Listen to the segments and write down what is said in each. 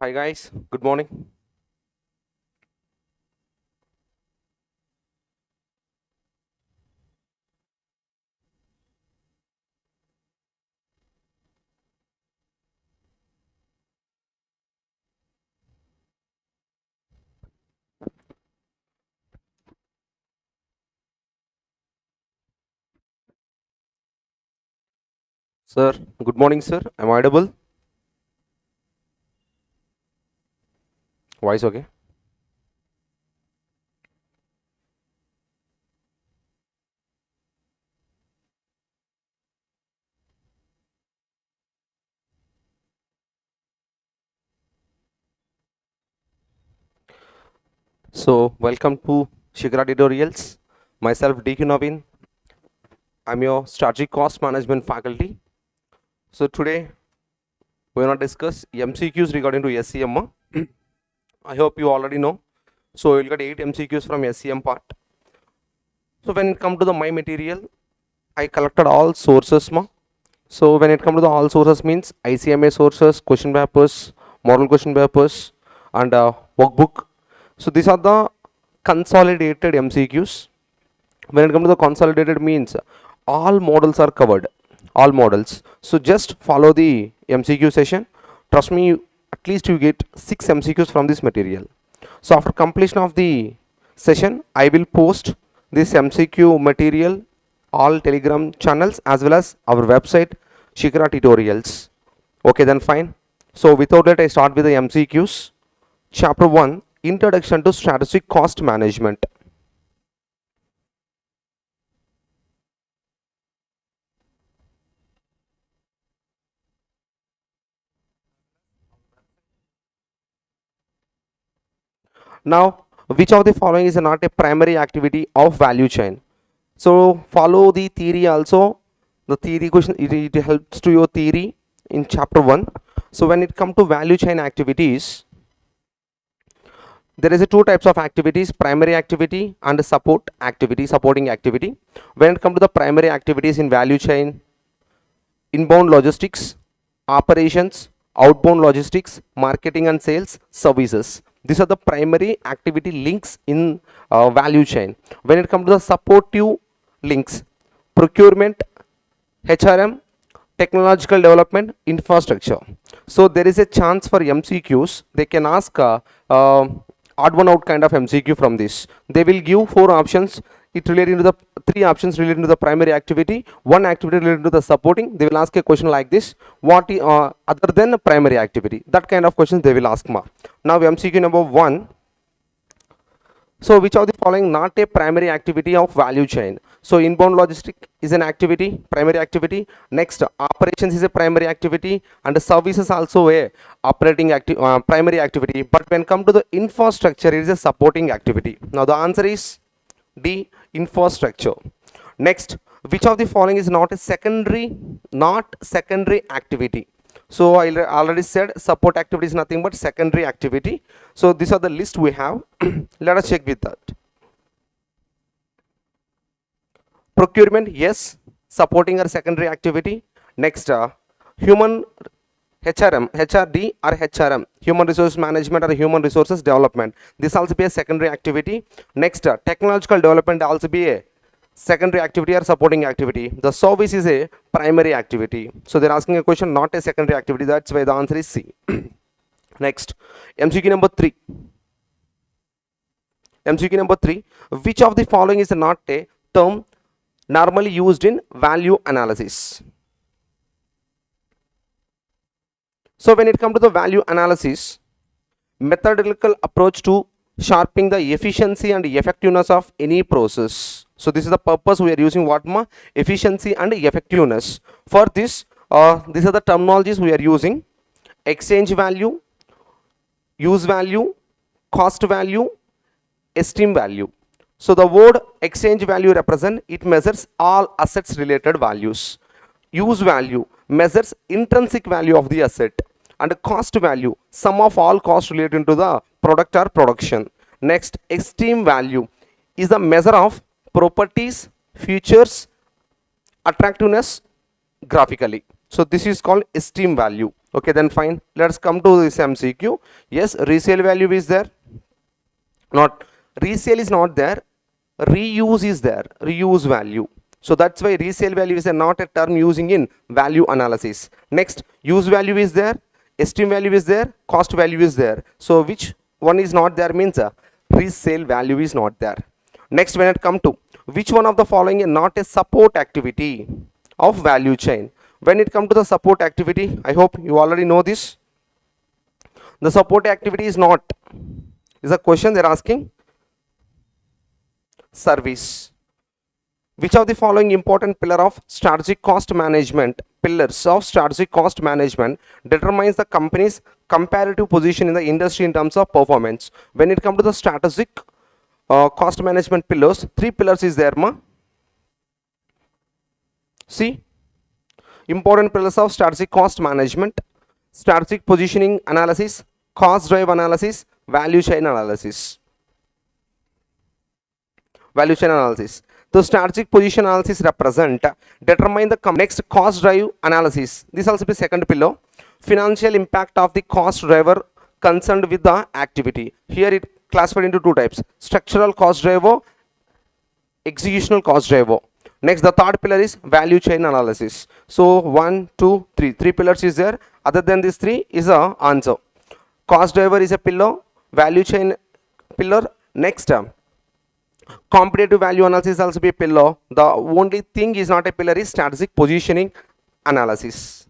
Hi guys, good morning. Sir, good morning sir. Am I audible? Voice okay? So, welcome to SHIKHARA Myself DQ NAWIN. I'm your strategic cost management faculty. So today we're going to discuss MCQs regarding to SCM. I hope you already know. So you'll get 8 MCQs from SCM part. So when it comes to the my material, I collected all sources. So when it comes to the all sources means ICMA sources, question papers, model question papers, and workbook. So these are the consolidated MCQs. When it comes to the consolidated means all models are covered, all models. So just follow the MCQ session. Trust me, at least you get 6 MCQs from this material. So after completion of the session, I will post this MCQ material all Telegram channels as well as our website shikharatutorials. Okay, then fine. So without that, I start with the MCQs. Chapter 1, Introduction to Strategic Cost Management. Now, which of the following is not a primary activity of value chain? So follow the theory also. The theory question, it helps to your theory in chapter 1. So when it comes to value chain activities, there is a two types of activities, primary activity and support activity, supporting activity. When it comes to the primary activities in value chain, inbound logistics, operations, outbound logistics, marketing and sales, services. These are the primary activity links in value chain. When it comes to the supportive links, procurement, HRM, technological development, infrastructure. So there is a chance for MCQs. They can ask odd one out kind of MCQ from this. They will give 4 options. It relating to the 3 options relating to the primary activity, 1 activity related to the supporting. They will ask a question like this: what other than primary activity? That kind of questions they will ask. Now MCQ number 1. So which of the following not a primary activity of value chain? So inbound logistic is an activity, primary activity. Next, operations is a primary activity, and services also a operating primary activity. But when come to the infrastructure, it is a supporting activity. Now the answer is D, infrastructure. Next, which of the following is not a secondary activity? So I already said support activity is nothing but secondary activity. So these are the list we have. Let us check with that. Procurement, yes, supporting or secondary activity. Next, human HRM, HRD or HRM, human resource management or human resources development. This also be a secondary activity. Next, technological development also be a secondary activity or supporting activity. The service is a primary activity. So they're asking a question, not a secondary activity. That's why the answer is C. Next, MCQ number 3. MCQ number 3. Which of the following is not a term normally used in value analysis? So when it comes to the value analysis, methodological approach to sharpening the efficiency and effectiveness of any process. So this is the purpose we are using what efficiency and effectiveness. For this, these are the terminologies we are using: exchange value, use value, cost value, esteem value. So the word exchange value represent, it measures all assets related values. Use value measures intrinsic value of the asset, and cost value sum of all costs related to the product or production. Next, esteem value is the measure of properties, features, attractiveness graphically. So this is called esteem value. Okay, then fine. Let's come to this MCQ. Yes, resale value is there. Not resale is not there. Reuse is there. Reuse value. So that's why resale value is not a term using in value analysis. Next, use value is there. Estimate value is there. Cost value is there. So which one is not there means resale value is not there. Next, when it come to which one of the following is not a support activity of value chain. When it come to the support activity, I hope you already know this. The support activity is not, is a question they're asking. Service. Which of the following important pillar of strategic cost management, pillars of strategic cost management determines the company's comparative position in the industry in terms of performance? When it comes to the strategic cost management pillars, 3 pillars is there, ma. See, important pillars of strategic cost management: strategic positioning analysis, cost drive analysis, value chain analysis. Value chain analysis. So strategic position analysis represent determine the next cost drive analysis. This also be second pillar. Financial impact of the cost driver concerned with the activity. Here it classified into 2 types: structural cost driver, executional cost driver. Next, the third pillar is value chain analysis. So 1, 2, 3. 3 pillars is there. Other than these 3 is a answer. Cost driver is a pillar. Value chain pillar. Next, competitive value analysis also be a pillar. The only thing is not a pillar is strategic positioning analysis.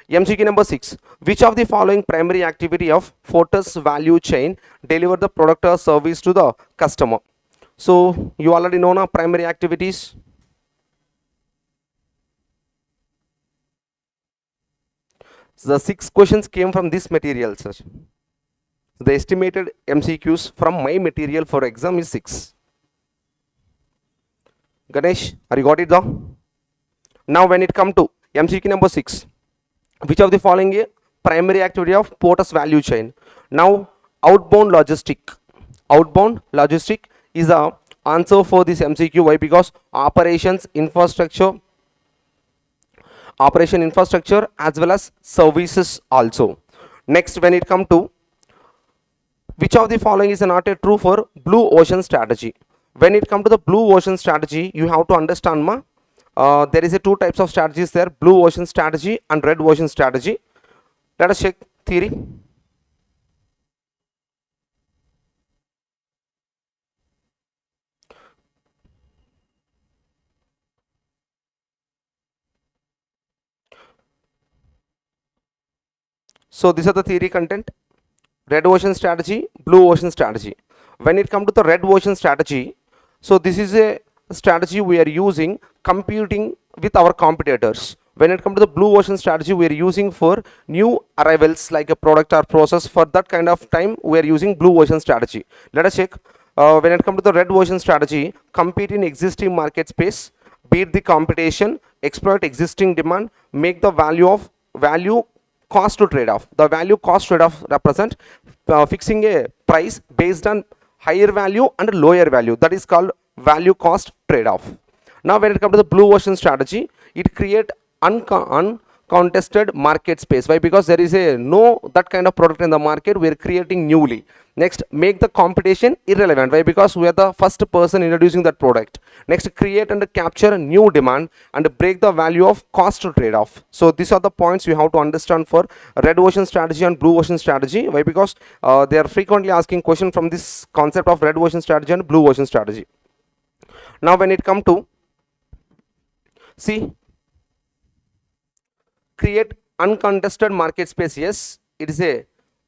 MCQ number 6. Which of the following primary activity of Fortis value chain deliver the product or service to the customer? So you already know now primary activities. So the 6 questions came from this material, sir. The estimated MCQs from my material for exam is 6. Ganesh, are you got it though? Now when it come to MCQ number 6, which of the following a primary activity of Fortis value chain? Now outbound logistic is the answer for this MCQ. Why? Because operation infrastructure as well as services also. Next, when it come to which of the following is not a true for blue ocean strategy? When it come to the blue ocean strategy, you have to understand there is a 2 types of strategies there: blue ocean strategy and red ocean strategy. Let us check theory. So these are the theory content: red ocean strategy, blue ocean strategy. When it comes to the red ocean strategy, so this is a strategy we are using competing with our competitors. When it comes to the blue ocean strategy, we are using for new arrivals like a product or process. For that kind of time, we are using blue ocean strategy. Let us check. When it comes to the red ocean strategy, compete in existing market space, beat the competition, exploit existing demand, make the value cost to trade off. The value cost trade off represent fixing a price based on higher value and lower value. That is called value cost trade off. Now when it comes to the blue ocean strategy, it create uncontested market space. Why? Because there is no that kind of product in the market, we are creating newly. Next, make the competition irrelevant. Why? Because we are the first person introducing that product. Next, create and capture new demand and break the value of cost to trade off. So these are the points you have to understand for red ocean strategy and blue ocean strategy. Why? Because they are frequently asking question from this concept of red ocean strategy and blue ocean strategy. Now when it comes to create uncontested market space, yes, it is a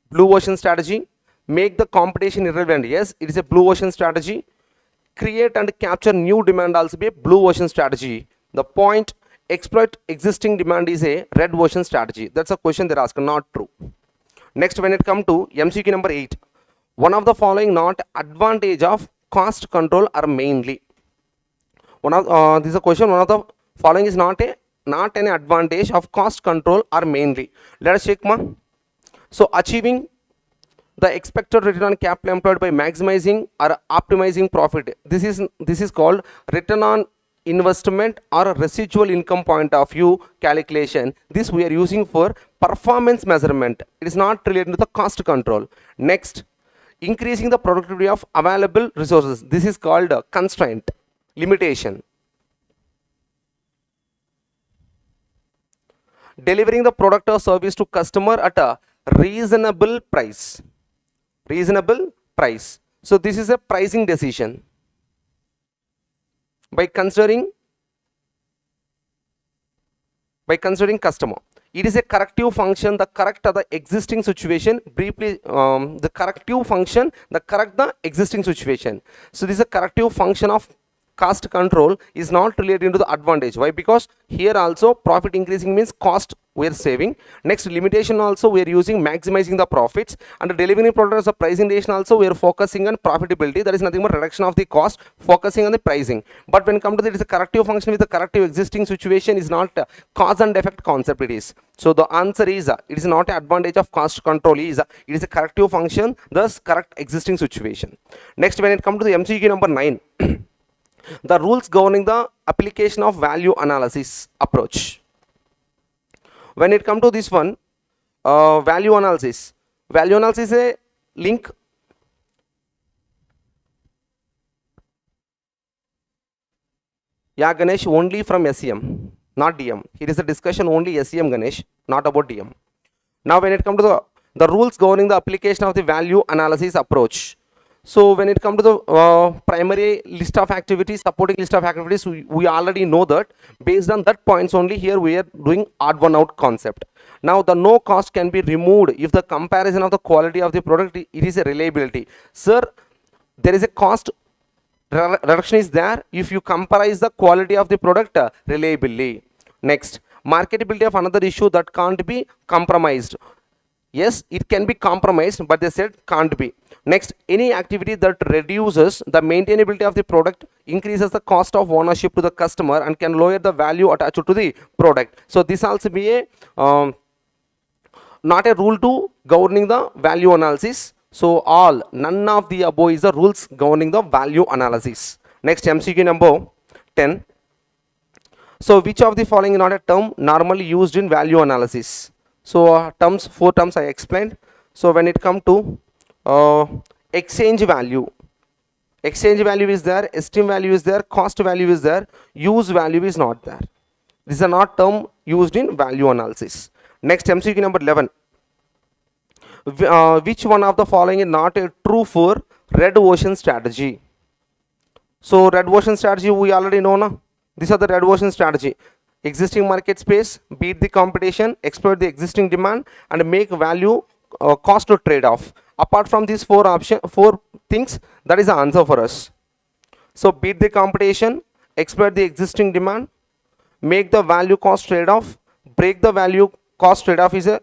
blue ocean strategy. Make the competition irrelevant, yes, it is a blue ocean strategy. Create and capture new demand, also be a blue ocean strategy. The point, exploit existing demand, is a red ocean strategy. That's a question they're asking, not true. Next, when it comes to MCQ number 8, one of the following not advantage of cost control are mainly. This is a question, one of the following is not any advantage of cost control are mainly. Let us check. So achieving the expected return on capital employed by maximizing or optimizing profit. This is called return on investment or a residual income point of view calculation. This we are using for performance measurement. It is not related to the cost control. Next, increasing the productivity of available resources. This is called a constraint, limitation. Delivering the product or service to customer at a reasonable price. Reasonable price. So this is a pricing decision. By considering customer. It is a corrective function, the correct the existing situation. Briefly, the corrective function, the correct the existing situation. So this is a corrective function of cost control is not related to the advantage. Why? Because here also profit increasing means cost we are saving. Next, limitation also we are using maximizing the profits, and delivering product as a pricing decision also we are focusing on profitability. That is nothing but reduction of the cost, focusing on the pricing. But when come to it is a corrective function with a corrective existing situation, is not cause and effect concept it is. So the answer is it is not an advantage of cost control, it is a corrective function, thus correct existing situation. Next, when it comes to the MCQ number 9. The rules governing the application of value analysis approach. When it comes to this one, value analysis is a link. Yeah, Ganesh, only from SCM, not DM. Here is a discussion only SCM, Ganesh, not about DM. Now, when it comes to the rules governing the application of the value analysis approach. So when it comes to the primary list of activities, supporting list of activities, we already know that. Based on that points only, here we are doing odd one out concept. Now the no cost can be removed if the comparison of the quality of the product, it is a reliability. Sir, there is a cost reduction is there if you compare the quality of the product reliably. Next, marketability of another issue that can't be compromised. Yes, it can be compromised, but they said can't be. Next, any activity that reduces the maintainability of the product, increases the cost of ownership to the customer, and can lower the value attached to the product. So this also be a not a rule to governing the value analysis. So none of the above is the rules governing the value analysis. Next, MCQ number 10. So which of the following is not a term normally used in value analysis? So four terms I explained. So when it comes to exchange value is there, esteem value is there, cost value is there, use value is not there. These are not term used in value analysis. Next, MCQ number 11. Which one of the following is not a true for red ocean strategy? So red ocean strategy we already know now. These are the red ocean strategy. Existing market space, beat the competition, exploit the existing demand, and make value cost to trade off. Apart from these four things, that is the answer for us. So beat the competition, exploit the existing demand, make the value cost trade off, break the value cost trade off is a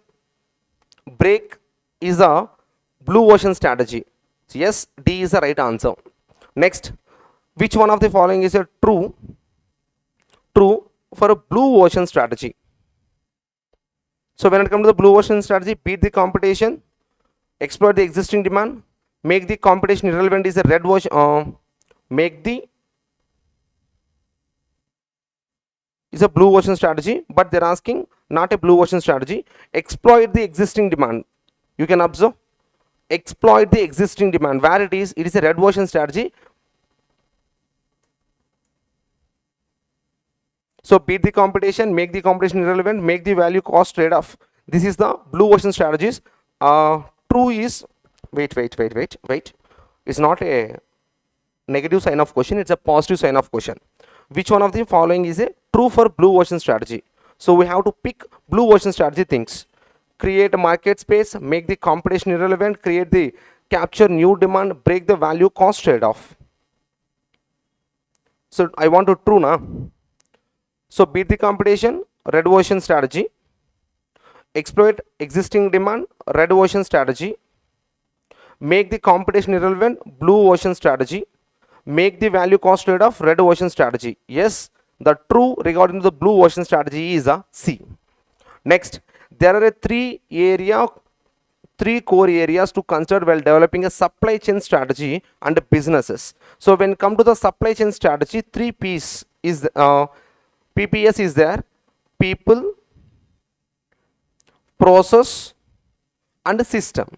blue ocean strategy. So yes, D is the right answer. Next, which one of the following is a true for a blue ocean strategy? So when it comes to the blue ocean strategy, beat the competition, exploit the existing demand, make the competition irrelevant is a red ocean, is a blue ocean strategy, but they're asking not a blue ocean strategy. Exploit the existing demand. You can observe, exploit the existing demand. Where it is a red ocean strategy. So beat the competition, make the competition irrelevant, make the value cost trade off. This is the blue ocean strategies. True is wait. It's not a negative sign of question, it's a positive sign of question. Which one of the following is a true for blue ocean strategy? So we have to pick blue ocean strategy things. Create a market space, make the competition irrelevant, capture new demand, break the value cost trade off. So I want to true now. So beat the competition, red ocean strategy. Exploit existing demand, red ocean strategy. Make the competition irrelevant, blue ocean strategy. Make the value cost trade off, red ocean strategy. Yes, the true regarding to the blue ocean strategy is a C. Next, there are three core areas to consider while developing a supply chain strategy and businesses. So when come to the supply chain strategy, 3 P's is PPS is there, people, process and system.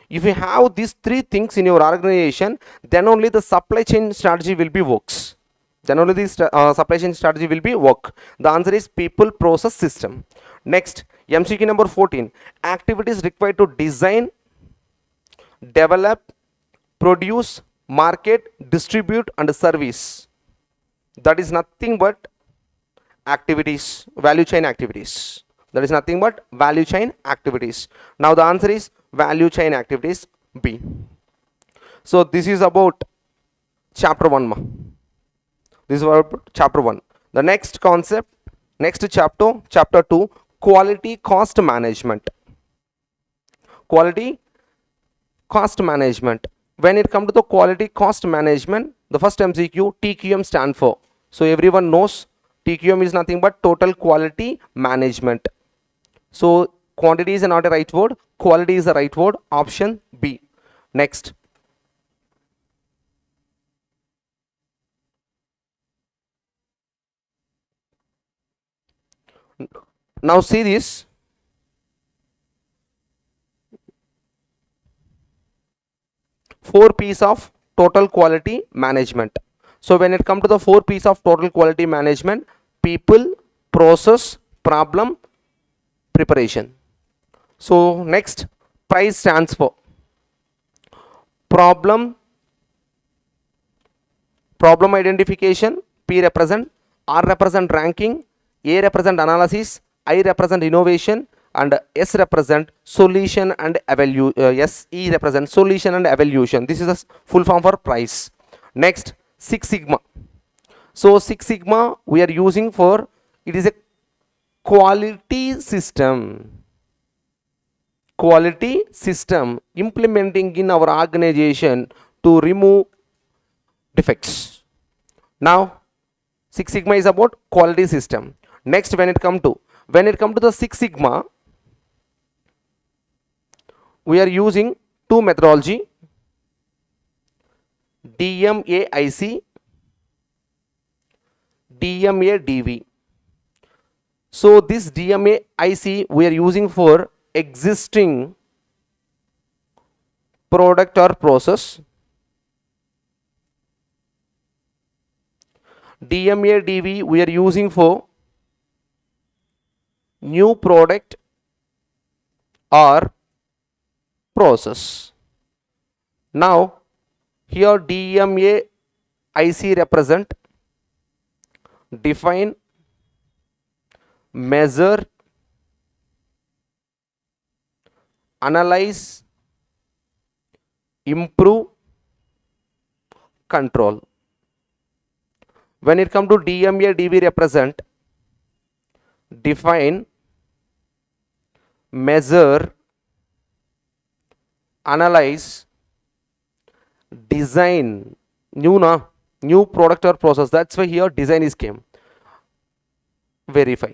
If you have these three things in your organization, then only the supply chain strategy will be works. Then only this supply chain strategy will be work. The answer is people, process, system. Next, MCQ number 14. Activities required to design, develop, produce, market, distribute and service. That is nothing but activities, value chain activities. That is nothing but value chain activities. Now the answer is value chain activities, B. So this is about chapter 1. This is about chapter 1. The next concept, next chapter, chapter 2, quality cost management. Quality cost management. When it comes to the quality cost management, the first MCQ, TQM stand for. So everyone knows TQM is nothing but total quality management. So quantity is not a right word, quality is the right word, option B. Next. Now see this. Four P's of total quality management. So when it comes to the 4 P's of total quality management, people, process, problem, preparation. So next, price stands for problem identification, P represent, R represent ranking, A represent analysis, I represent innovation and S represent solution and SE represent solution and evaluation. This is the full form for price. Next, Six Sigma. So Six Sigma we are using for, it is a quality system. Quality system implementing in our organization to remove defects. Now Six Sigma is about quality system. Next, when it come to the Six Sigma, we are using two methodology, DMAIC, DMADV. So this DMAIC we are using for existing product or process. DMADV we are using for new product or process. Now here DMAIC represent define, measure, analyze, improve, control. When it comes to DMADV represent define, measure, analyze, design, new product or process. That's why here design is came. Verify.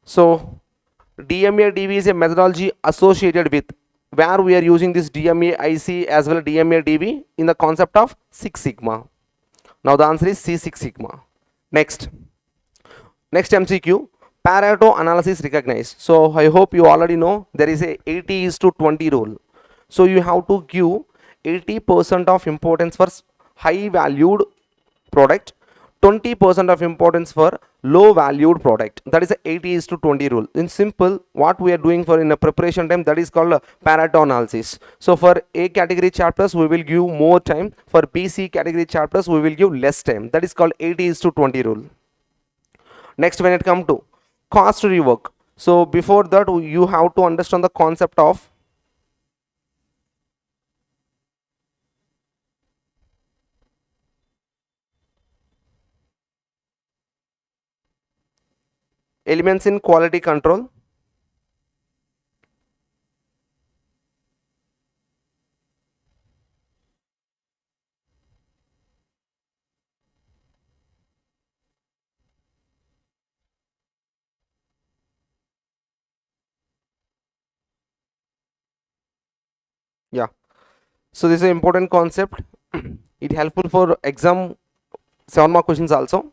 So DMADV is a methodology associated with, where we are using this DMAIC as well as DMADV in the concept of Six Sigma. Now the answer is C, Six Sigma. Next MCQ, Pareto analysis recognized. So I hope you already know there is a 80:20 rule. So you have to give 80% of importance for high valued product, 20% of importance for low valued product. That is a 80:20 rule. In simple, what we are doing for in a preparation time, that is called a Pareto analysis. So for A category chapters we will give more time, for BC category chapters we will give less time. That is called 80:20 rule. Next, when it comes to cost rework, so before that you have to understand the concept of elements in quality control. Yeah, so this is an important concept. It helpful for exam 7 mark questions also.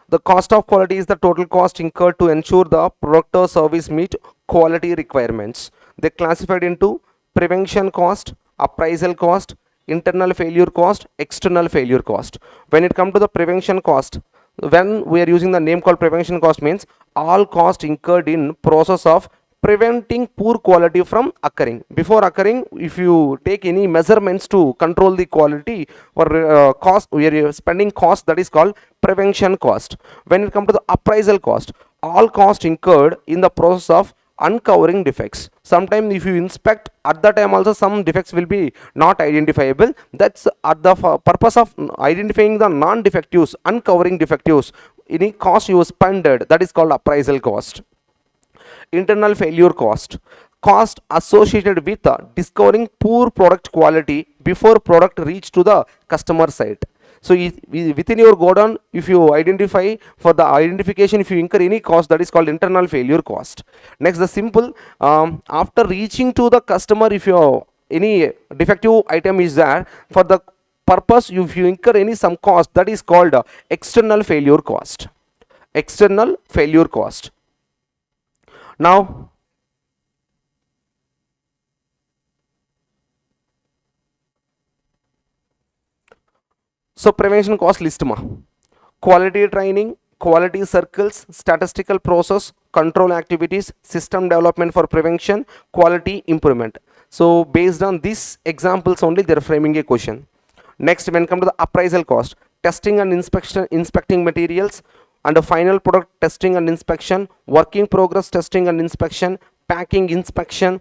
The cost of quality is the total cost incurred to ensure the product or service meet quality requirements. They classified into prevention cost, appraisal cost, internal failure cost, external failure cost. When it comes to the prevention cost, when we are using the name called prevention cost, means all cost incurred in process of preventing poor quality from occurring. Before occurring, if you take any measurements to control the quality or cost, we are spending cost, that is called prevention cost. When it comes to the appraisal cost, all cost incurred in the process of uncovering defects. Sometimes if you inspect at the time also, some defects will be not identifiable. That's at the purpose of identifying the non-defectives, uncovering defectives. Any cost you spended, that is called appraisal cost. Internal failure cost, cost associated with discovering poor product quality before product reach to the customer site. So within your godown, if you identify, for the identification, if you incur any cost, that is called internal failure cost. Next, the simple, after reaching to the customer, if you any defective item is there, for the purpose, if you incur any some cost, that is called external failure cost. External failure cost. Now, so prevention cost list ma, quality training, quality circles, statistical process, control activities, system development for prevention, quality improvement. So based on these examples only, they are framing a question. Next, when come to the appraisal cost, testing and inspecting materials, and the final product testing and inspection, work in progress testing and inspection, packing inspection,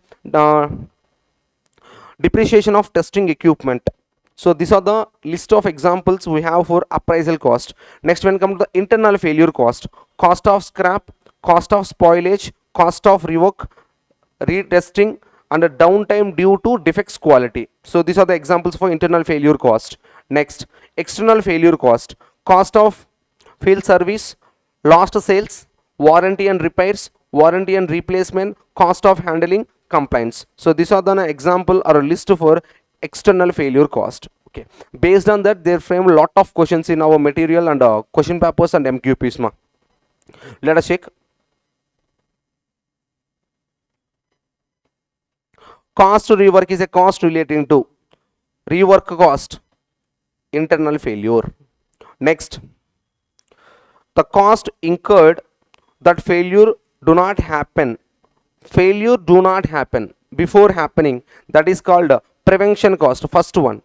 depreciation of testing equipment. So these are the list of examples we have for appraisal cost. Next, when come to the internal failure cost, cost of scrap, cost of spoilage, cost of rework, retesting, and a downtime due to defects quality. So these are the examples for internal failure cost. Next, external failure cost, cost of field service, lost sales, warranty and repairs, warranty and replacement, cost of handling, complaints. So these are the example or a list for external failure cost. Okay, based on that, they frame a lot of questions in our material and question papers and MQPs ma. Let us check. Cost to rework is a cost relating to rework cost, internal failure. Next, the cost incurred that failure do not happen before happening, that is called prevention cost. First one,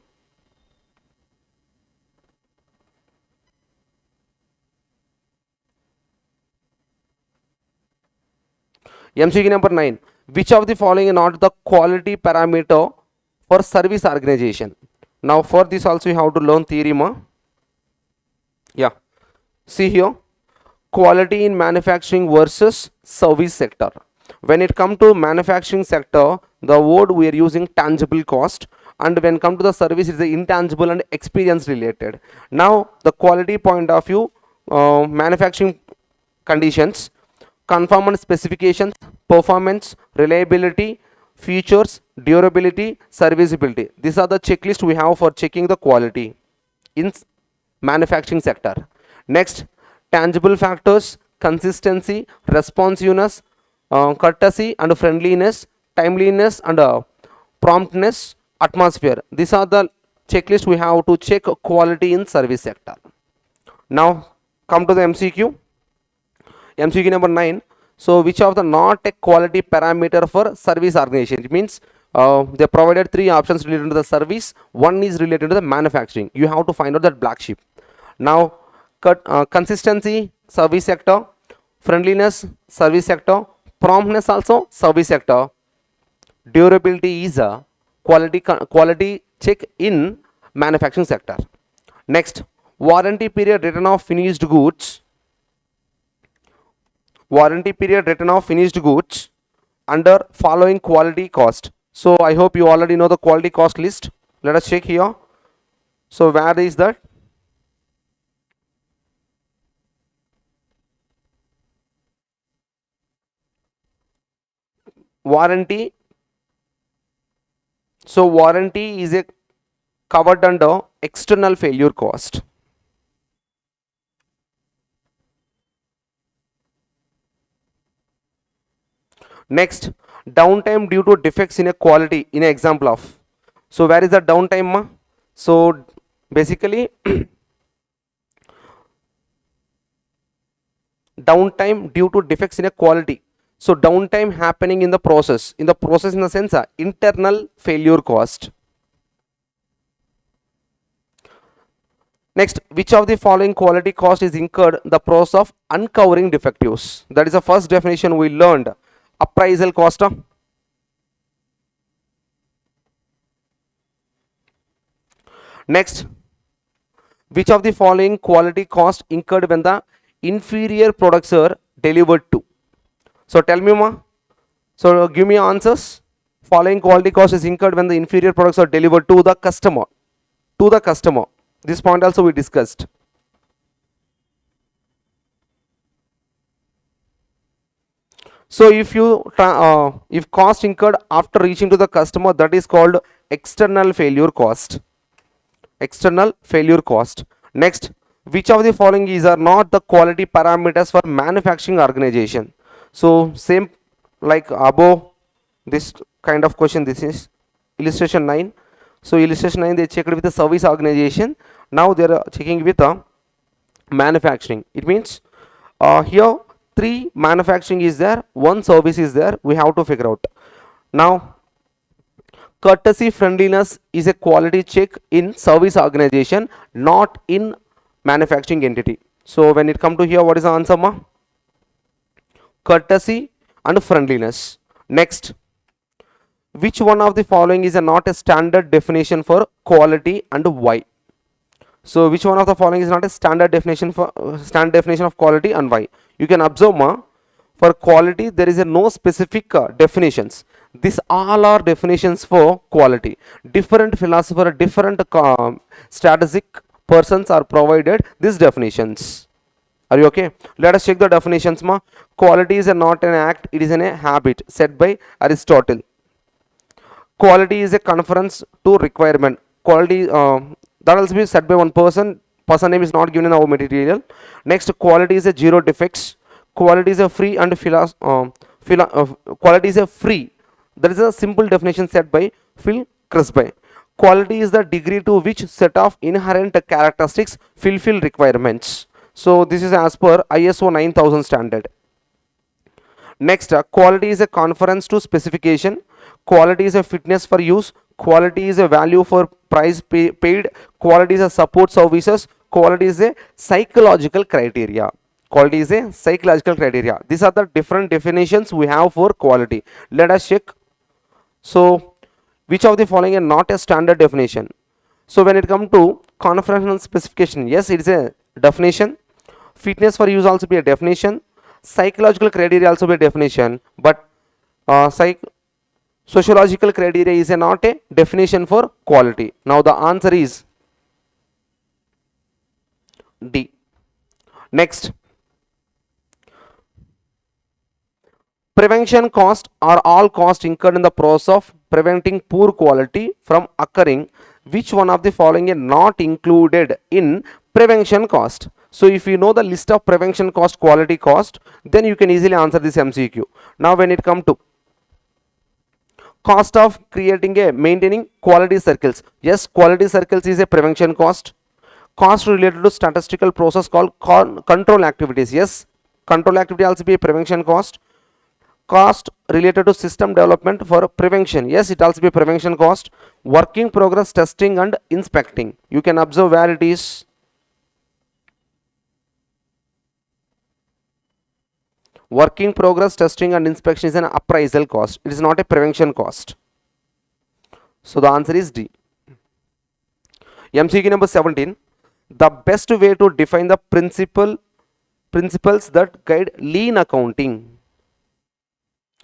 MCQ number 9, which of the following is not the quality parameter for service organization? Now for this also you have to learn theory ma. Yeah, see here, quality in manufacturing versus service sector. When it comes to manufacturing sector, the word we are using tangible cost, and when come to the service, it is the intangible and experience related. Now the quality point of view, manufacturing conditions, conformance specifications, performance, reliability, features, durability, serviceability. These are the checklist we have for checking the quality in manufacturing sector. Next, tangible factors, consistency, responsiveness, courtesy and friendliness, timeliness and promptness, atmosphere. These are the checklist we have to check quality in service sector. Now come to the MCQ. MCQ number 9. So which of the not a quality parameter for service organization? It means they provided 3 options related to the service. One is related to the manufacturing. You have to find out that black sheep. Now consistency, service sector, friendliness, service sector, promptness also service sector, durability is a quality check in manufacturing sector. Next, warranty period return of finished goods, warranty period return of finished goods under following quality cost. So I hope you already know the quality cost list. Let us check here. So where is that? Warranty. So warranty is a covered under external failure cost. Next, downtime due to defects in a quality in an example of. So where is the downtime, ma? So basically downtime due to defects in a quality. So downtime happening in the process in the sense internal failure cost. Next, which of the following quality cost is incurred in the process of uncovering defectives? That is the first definition we learned. Appraisal cost. Next, which of the following quality cost incurred when the inferior products are delivered to? So tell me, ma. So give me answers. Following quality cost is incurred when the inferior products are delivered to the customer. To the customer. This point also we discussed. So if cost incurred after reaching to the customer, that is called external failure cost. External failure cost. Next, which of the following is are not the quality parameters for manufacturing organization? So same like above this kind of question, this is illustration 9. So illustration 9 they checked with the service organization. Now they are checking with the manufacturing. It means here 3 manufacturing is there, 1 service is there. We have to figure out. Now courtesy friendliness is a quality check in service organization, not in manufacturing entity. So when it come to here, what is the answer, ma? Courtesy and friendliness. Next, which one of the following is not a standard definition for quality and why? So which one of the following is not a standard definition of quality and why? You can observe, ma, for quality there is no specific definitions. These all are definitions for quality. Different philosopher, different statistic persons are provided these definitions. Are you okay? Let us check the definitions, ma. Quality is not an act, it is a habit said by Aristotle. Quality is a conference to requirement. Quality that also be said by one person. Person name is not given in our material. Next, quality is a 0 defects. Quality is a free and quality is a free. That is a simple definition set by Phil Crisby. Quality is the degree to which set of inherent characteristics fulfill requirements. So this is as per ISO 9000 standard. Next, quality is a conference to specification. Quality is a fitness for use. Quality is a value for price paid. Quality is a support services. Quality is a psychological criteria. Quality is a psychological criteria. These are the different definitions we have for quality. Let us check. So which of the following are not a standard definition? So when it comes to conference and specification, yes, it is a definition. Fitness for use also be a definition. Psychological criteria also be a definition, but sociological criteria is not a definition for quality. Now the answer is D. Next, prevention cost are all costs incurred in the process of preventing poor quality from occurring. Which one of the following is not included in prevention cost? So if you know the list of prevention cost, quality cost, then you can easily answer this MCQ. Now when it comes to cost of maintaining quality circles, yes, quality circles is a prevention cost. Cost related to statistical process called control activities, yes, control activity also be a prevention cost. Cost related to system development for prevention, yes, it also be a prevention cost. Working progress testing and inspecting, you can observe where it is. Working progress testing and inspection is an appraisal cost. It is not a prevention cost. So the answer is D. MCQ number 17. The best way to define the principles that guide lean accounting.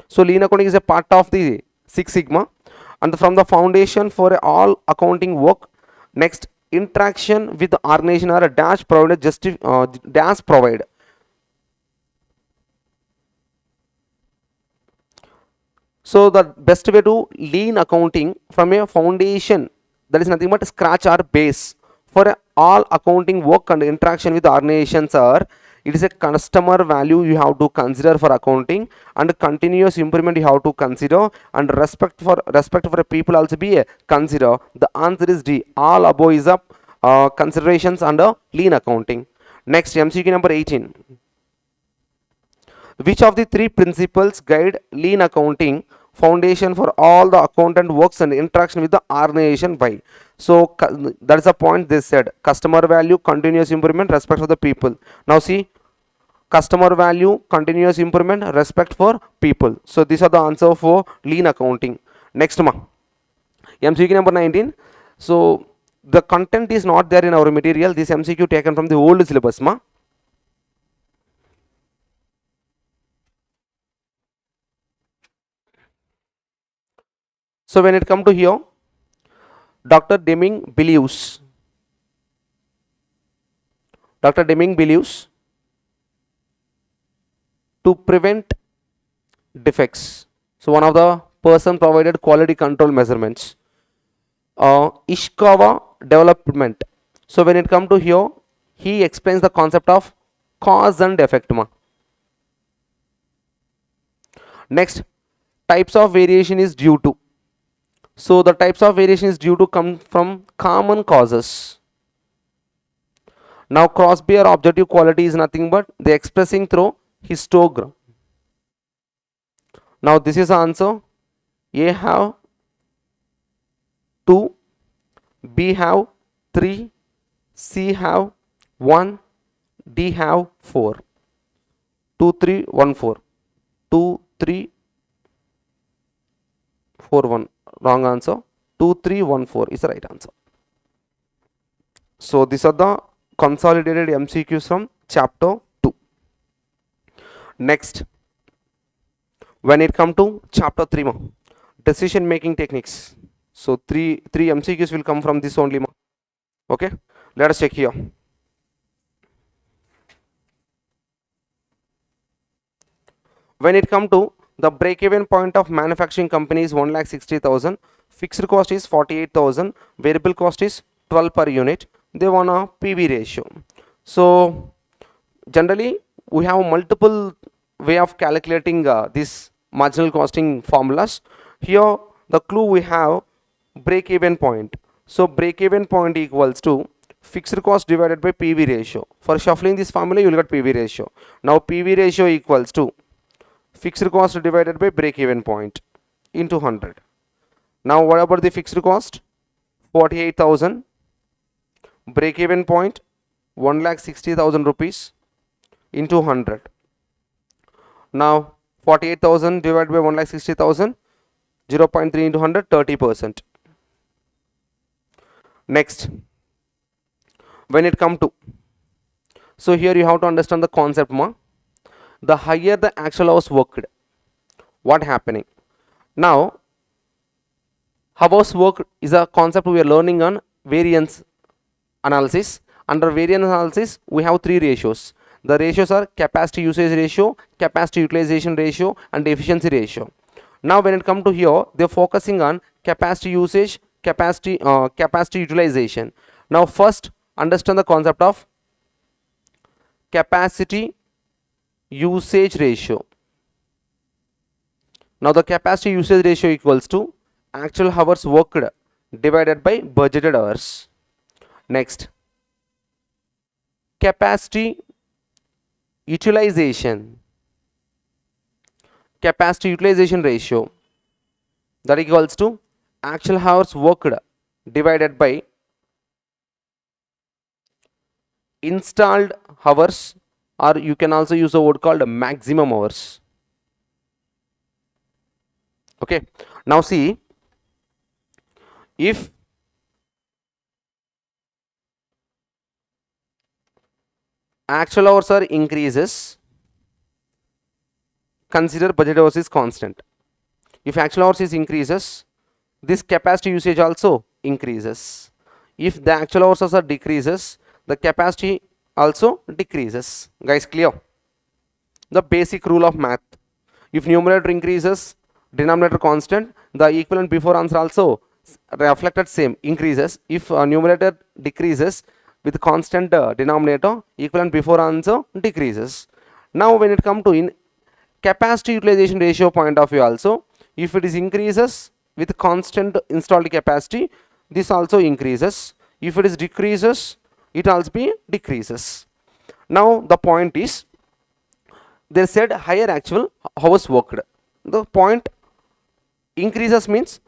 So lean accounting is a part of the Six Sigma and from the foundation for all accounting work. Next, interaction with the organization are a dash provided dash provide. So the best way to lean accounting from a foundation that is nothing but scratch or base. For all accounting work and interaction with organizations are, it is a customer value you have to consider for accounting, and continuous improvement you have to consider, and respect for people also be a consider. The answer is D. All above is up considerations under lean accounting. Next, MCQ number 18. Which of the three principles guide lean accounting foundation for all the accountant works and interaction with the organization by? So that is the point they said: customer value, continuous improvement, respect for the people. Now see, customer value, continuous improvement, respect for people. So these are the answer for lean accounting. Next ma, MCQ number 19. So the content is not there in our material. This MCQ taken from the old syllabus ma. So when it come to here, Dr. Deming believes to prevent defects. So one of the person provided quality control measurements. Ishikawa development. So when it come to here, he explains the concept of cause and effect ma. Next, types of variation is due to. So the types of variation is due to come from common causes. Now Crosby or objective quality is nothing but the expressing through histogram. Now this is the answer. A have 2, B have 3, C have 1, D have 4. 2, 3, 1, 4. 2, 3, 4, 1. Wrong answer. 2, 3, 1, 4 is the right answer. So these are the consolidated MCQs from chapter 2. Next, when it come to chapter 3 ma, decision making techniques. So three MCQs will come from this only ma. Okay, let us check here. When it come to the break-even point of manufacturing company is 1,60,000, fixed cost is 48,000, variable cost is 12 per unit. They want a PV ratio. So generally we have multiple way of calculating this marginal costing formulas. Here the clue we have break-even point. So break-even point equals to fixed cost divided by PV ratio. For shuffling this formula you will get PV ratio. Now PV ratio equals to fixed cost divided by break-even point into 100. Now what about the fixed cost? 48,000. Break-even point 1,60,000 rupees into 100. Now 48,000 divided by 1,60,000, 0.3 into 100, 30%. Next, when it come to, so here you have to understand the concept ma. The higher the actual hours worked, what happening? Now hours worked is a concept we are learning on variance analysis. Under variance analysis we have three ratios. The ratios are capacity usage ratio, capacity utilization ratio, and efficiency ratio. Now when it come to here, they are focusing on capacity usage, capacity utilization. Now first understand the concept of capacity usage ratio. Now the capacity usage ratio equals to actual hours worked divided by budgeted hours. Next, capacity utilization ratio, that equals to actual hours worked divided by installed hours, or you can also use a word called maximum hours. Okay, now see, if actual hours are increases, consider budget hours is constant. If actual hours is increases, this capacity usage also increases. If the actual hours are decreases, the capacity also decreases. Guys, clear? The basic rule of math. If numerator increases, denominator constant, the equivalent before answer also reflected same increases. If numerator decreases with constant denominator, equivalent before answer decreases. Now when it come to in capacity utilization ratio point of view also, if it is increases with constant installed capacity, this also increases. If it is decreases, it also be decreases. Now the point is, they said higher actual hours worked. The point increases means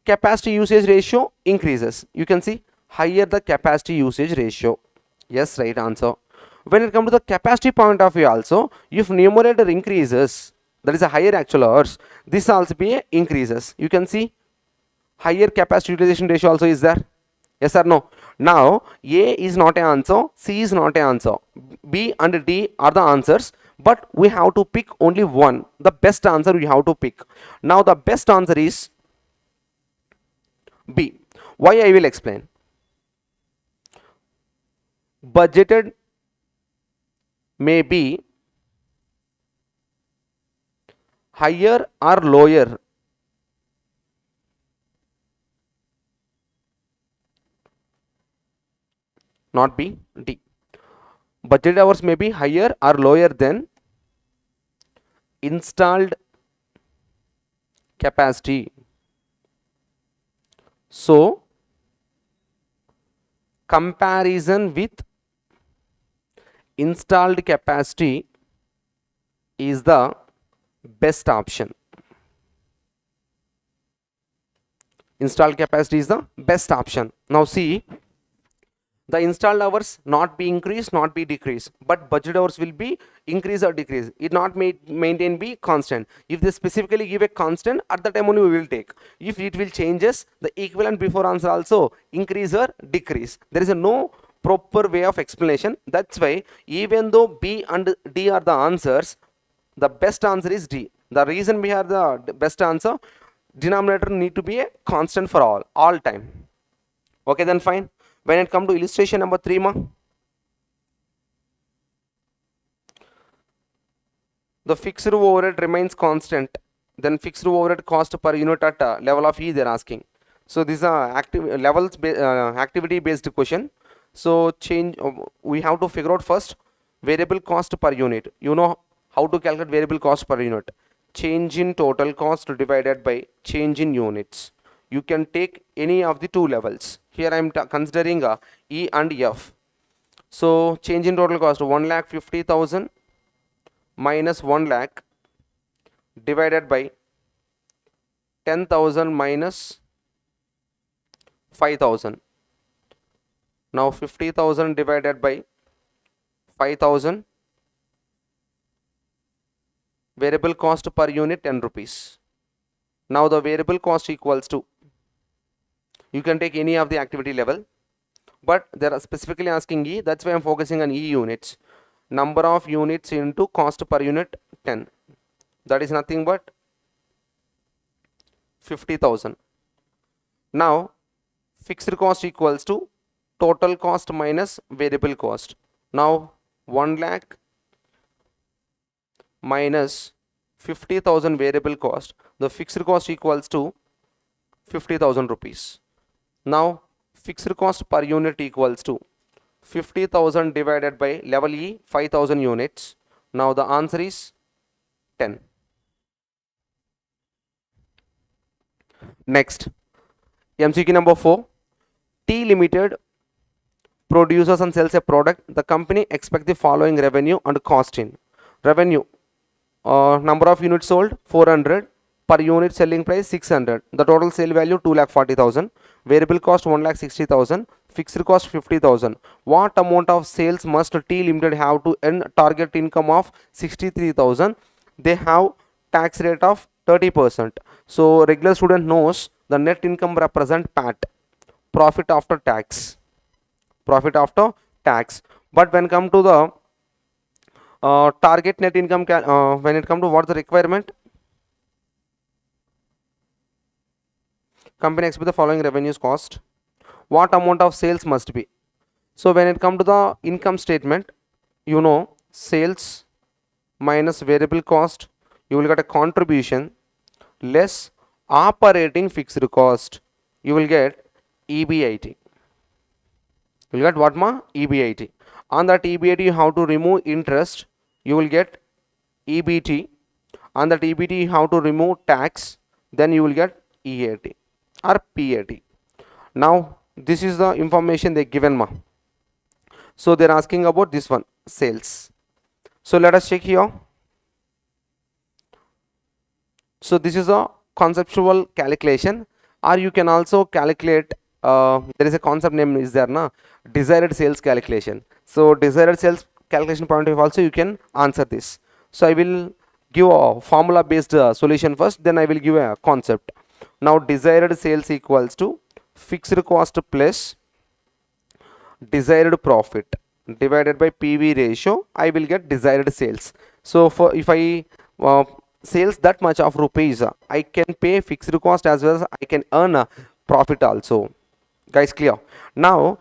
capacity usage ratio increases. You can see higher the capacity usage ratio. Yes, right answer. When it comes to the capacity point of view also, if numerator increases, that is a higher actual hours, this also be a increases. You can see higher capacity utilization ratio also is there. Yes or no? Now A is not an answer, C is not an answer, B and D are the answers, but we have to pick only one. The best answer we have to pick. Now the best answer is B. Why I will explain. Budgeted may be higher or lower not B, D. Budget hours may be higher or lower than installed capacity. So comparison with installed capacity is the best option. Installed capacity is the best option. Now see, the installed hours not be increased, not be decreased, but budget hours will be increase or decrease. It not maintain be constant. If they specifically give a constant, at the time only we will take. If it will changes, the equivalent before answer also increase or decrease. There is a no proper way of explanation. That's why even though B and D are the answers, the best answer is D. The reason we have the best answer, denominator need to be a constant for all time. Okay, then fine. When it come to illustration number 3 ma, the fixed overhead remains constant, then fixed overhead cost per unit at level of E they are asking. So this is a activity based question. So change, we have to figure out first variable cost per unit. You know how to calculate variable cost per unit. Change in total cost divided by change in units. You can take any of the two levels. Here I am considering E and F. So change in total cost 1,50,000 minus 1 lakh divided by 10,000 minus 5,000. Now 50,000 divided by 5,000. Variable cost per unit 10 rupees. Now the variable cost equals to, you can take any of the activity level, but they are specifically asking E, that's why I am focusing on E units. Number of units into cost per unit 10. That is nothing but 50,000. Now fixed cost equals to total cost minus variable cost. Now 1 lakh minus 50,000 variable cost, the fixed cost equals to 50,000 rupees. Now fixed cost per unit equals to 50,000 divided by level E 5,000 units. Now the answer is 10. Next, MCQ number 4. T Limited produces and sells a product. The company expects the following revenue and cost in. Revenue, number of units sold 400, per unit selling price 600, the total sale value 2,40,000, variable cost 1,60,000, fixed cost 50,000. What amount of sales must T Limited have to earn target income of 63,000? They have tax rate of 30%. So regular student knows the net income represent PAT, profit after tax. Profit after tax. But when come to the target net income, when it come to what the requirement, company expects the following revenues cost. What amount of sales must be? So when it come to the income statement, you know, sales minus variable cost, you will get a contribution less operating fixed cost. you will get EBIT. You will get what ma? EBIT. On that EBIT you have to remove interest, you will get EBT. On that EBT you have to remove tax, then you will get EAT or PAT. Now this is the information they given ma. So they are asking about this one, sales. So let us check here. So this is a conceptual calculation, or you can also calculate, there is a concept name is there na, desired sales calculation. So desired sales calculation point of view also you can answer this. So I will give a formula based solution first, then I will give a concept. Now desired sales equals to fixed cost plus desired profit divided by PV ratio, I will get desired sales. So for if I sales that much of rupees, I can pay fixed cost as well as I can earn a profit also. Guys, clear? Now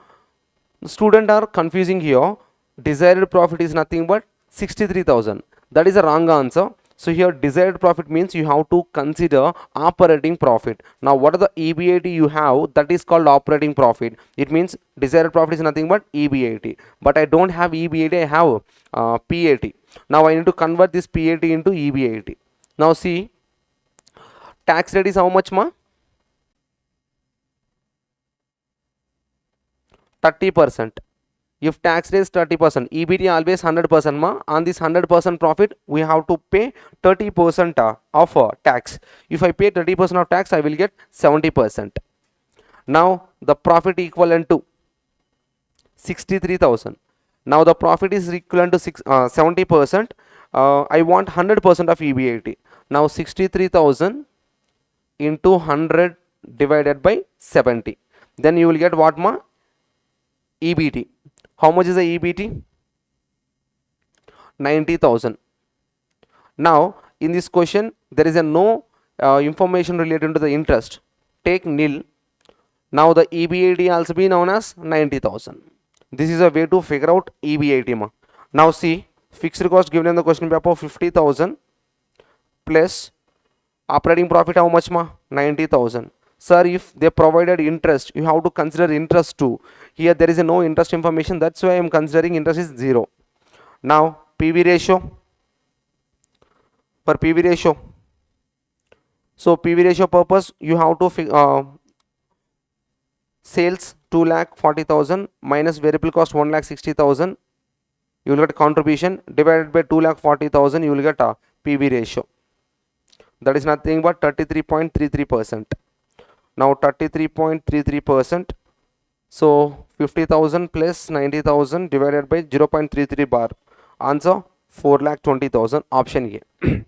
student are confusing here. Desired profit is nothing but 63,000. That is a wrong answer. So here desired profit means you have to consider operating profit. Now what are the EBIT you have? That is called operating profit. It means desired profit is nothing but EBIT. But I don't have EBIT, I have PAT. Now I need to convert this PAT into EBIT. Now see, tax rate is how much ma? 30%. If tax rate is 30%, EBT always 100% ma. On this 100% profit, we have to pay 30% of tax. If I pay 30% of tax, I will get 70%. Now the profit equivalent to 63,000. Now the profit is equivalent to 70%. I want 100% of EBIT. Now 63,000 into 100 divided by 70. Then you will get what ma? EBT. How much is the EBT? 90,000. Now in this question there is a no information related to the interest. Take nil. Now the EBIT also be known as 90,000. This is a way to figure out EBIT ma. Now see, fixed cost given in the question paper 50,000 plus operating profit how much ma? 90,000. Sir, if they provided interest, you have to consider interest too. Here there is a no interest information, that's why I am considering interest is 0. Now PV ratio, for PV ratio, so PV ratio purpose you have to sales 2,40,000 minus variable cost 1,60,000, you will get contribution divided by 2,40,000, you will get a PV ratio. That is nothing but 33.33%. Now 33.33%. So 50,000 plus 90,000 divided by 0.33 bar. Answer 4,20,000. Option A.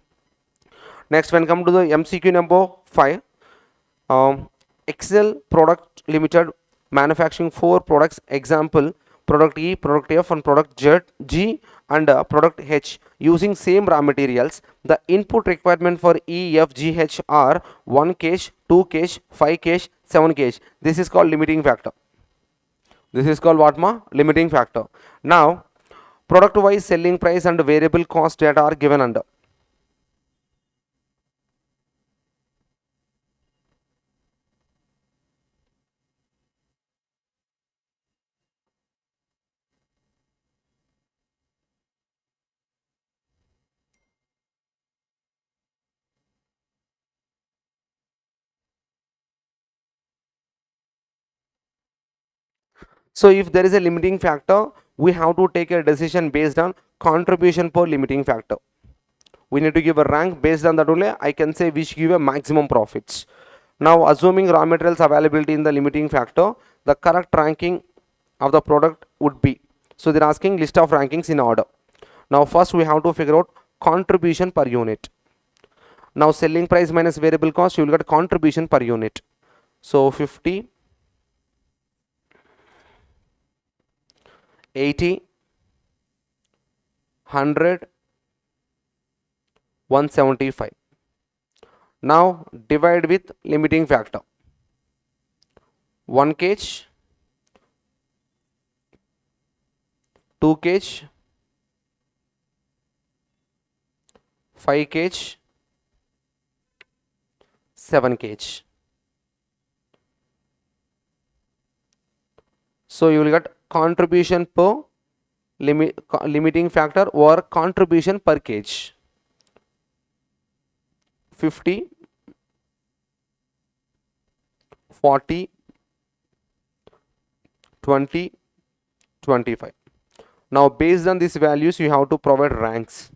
Next, when come to the MCQ number 5, Excel product limited manufacturing 4 products. Example: product E, product F, and product G and product H using same raw materials. The input requirement for E, F, G, H are 1 kg, 2 kg, 5 kg, 7 kg. This is called limiting factor. This is called what ma? Limiting factor. Now product wise selling price and variable cost data are given under. So if there is a limiting factor, we have to take a decision based on contribution per limiting factor. We need to give a rank based on that only I can say which give a maximum profits. Now assuming raw materials availability in the limiting factor, the correct ranking of the product would be. So they're asking list of rankings in order. Now first we have to figure out contribution per unit. Now selling price minus variable cost, you will get contribution per unit. So 50, 80, 100, 175. Now divide with limiting factor. 1 kg, 2 kg, 5 kg, 7 kg. So you will get contribution per limiting factor or contribution per cage. 50, 40, 20, 25. Now based on these values you have to provide ranks.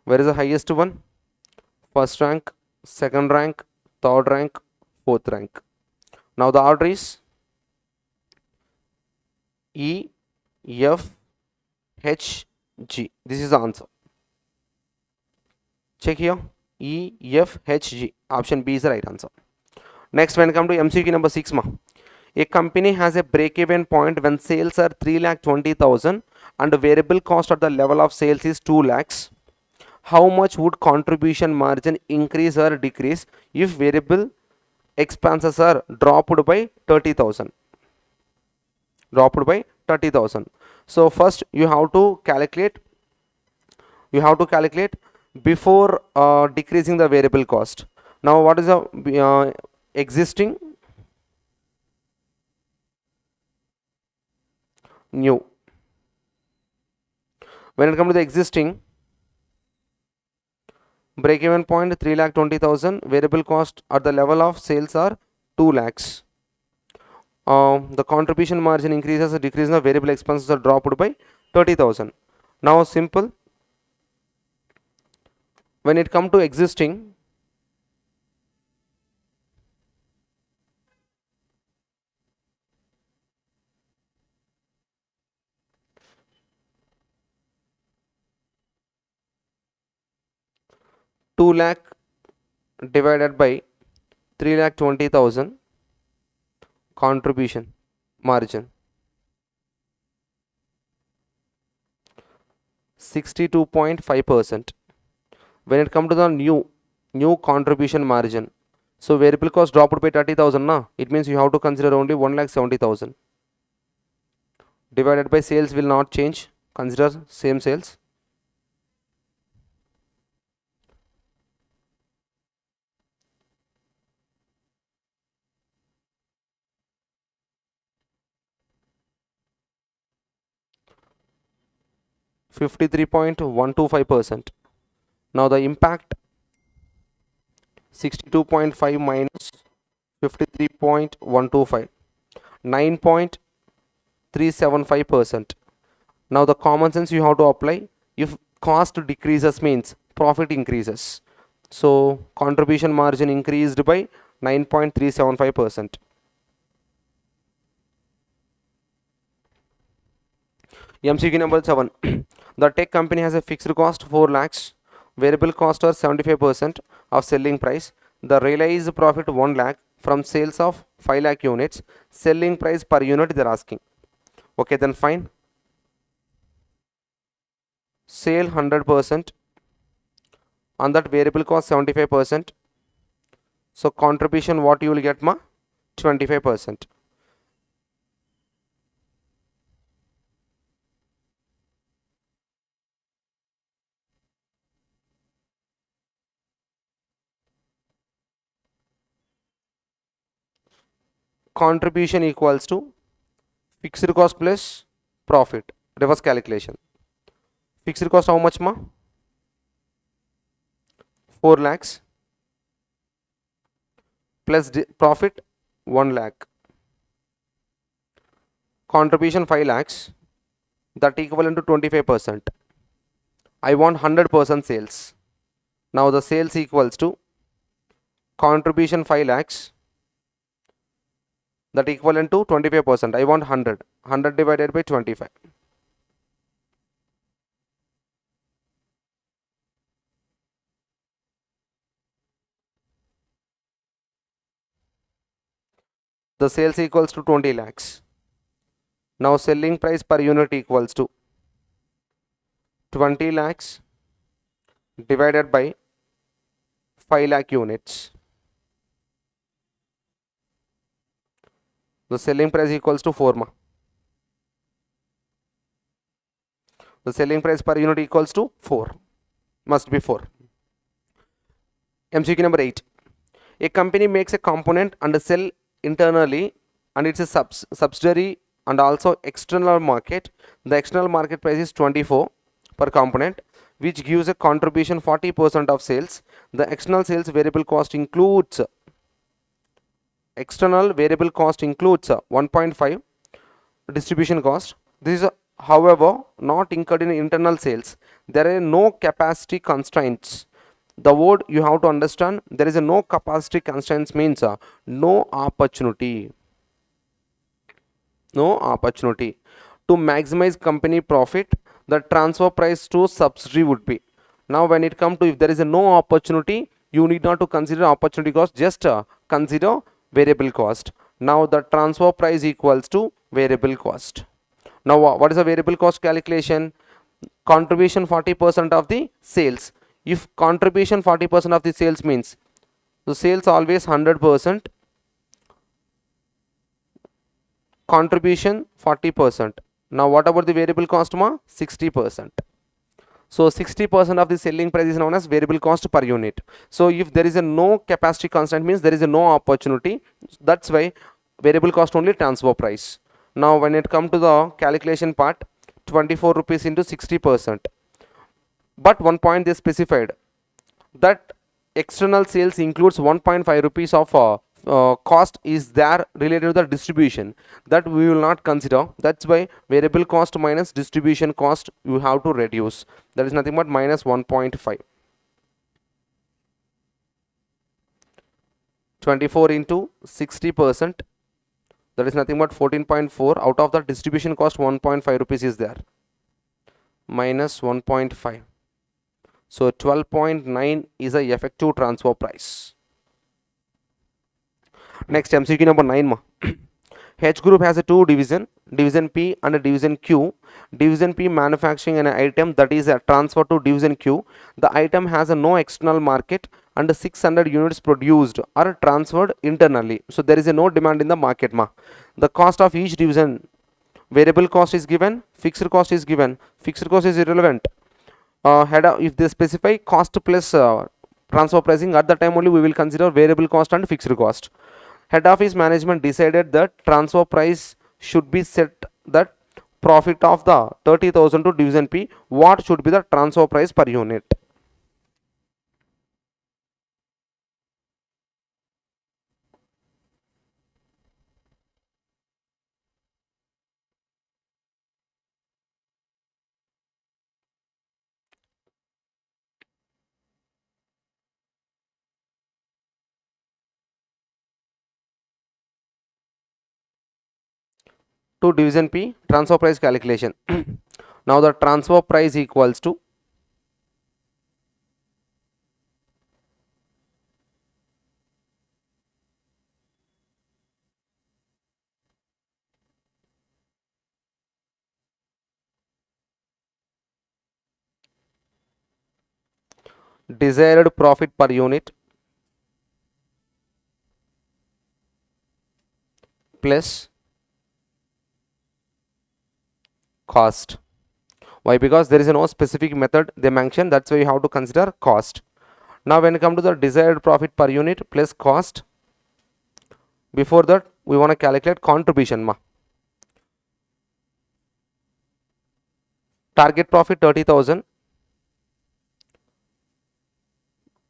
Where is the highest one? First rank, second rank, third rank, fourth rank. Now the order is E, F, H, G. This is the answer. Check here. E, F, H, G. Option B is the right answer. Next, when it comes to MCQ number 6, a company has a break-even point when sales are 3,20,000 and variable cost at the level of sales is 2 lakhs. How much would contribution margin increase or decrease if variable expenses are dropped by 30,000? Dropped by 30,000. So first you have to calculate. Before decreasing the variable cost. Now what is the existing, new? When it comes to the existing, break even point 3,20,000, variable cost at the level of sales are 2 lakhs. The contribution margin increases or decreases, the variable expenses are dropped by 30,000. Now simple. When it comes to existing, two lakh divided by 3,20,000 contribution margin 62.5%. When it comes to the new contribution margin, so variable cost dropped by 30,000 na, it means you have to consider only 1,70,000 divided by sales will not change, consider same sales. (53.125%). Now the impact 62.5 minus 53.125, 9.375%. Now the common sense you have to apply. If cost decreases means profit increases. So contribution margin increased by 9.375%. MCQ number 7. The tech company has a fixed cost 4 lakhs. Variable cost are 75% of selling price. The realized profit 1 lakh from sales of 5 lakh units. Selling price per unit they are asking. Okay, then fine. Sale 100%. On that variable cost 75%. So contribution what you will get ma? 25%. Contribution equals to fixed cost plus profit. Reverse calculation. Fixed cost how much ma? 4 lakhs plus profit 1 lakh. Contribution 5 lakhs, that equivalent to 25%. I want 100% sales. Now the sales equals to contribution 5 lakhs, that equivalent to 25%. I want 100. 100 divided by 25. The sales equals to 20 lakhs. Now selling price per unit equals to 20 lakhs divided by 5 lakh units. The selling price equals to 4 ma. The selling price per unit equals to 4. Must be 4. MCQ number 8. A company makes a component and sell internally and it's a subsidiary and also external market. The external market price is 24 per component, which gives a contribution 40% of sales. The external sales variable cost includes 1.5 distribution cost. This is however not incurred in internal sales. There are no capacity constraints. The word you have to understand, there is a no capacity constraints means no opportunity. To maximize company profit, the transfer price to subsidiary would be. Now when it comes to, if there is a no opportunity, you need not to consider opportunity cost, just consider variable cost. Now the transfer price equals to variable cost. Now what is the variable cost calculation? Contribution 40% of the sales. If contribution 40% of the sales means, the sales always 100%, contribution 40%. Now what about the variable cost 60%. So 60% of the selling price is known as variable cost per unit. So if there is a no capacity constraint means there is a no opportunity, that's why variable cost only transfer price. Now when it come to the calculation part, 24 rupees into 60%. But one point they specified that external sales includes 1.5 rupees of cost is there related to the distribution, that we will not consider. That's why variable cost minus distribution cost you have to reduce. That is nothing but minus 1.5. 24 into 60%, that is nothing but 14.4. Out of the distribution cost 1.5 rupees is there, minus 1.5. So 12.9 is a effective transfer price. Next, MCQ number 9 H group has a two division P and a division Q. Division P manufacturing an item that is a transfer to division Q. The item has a no external market and 600 units produced or transferred internally. So there is a no demand in the market The cost of each division, variable cost is given, fixed cost is given. Fixed cost is irrelevant. If they specify cost plus transfer pricing, at the time only we will consider variable cost and fixed cost. Head office management decided that transfer price should be set that profit of the 30,000 to division P. What should be the transfer price per unit? To division P, transfer price calculation. Now the transfer price equals to desired profit per unit plus cost. Why? Because there is no specific method they mention, that's why you have to consider cost. Now when you come to the desired profit per unit plus cost, before that we want to calculate contribution Target profit 30,000,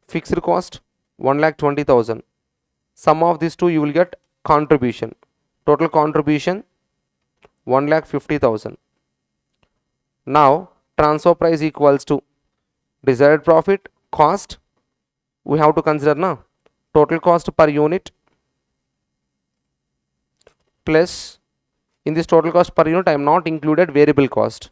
fixed cost 1,20,000. Sum of these two you will get contribution. Total contribution 1,50,000. Now transfer price equals to desired profit, cost, we have to consider now total cost per unit plus, in this total cost per unit I am not included variable cost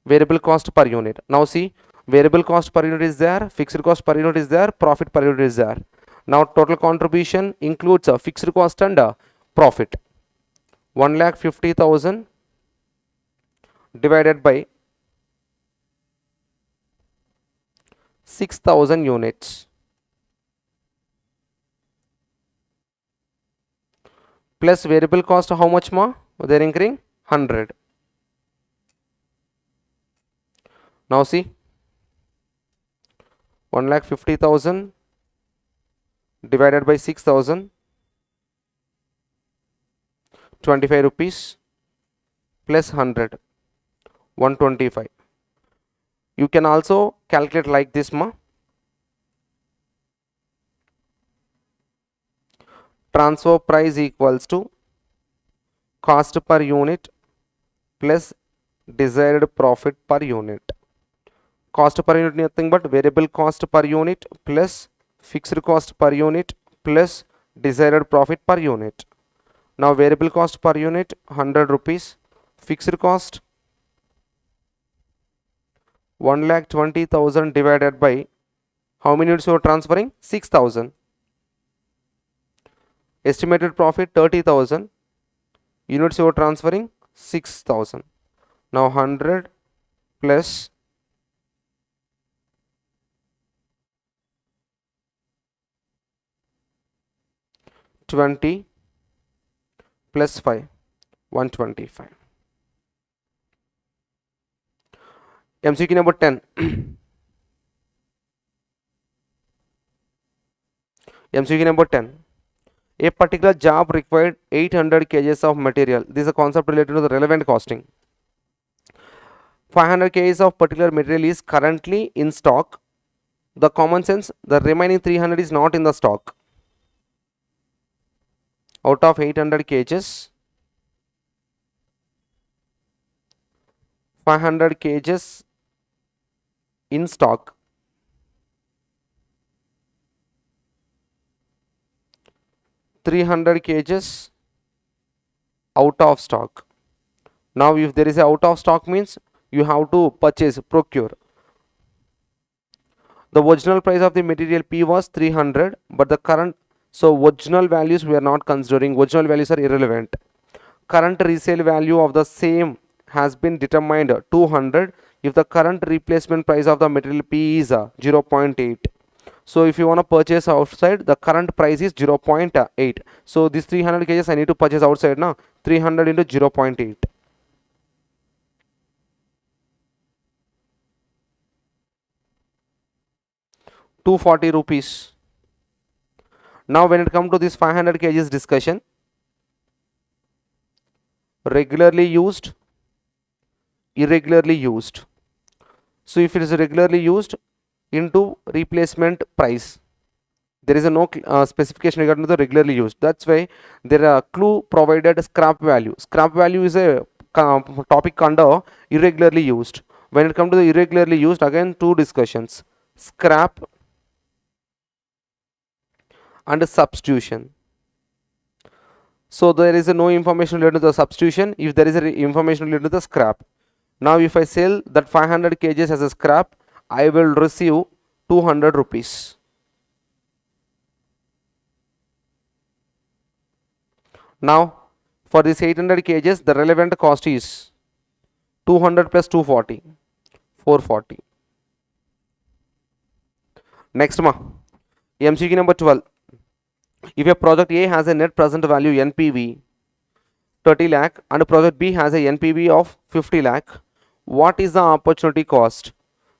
per unit. Now see, variable cost per unit is there, fixed cost per unit is there, profit per unit is there. Now total contribution includes a fixed cost and a profit. 1,50,000 divided by 6,000 units plus variable cost how much more? They are incurring 100. Now see, 1,50,000 divided by 6,000, 25 rupees plus 100, 125. You can also calculate like this, ma. Transfer price equals to cost per unit plus desired profit per unit. Cost per unit nothing but variable cost per unit plus fixed cost per unit plus desired profit per unit. Now variable cost per unit 100 rupees, fixed cost 1,20,000 divided by how many units you are transferring? 6,000. Estimated profit 30,000, units you are transferring 6,000. Now 100 plus 20 plus 5, 125. MCQ number 10. MCQ number 10. A particular job required 800 kgs of material. This is a concept related to the relevant costing. 500 kgs of particular material is currently in stock. The common sense, the remaining 300 is not in the stock. Out of 800 kgs, 500 kgs in stock. 300 kgs out of stock. Now if there is a out of stock means you have to purchase, procure. The original price of the material P was 300, but the current, so original values we are not considering, original values are irrelevant. Current resale value of the same has been determined 200 if the current replacement price of the material P is 0.8. So if you want to purchase outside, the current price is 0.8. So this 300 kgs I need to purchase outside now. 300 into 0.8. 240 rupees. Now when it comes to this 500 kgs discussion, regularly used, irregularly used. So if it is regularly used into replacement price, there is a no specification regarding to the regularly used. That's why there are clue provided scrap value. Scrap value is a topic under irregularly used. When it comes to the irregularly used, again two discussions: scrap and substitution. So there is no information related to the substitution if there is information related to the scrap. Now if I sell that 500 kgs as a scrap, I will receive 200 rupees. Now for this 800 kgs, the relevant cost is 200 plus 240, 440. Next MCQ number 12. If a project A has a net present value NPV 30 lakh and project B has a NPV of 50 lakh, what is the opportunity cost?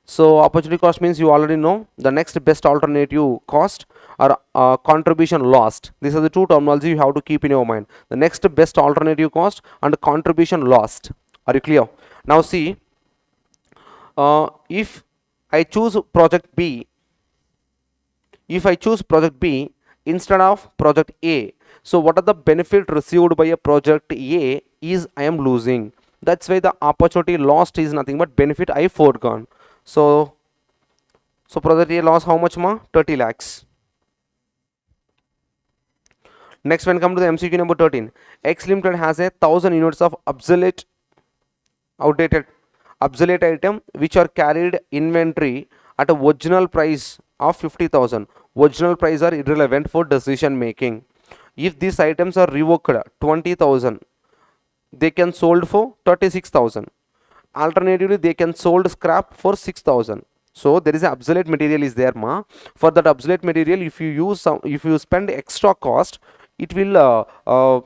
So opportunity cost means you already know the next best alternative cost or contribution lost. These are the two terminology you have to keep in your mind. The next best alternative cost and contribution lost. Are you clear? Now see, if I choose project B, instead of project A, so what are the benefit received by a project A is I am losing. That's why the opportunity lost is nothing but benefit I foregone. So project A lost how much 30 lakhs. Next, when come to the MCQ number 13, X Limited has 1,000 units of obsolete item which are carried inventory at a original price of 50,000. Original price are irrelevant for decision making. If these items are revoked 20,000, they can sold for 36,000. Alternatively, they can sold scrap for 6,000. So there is a obsolete material is there For that obsolete material, if you spend extra cost, it will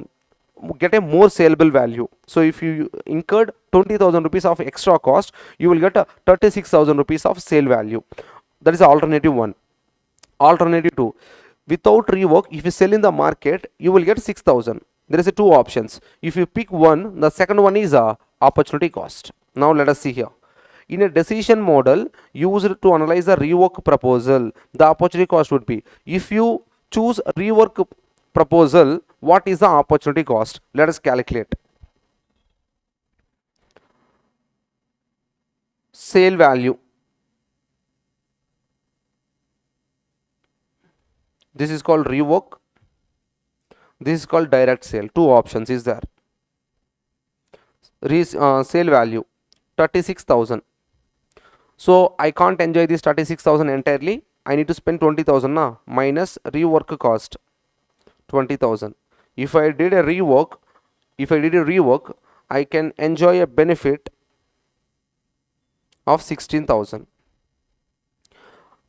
get a more saleable value. So if you incurred 20,000 rupees of extra cost, you will get 36,000 rupees of sale value. That is alternative 1. Alternative 2, without rework, if you sell in the market, you will get 6,000. There is a two options. If you pick one, the second one is opportunity cost. Now let us see here. In a decision model used to analyze the rework proposal, the opportunity cost would be, if you choose rework proposal, what is the opportunity cost? Let us calculate. Sale value. This is called rework. This is called direct sale. Two options is there. Sale value 36,000. So I can't enjoy this 36,000 entirely. I need to spend 20,000 now, minus rework cost 20,000. If I did a rework, I can enjoy a benefit of 16,000.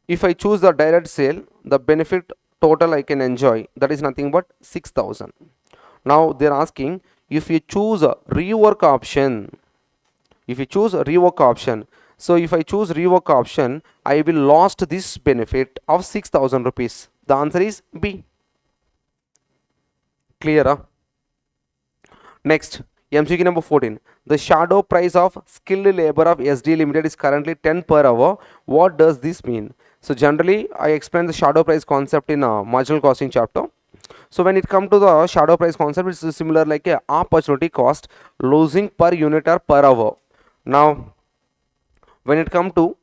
If I choose the direct sale, the benefit total I can enjoy, that is nothing but 6,000. Now they are asking, if you choose a rework option, so if I choose rework option, I will lost this benefit of 6,000 rupees. The answer is B. Clear? Next, MCQ number 14. The shadow price of skilled labor of SD Limited is currently 10 per hour. What does this mean? So generally, I explained the shadow price concept in marginal costing chapter. So when it comes to the shadow price concept, it's similar like a opportunity cost, losing per unit or per hour. Now, when it comes to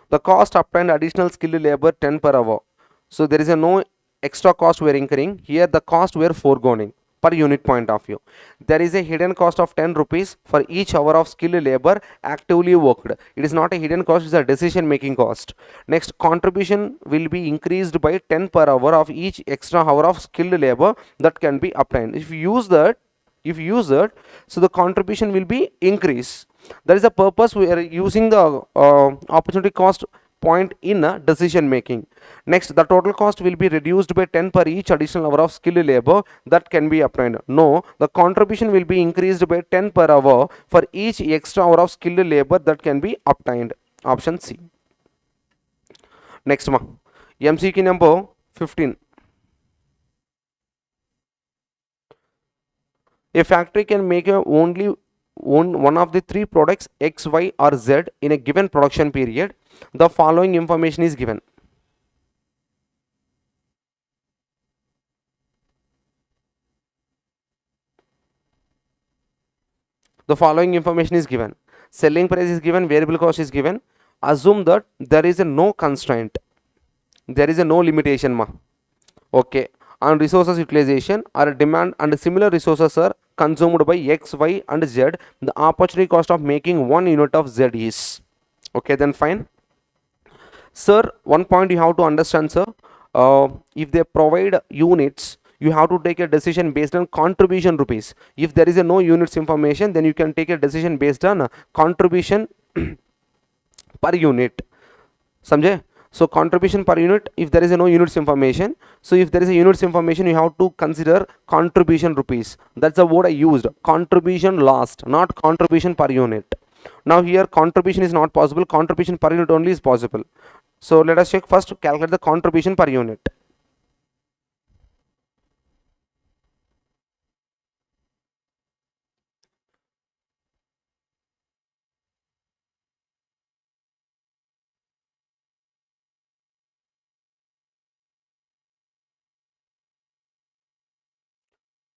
the cost obtained additional skilled labor 10 per hour. So there is no extra cost we are incurring. Here the cost we are foregoing per unit point of view. There is a hidden cost of 10 rupees for each hour of skilled labor actively worked. It is not a hidden cost, it is a decision making cost. Next, contribution will be increased by 10 per hour of each extra hour of skilled labor that can be obtained. If you use that, so the contribution will be increased. That is the purpose we are using the opportunity cost point in decision making. Next, the total cost will be reduced by 10 per each additional hour of skilled labor that can be obtained. No, the contribution will be increased by 10 per hour for each extra hour of skilled labor that can be obtained. Option C. Next, MCQ number 15. A factory can make only one of the three products X, Y or Z in a given production period. The following information is given. The following information is given. Selling price is given, variable cost is given. Assume that there is a no constraint. There is a no limitation. Okay. On resources utilization or demand and similar resources are consumed by X, Y and Z. The opportunity cost of making 1 unit of Z is. Okay, then fine. Sir, one point you have to understand, sir. If they provide units, you have to take a decision based on contribution rupees. If there is a no units information, then you can take a decision based on contribution per unit. Samjhe? So contribution per unit, if there is a no units information, so if there is a units information, you have to consider contribution rupees. That's the word I used. Contribution lost, not contribution per unit. Now here contribution is not possible, contribution per unit only is possible. So let us check first to calculate the contribution per unit.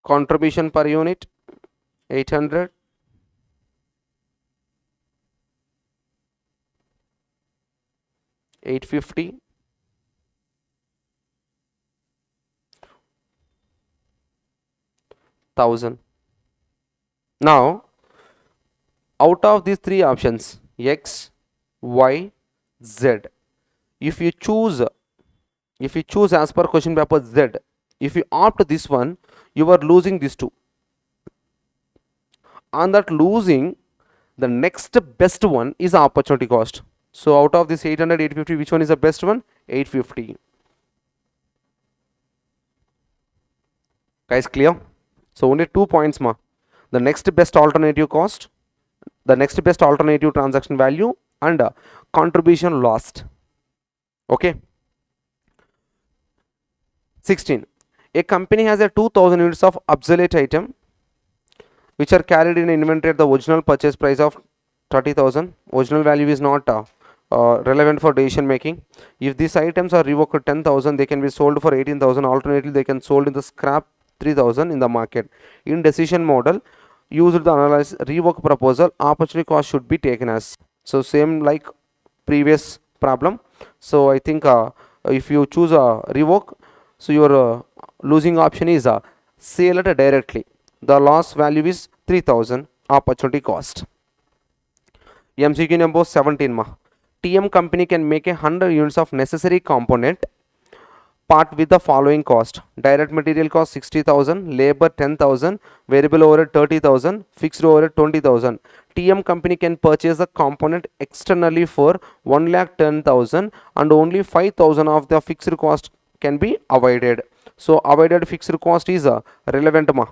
Contribution per unit 800, $850, $1,000. Now out of these three options X, Y, Z, if you choose as per question paper Z, if you opt this one, you are losing these two. On that losing, the next best one is opportunity cost. So out of this 800, 850, which one is the best one? 850. Guys, clear? So only 2 points ma. The next best alternative cost, the next best alternative transaction value, and contribution lost. Okay. 16. A company has a 2000 units of obsolete item which are carried in inventory at the original purchase price of 30,000. Original value is not relevant for decision making. If these items are revoked at 10,000, they can be sold for 18,000. Alternatively, they can sold in the scrap 3,000 in the market. In decision model, used the analyze revoke proposal, opportunity cost should be taken as. So same like previous problem. So I think if you choose a revoke, so your losing option is sale it directly. The loss value is 3,000 opportunity cost. MCQ number 17 ma. TM company can make 100 units of necessary component part with the following cost: direct material cost 60,000, labor 10,000, variable overhead 30,000, fixed overhead 20,000. TM company can purchase the component externally for 1,10,000 and only 5,000 of the fixed cost can be avoided. So avoided fixed cost is relevant ma.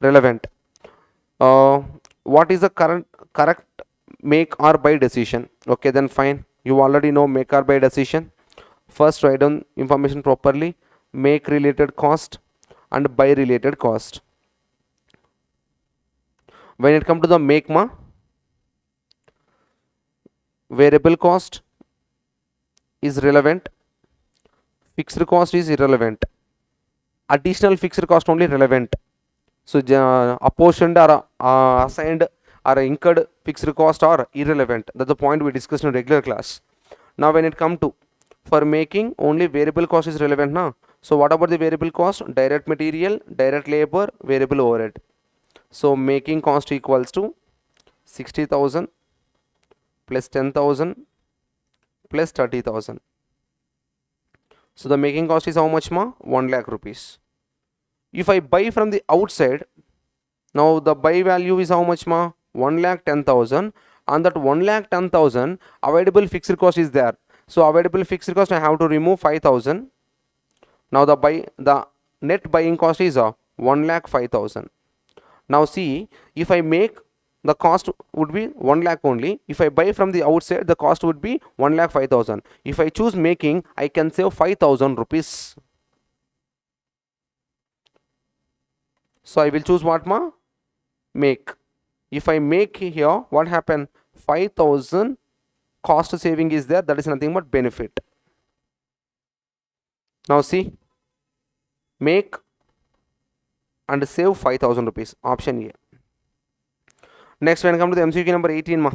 Relevant. What is the correct make or buy decision? Okay, then fine. You already know make or buy decision. First write down information properly. Make related cost and buy related cost. When it comes to the make ma, variable cost is relevant, fixed cost is irrelevant, additional fixed cost only relevant. So apportioned or assigned or incurred fixed cost are irrelevant. That's the point we discussed in regular class. Now when it comes to for making, only variable cost is relevant now. So what about the variable cost? Direct material, direct labor, variable overhead. So making cost equals to 60,000 plus 10,000 plus 30,000. So the making cost is how much ma? 1 lakh rupees. If I buy from the outside, now the buy value is how much ma? 1,10,000. On that 1,10,000, avoidable fixed cost is there. So avoidable fixed cost I have to remove 5,000. Now the net buying cost is 1,05,000. Now see, if I make, the cost would be 1 lakh only. If I buy from the outside, the cost would be 1,05,000. If I choose making, I can save 5,000 rupees. So I will choose what ma? Make. If I make here, what happen? 5,000 cost saving is there. That is nothing but benefit. Now see, make and save 5,000 rupees. Option A. Next, when I come to the MCQ number 18 ma.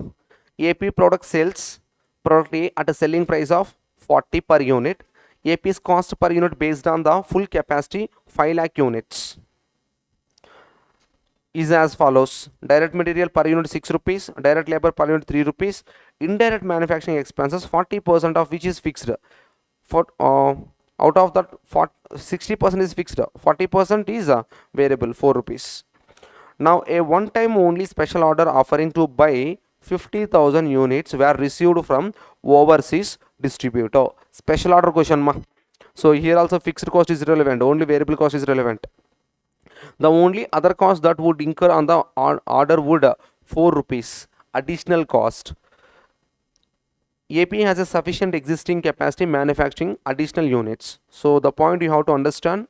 AP product sells product A at a selling price of 40 per unit. AP's cost per unit based on the full capacity 5 lakh units is as follows: direct material per unit 6 rupees, direct labor per unit 3 rupees, indirect manufacturing expenses 40% of which is fixed. For out of that 60% is fixed, 40% is variable 4 rupees. Now a one time only special order offering to buy 50,000 units were received from overseas distributor. Special order question ma. So here also fixed cost is relevant, only variable cost is relevant. The only other cost that would incur on the order would 4 rupees additional cost. AP has a sufficient existing capacity manufacturing additional units. So the point you have to understand,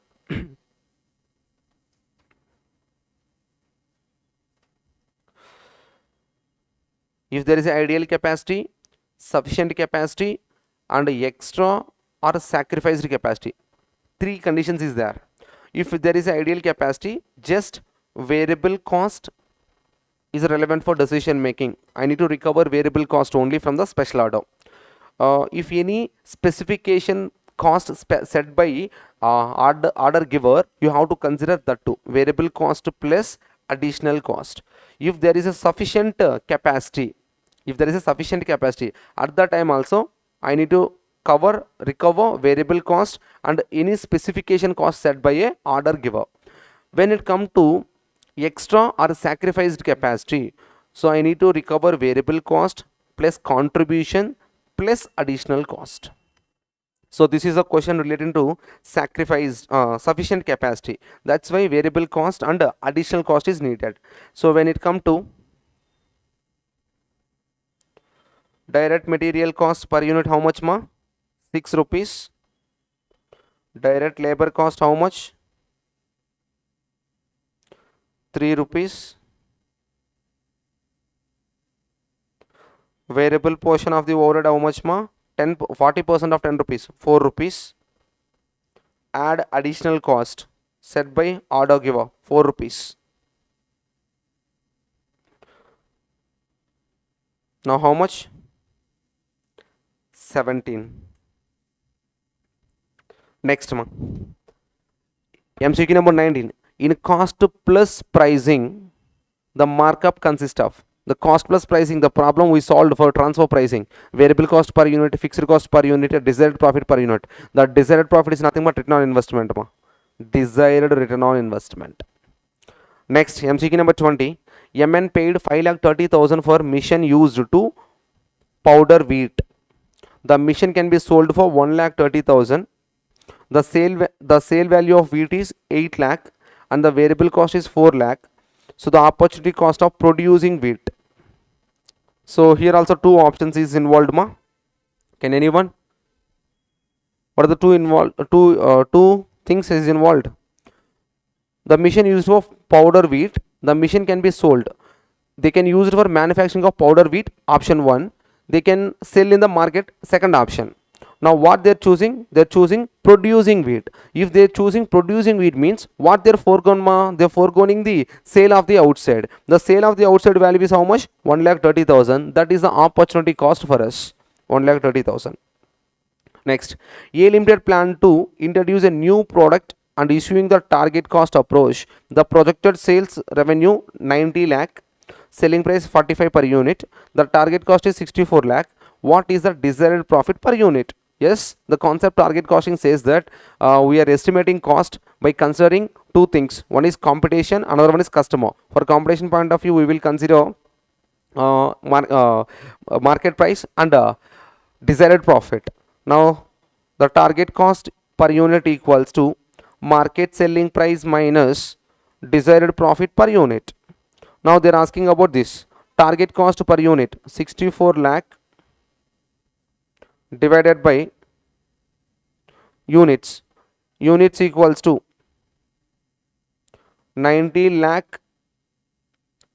if there is an ideal capacity, sufficient capacity and extra or sacrificed capacity, 3 conditions is there. If there is an ideal capacity, just variable cost is relevant for decision making. I need to recover variable cost only from the special order. If any specification cost set by order giver, you have to consider that too, variable cost plus additional cost. If there is a sufficient capacity, at that time also I need to recover variable cost and any specification cost set by a order giver. When it comes to extra or sacrificed capacity, so I need to recover variable cost plus contribution plus additional cost. So this is a question relating to sacrificed sufficient capacity. That's why variable cost and additional cost is needed. So when it comes to direct material cost per unit, how much ma? 6 rupees. Direct labor cost how much? 3 rupees. Variable portion of the overhead how much ma? 40% of 10 rupees, 4 rupees. Add additional cost set by order giver, 4 rupees. Now how much? 17. Next ma. MCQ number 19. In cost plus pricing, the markup consists of the cost plus pricing. The problem we solved for transfer pricing: variable cost per unit, fixed cost per unit, desired profit per unit. The desired profit is nothing but return on investment. Desired return on investment. Next, MCQ number 20. MN paid 5,30,000 for machine used to powder wheat. The machine can be sold for 1,30,000. The sale value of wheat is 8 lakh and the variable cost is 4 lakh. So the opportunity cost of producing wheat. So here also two options is involved ma. Can anyone? What are the two involved? Two things is involved. The machine used for powder wheat. The machine can be sold. They can use it for manufacturing of powder wheat. Option 1. They can sell in the market. Second option. Now what they're choosing? They're choosing producing wheat. If they're choosing producing wheat means what they're foregoing? They're foregoing the sale of the outside. The sale of the outside value is how much? 1,30,000. That is the opportunity cost for us. 1,30,000. Next, A Limited plan to introduce a new product and issuing the target cost approach. The projected sales revenue 90 lakh. Selling price 45 per unit. The target cost is 64 lakh. What is the desired profit per unit? Yes, the concept target costing says that we are estimating cost by considering two things. One is competition, another one is customer. For competition point of view, we will consider market price and desired profit. Now, the target cost per unit equals to market selling price minus desired profit per unit. Now, they are asking about this. Target cost per unit 64 lakh divided by units equals to 90 lakh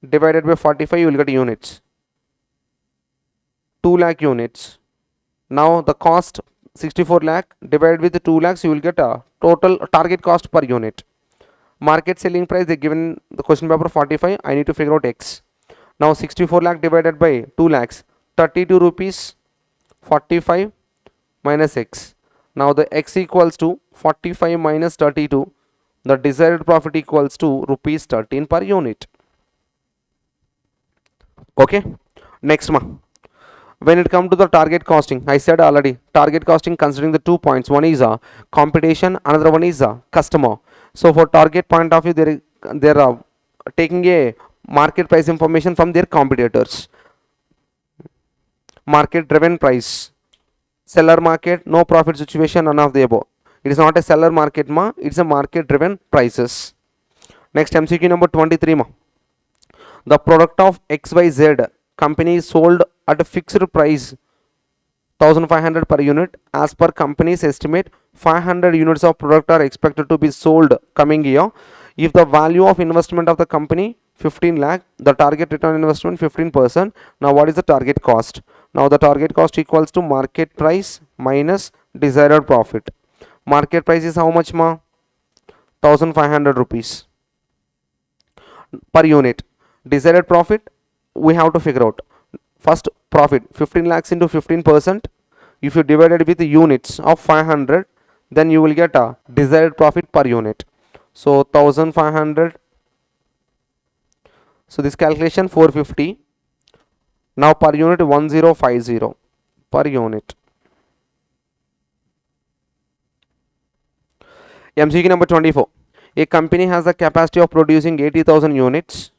divided by 45, you will get units, 2 lakh units. Now the cost 64 lakh divided with 2 lakhs, you will get a total target cost per unit. Market selling price, they given the question paper 45, I need to figure out x. Now 64 lakh divided by 2 lakhs, 32 rupees. 45 minus x. Now the x equals to 45 minus 32. The desired profit equals to rupees 13 per unit. Okay. Next ma. When it comes to the target costing, I said already, target costing considering the 2 points. One is a competition, another one is a customer. So for target point of view, they are taking a market price information from their competitors. Market driven price, seller market, no profit situation, none of the above. It is not a seller market ma, it's a market driven prices. Next, MCQ number 23 ma. The product of XYZ company is sold at a fixed price 1500 per unit. As per company's estimate, 500 units of product are expected to be sold coming year. If the value of investment of the company 15 lakh, the target return on investment 15%. Now what is the target cost? Now the target cost equals to market price minus desired profit. Market price is how much ma? 1500 rupees per unit. Desired profit, we have to figure out. First profit 15 lakhs into 15%. If you divide it with the units of 500, then you will get a desired profit per unit. So 1500. So this calculation 450. Now per unit 1050 per unit. MCQ number 24. A company has the capacity of producing 80,000 units.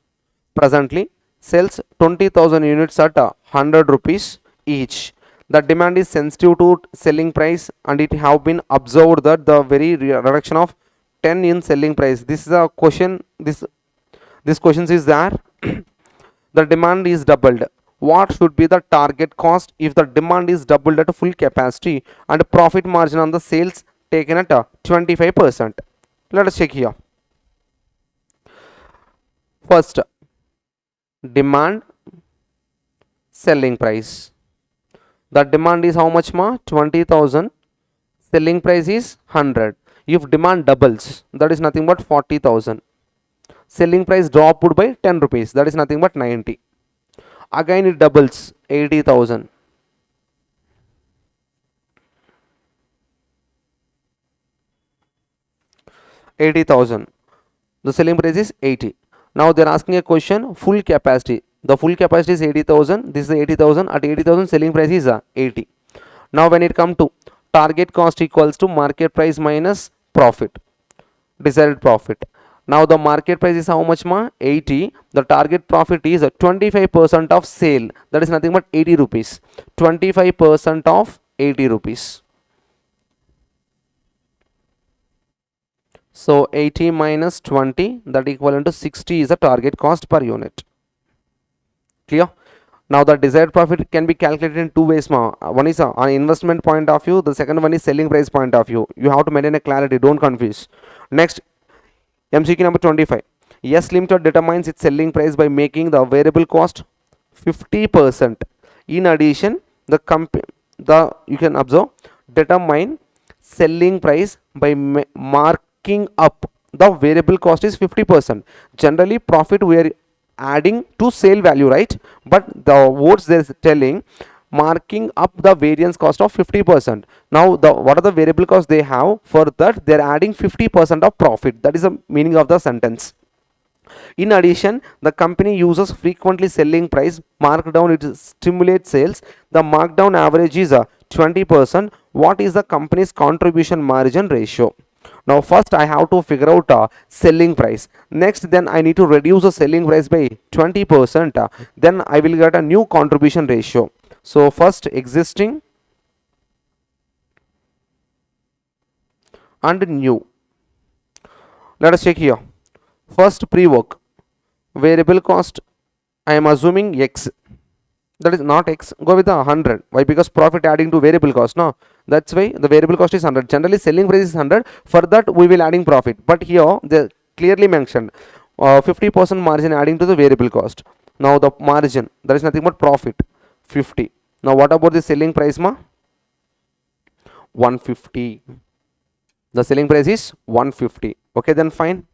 Presently sells 20,000 units at 100 rupees each. The demand is sensitive to selling price and it have been observed that the very reduction of 10 in selling price. This is a question. This question is there. The demand is doubled. what should be the target cost if the demand is doubled at full capacity and profit margin on the sales taken at 25%. Let us check here. First, demand, selling price. The demand is how much ma? 20,000. Selling price is 100. If demand doubles, that is nothing but 40,000. Selling price dropped by 10 rupees, that is nothing but 90. Again it doubles, 80,000. The selling price is 80. Now they are asking a question, full capacity. The full capacity is 80,000. This is 80,000. At 80,000 selling price is 80. Now when it comes to target cost equals to market price minus profit, desired profit. Now the market price is how much ma? 80. The target profit is 25% of sale. That is nothing but 80 rupees. 25% of 80 rupees. So 80 minus 20, that equivalent to 60 is the target cost per unit. Clear? Now the desired profit can be calculated in two ways. One is on investment point of view. The second one is selling price point of view. You have to maintain a clarity. Don't confuse. Next, MCQ number 25. S Limited determines its selling price by making the variable cost 50%. In addition, you can observe, determine selling price by marking up the variable cost is 50%. Generally, profit we are adding to sale value, right? But the words they are telling marking up the variance cost of 50%. Now what are the variable costs they have? For that they are adding 50% of profit. That is the meaning of the sentence. In addition, the company uses frequently selling price markdown. It stimulates sales. The markdown average is 20%. What is the company's contribution margin ratio? Now first I have to figure out selling price. Next then I need to reduce the selling price by 20%. Then I will get a new contribution ratio. So first existing and new. Let us check here. First pre-work. Variable cost, I am assuming X. That is not X. Go with the 100. Why? Because profit adding to variable cost. No. That's why the variable cost is 100. Generally selling price is 100. For that we will adding profit. But here they clearly mentioned 50% margin adding to the variable cost. Now the margin, that is nothing but profit, 50. Now what about the selling price ma? 150. The selling price is 150. Okay, then fine.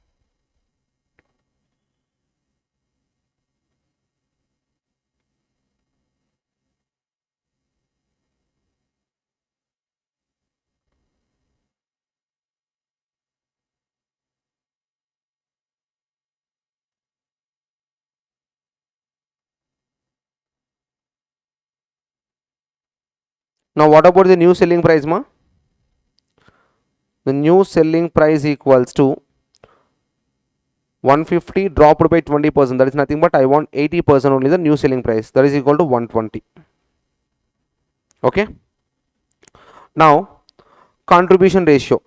Now what about the new selling price ma? The new selling price equals to 150 dropped by 20%. That is nothing but I want 80% only the new selling price. That is equal to 120. Okay. Now contribution ratio.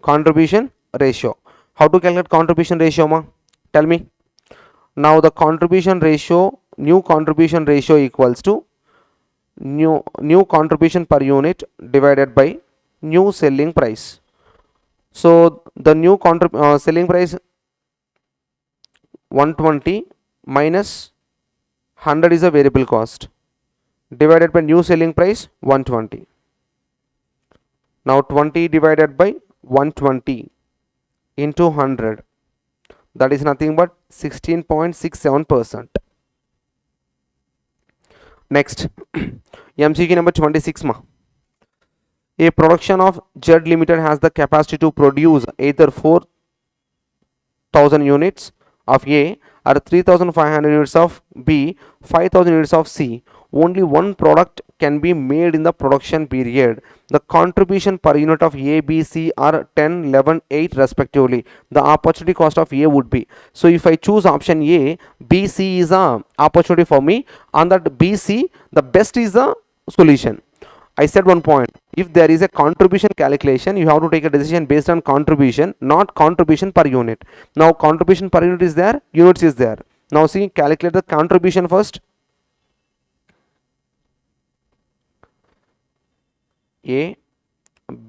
Contribution ratio. How to calculate contribution ratio ma? Tell me. Now the contribution ratio, new contribution ratio equals to new contribution per unit divided by new selling price. So the new selling price 120 minus 100 is a variable cost divided by new selling price 120. Now 20 divided by 120 into 100, that is nothing but 16.67%. Next, MCQ number 26 ma. A production of Z Limited has the capacity to produce either 4,000 units of A or 3,500 units of B, 5,000 units of C. Only one product can be made in the production period. The contribution per unit of A, B, C are 10, 11, 8 respectively. The opportunity cost of A would be. So if I choose option A, B, C is a opportunity for me. On that B, C, the best is the solution. I said one point. If there is a contribution calculation, you have to take a decision based on contribution, not contribution per unit. Now contribution per unit is there, units is there. Now see, calculate the contribution first. A,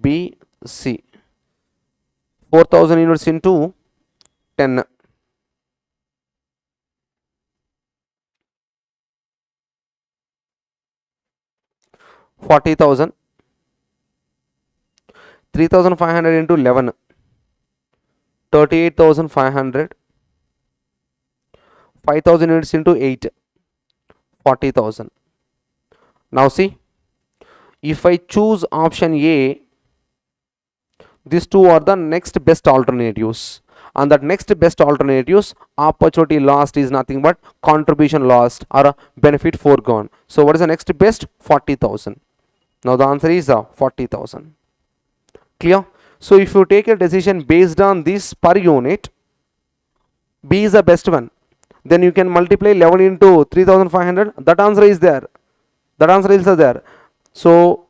B, C. 4,000 units into 10. 40,000. 3,500 into 11. 38,500. 5,000 units into 8. 40,000. Now see, if I choose option A, these two are the next best alternatives, and that next best alternatives, opportunity lost is nothing but contribution lost or a benefit foregone. So what is the next best? 40,000. Now the answer is 40,000. Clear? So if you take a decision based on this per unit, B is the best one. Then you can multiply 11 into 3,500. That answer is there. That answer is there. So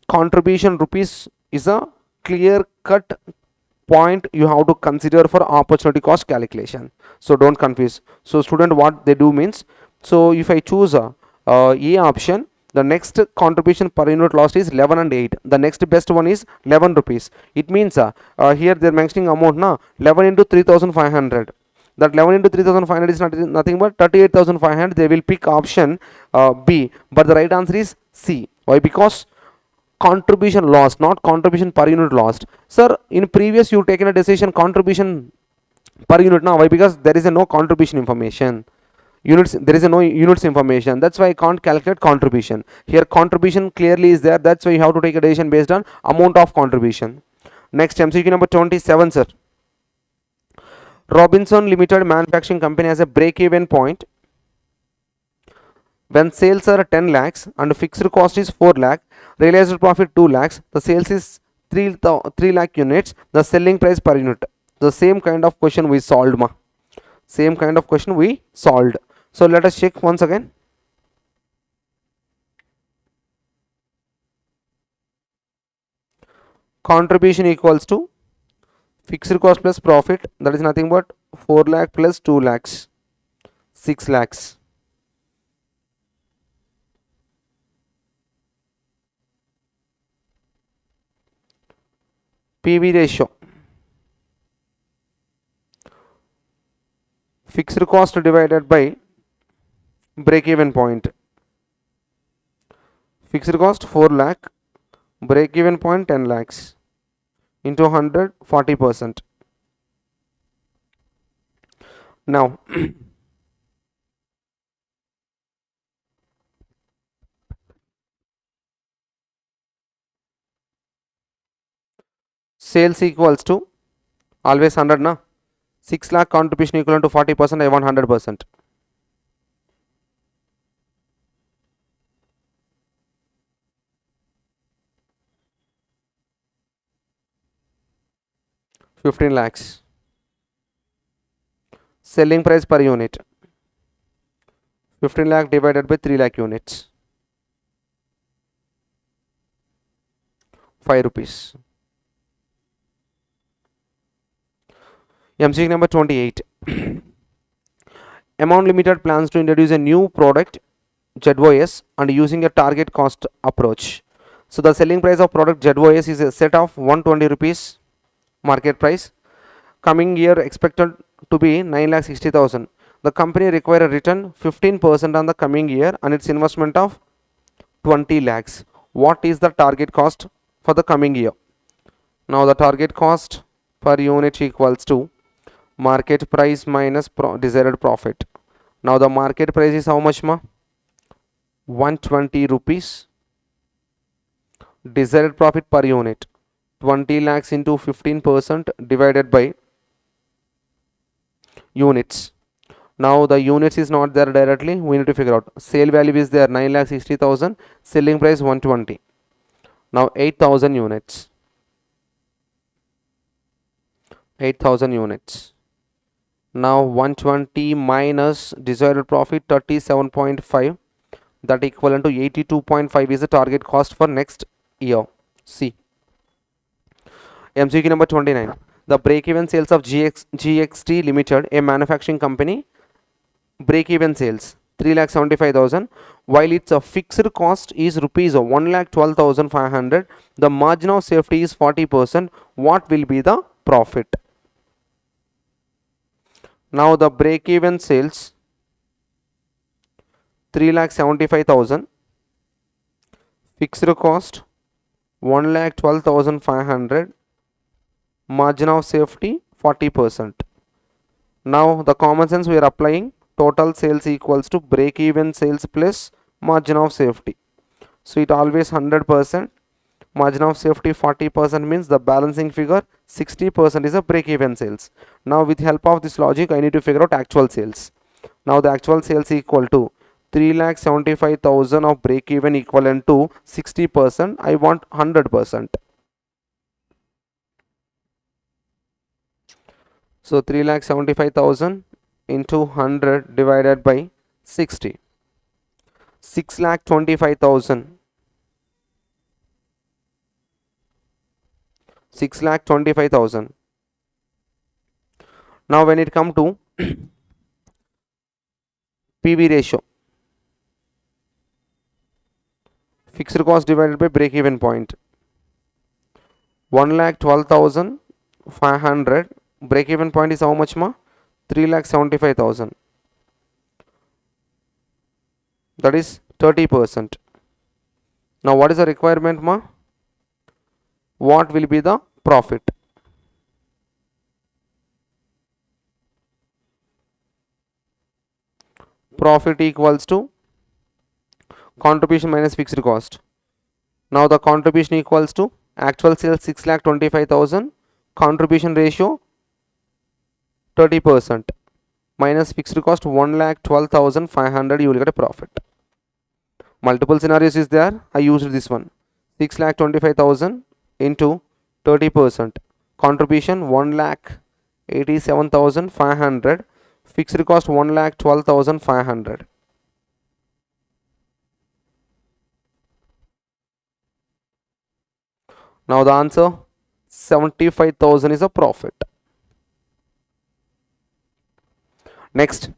contribution rupees is a clear cut point you have to consider for opportunity cost calculation. So don't confuse. So student, what they do means, so if I choose A option, the next contribution per unit lost is 11 and 8. The next best one is 11 rupees. It means here they are mentioning amount na 11 into 3,500. That 11 into 3,500 is nothing but 38,500. They will pick option B, but the right answer is C. Why? Because contribution lost, not contribution per unit lost. Sir, in previous you taken a decision contribution per unit now. Why? Because there is a no contribution information. Units, there is a no units information. That's why I can't calculate contribution. Here contribution clearly is there. That's why you have to take a decision based on amount of contribution. Next, MCQ number 27, sir. Robinson Limited Manufacturing Company has a break-even point when sales are 10 lakhs and fixed cost is 4 lakh, realized profit 2 lakhs, the sales is 3 lakh units, the selling price per unit. The same kind of question we solved, ma. Same kind of question we solved. So let us check once again. Contribution equals to fixed cost plus profit, that is nothing but 4 lakh plus 2 lakhs, 6 lakhs. PV ratio, fixed cost divided by break even point. Fixed cost 4 lakh, break even point 10 lakhs into 100, 40%. Now sales equals to always 100 na. 6 lakh contribution equivalent to 40%. I want 100%. $15 lakhs. Selling price per unit, 15 lakh divided by 3 lakh units, 5 rupees. MCQ number 28. Amount Limited plans to introduce a new product ZOS and using a target cost approach. So the selling price of product ZOS is a set of 120 rupees market price. Coming year expected to be 9,60,000. The company require a return 15% on the coming year and its investment of 20 lakhs. What is the target cost for the coming year? Now the target cost per unit equals to market price minus desired profit. Now the market price is how much, ma? 120 rupees. Desired profit per unit 20 lakhs into 15% divided by units. Now the units is not there directly, we need to figure out. Sale value is there 9,60,000, selling price 120. Now 8,000 units. 8,000 units. Now 120 minus desired profit 37.5, that equivalent to 82.5 is the target cost for next year. C. MCQ number 29. The break-even sales of GXT Limited, a manufacturing company, break-even sales 3,75,000. while its fixed cost is rupees 1,12,500, the margin of safety is 40%. What will be the profit? Now the break even sales 3,75,000, fixed cost 1,12,500, margin of safety 40%. Now the common sense we are applying, total sales equals to break even sales plus margin of safety. So it always 100%, margin of safety 40% means the balancing figure 60% is a break even sales. Now with help of this logic I need to figure out actual sales. Now the actual sales equal to 3,75,000 of break even equivalent to 60%. I want 100%. So 3,75,000 into 100 divided by 60. 6,25,000. 6,25,000. Now when it come to PV ratio, fixed cost divided by break even point, 1,12,500, break even point is how much ma? 3,75,000. That is 30%. Now what is the requirement ma? What will be the profit? Profit equals to contribution minus fixed cost. Now the contribution equals to actual sales 6,25,000, contribution ratio 30% minus fixed cost 1,12,500, you will get a profit. Multiple scenarios is there, I used this one. 6,25,000 into 30%, contribution 1,87,500, fixed cost 1,12,500. Now the answer 75,000 is a profit. Next,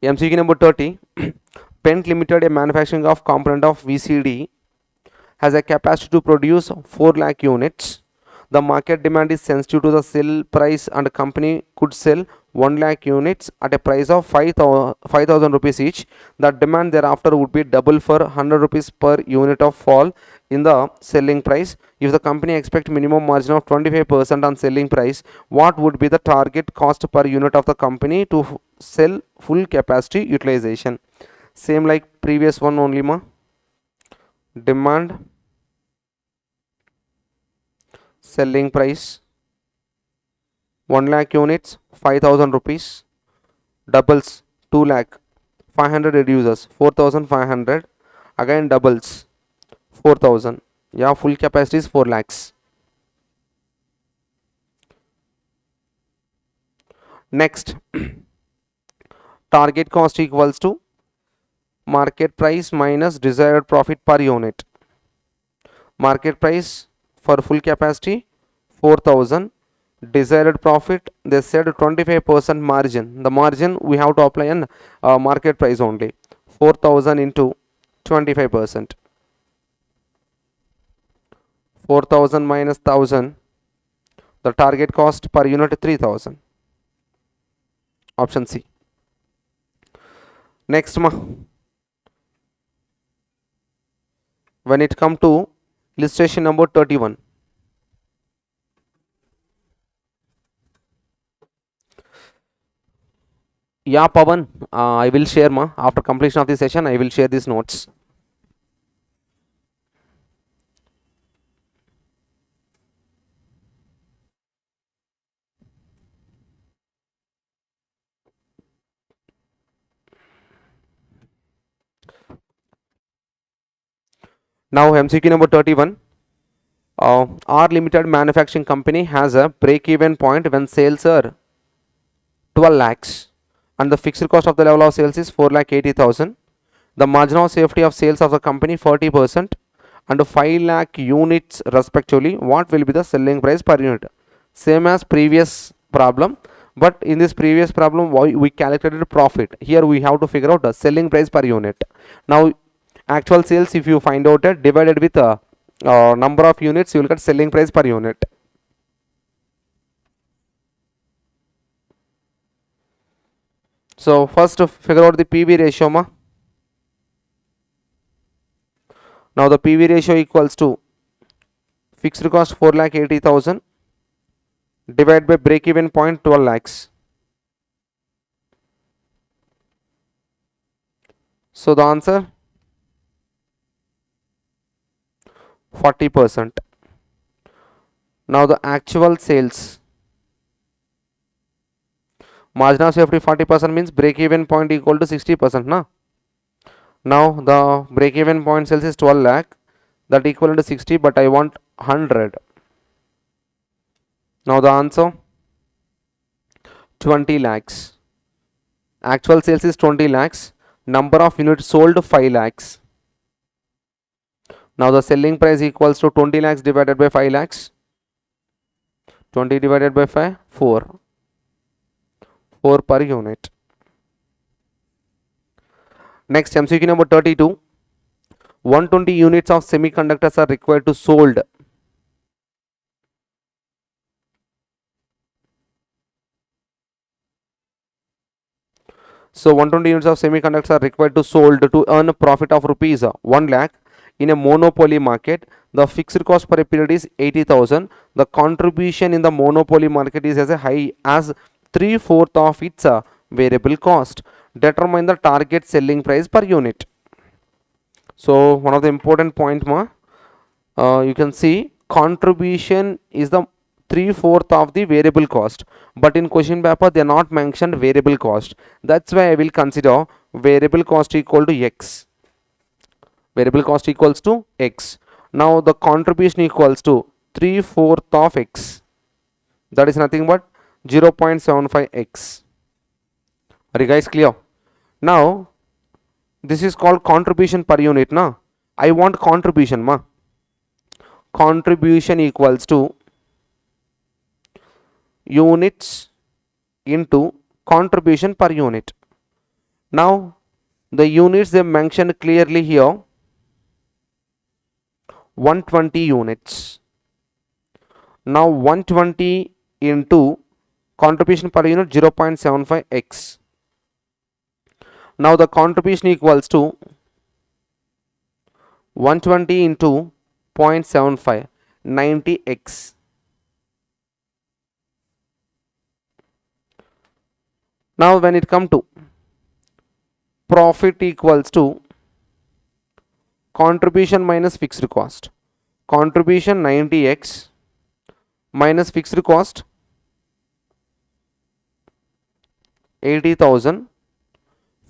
MCQ number 30. Pent Limited, a manufacturing of component of VCD, has a capacity to produce 4 lakh units. The market demand is sensitive to the sell price and company could sell 1 lakh units at a price of 5,000 rupees each. The demand thereafter would be double for 100 rupees per unit of fall in the selling price. If the company expect minimum margin of 25% on selling price, what would be the target cost per unit of the company to sell full capacity utilization? Same like previous one only ma. Demand, selling price, 1 lakh units, 5,000 rupees, doubles 2 lakh, 500 reduces 4,500, again doubles 4,000. Yeah, full capacity is 4 lakhs. Next, target cost equals to market price minus desired profit per unit. Market price for full capacity 4,000, desired profit they said 25% margin. The margin we have to apply an market price only, 4,000 into 25%. 4,000 minus 1,000, the target cost per unit 3,000. Option C. Next ma, when it come to illustration number 31. Yeah, Pavan, I will share ma. After completion of this session, I will share these notes. Now MCQ number 31. R Limited manufacturing company has a break-even point when sales are 12 lakhs and the fixed cost of the level of sales is 4,80,000. The margin of safety of sales of the company 40% and 5 lakh units respectively. What will be the selling price per unit? Same as previous problem, But in this previous problem, we calculated profit. Here we have to figure out the selling price per unit. Now, actual sales, if you find out it, divided with number of units, you will get selling price per unit. So first figure out the PV ratio ma. Now the PV ratio equals to fixed cost 4,80,000 divided by break even point 12 lakhs. So the answer 40%. Now the actual sales, margin of safety 40% means break even point equal to 60%. Na? Now the break even point sales is 12 lakh, that equal to 60, but I want 100. Now the answer 20 lakhs. Actual sales is 20 lakhs. Number of units sold 5 lakhs. Now the selling price equals to 20 lakhs divided by 5 lakhs. 20 divided by 5, 4. 4 per unit. Next, MCQ number 32. 120 units of semiconductors are required to sold. So 120 units of semiconductors are required to sold to earn a profit of rupees 1 lakh in a monopoly market. The fixed cost per period is 80,000. The contribution in the monopoly market is as high as 3/4 of its variable cost. Determine the target selling price per unit. So one of the important point you can see contribution is the 3/4 of the variable cost, but in question paper they are not mentioned variable cost. That's why I will consider variable cost equal to x. Variable cost equals to x. Now the contribution equals to 3/4 of x. That is nothing but 0.75x. Are you guys clear? Now this is called contribution per unit. Na? I want contribution ma. Contribution equals to units into contribution per unit. Now the units they mentioned clearly here, 120 units. Now 120 into contribution per unit 0.75x. Now the contribution equals to 120 into 0.75, 90x. Now when it comes to profit equals to contribution minus fixed cost. Contribution 90x minus fixed cost 80,000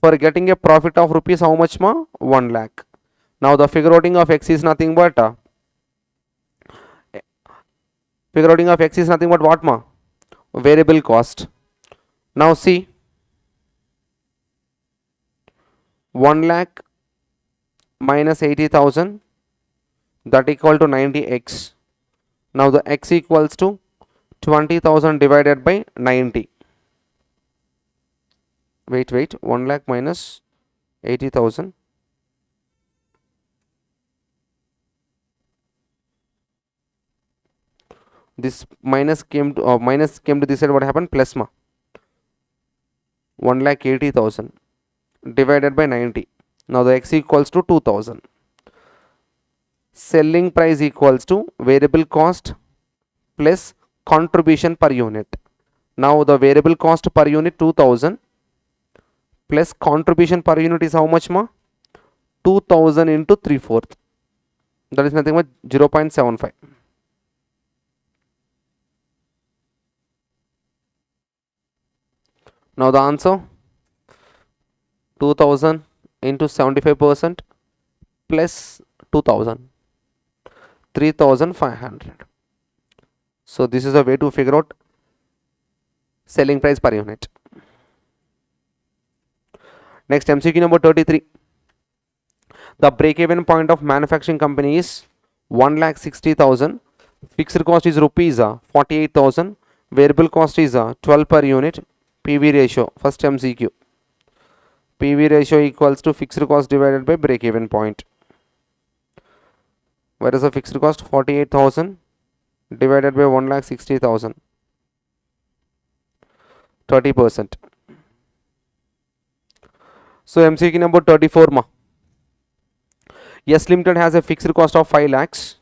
for getting a profit of rupees how much ma? 1 lakh. Now the figure outing of x is nothing but what ma? Variable cost. Now see 1 lakh minus 80,000, that equal to 90x. Now the x equals to 20,000 divided by 90. Wait, 1 lakh minus 80,000. This minus came to this side, what happened? Plus ma. 1,80,000 divided by 90. Now the x equals to 2,000. Selling price equals to variable cost plus contribution per unit. Now the variable cost per unit 2,000 plus contribution per unit is how much ma? 2,000 into 3/4. That is nothing but 0.75. Now the answer 2,000 into 75% plus 2,000, 3,500. So this is a way to figure out selling price per unit. Next, MCQ number 33. The break-even point of manufacturing company is 1,60,000. Fixed cost is rupees 48,000. Variable cost is 12 per unit. PV ratio, first MCQ. PV ratio equals to fixed cost divided by break even point. Where is the fixed cost? 48,000 divided by 1,60,000. 30%. So MCQ number 34 ma. S Limited has a fixed cost of 5 lakhs.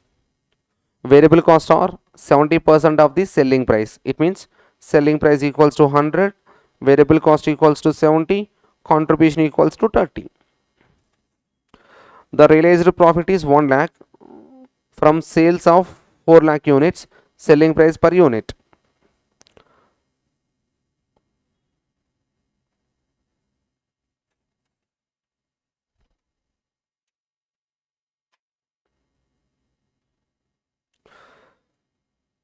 Variable cost are 70% of the selling price. It means selling price equals to 100, variable cost equals to 70, contribution equals to 30. The realized profit is 1 lakh from sales of 4 lakh units, selling price per unit.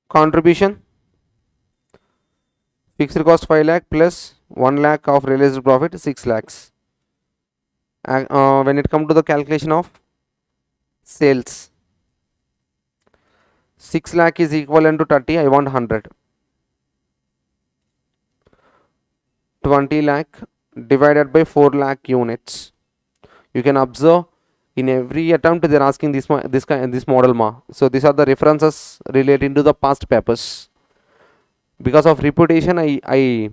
Contribution, fixed cost 5 lakh plus 1 lakh of realized profit 6 lakhs. When it comes to the calculation of sales, 6 lakh is equivalent to 30, I want 100. 20 lakh divided by 4 lakh units. You can observe in every attempt they are asking this model ma. So these are the references relating to the past papers. Because of repetition I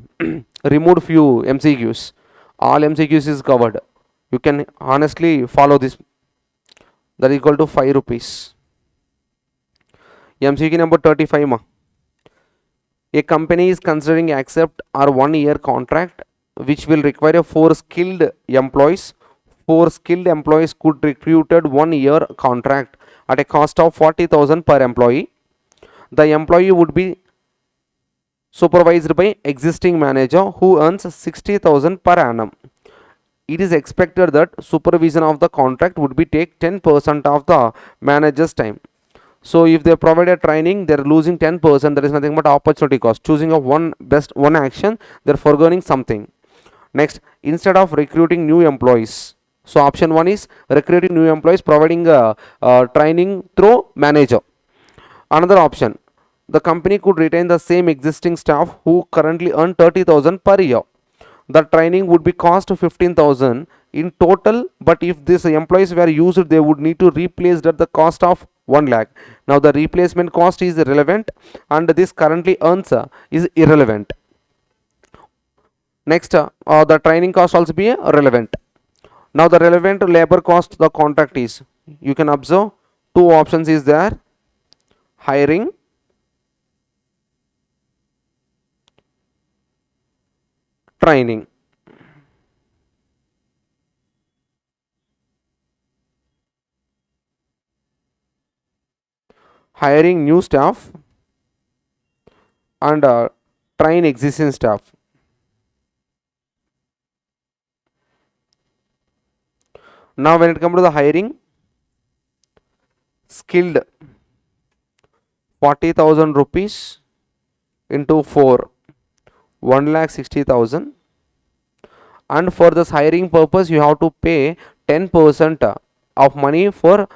removed few MCQs. All MCQs is covered. You can honestly follow this. That is equal to 5 rupees. MCQ number 35 ma. A company is considering accept or 1 year contract which will require 4 skilled employees. 4 skilled employees could recruited 1 year contract at a cost of 40,000 per employee. The employee would be supervised by existing manager who earns 60,000 per annum. It is expected that supervision of the contract would be take 10% of the manager's time. So if they provide a training, they are losing 10%. That is nothing but opportunity cost. Choosing of one action, they are foregoing something. Next, instead of recruiting new employees, so option 1 is recruiting new employees, providing training through manager. Another option, the company could retain the same existing staff who currently earn 30,000 per year. The training would be cost 15,000 in total, but if these employees were used, they would need to replace at the cost of 1 lakh. Now the replacement cost is relevant and this currently earns is irrelevant. Next, the training cost also be relevant. Now the relevant labor cost the contract is, you can observe 2 options is there: hiring, training. Hiring new staff and train existing staff. Now when it comes to the hiring, skilled 40,000 rupees into 4, 1,60,000, and for this hiring purpose you have to pay 10% of money for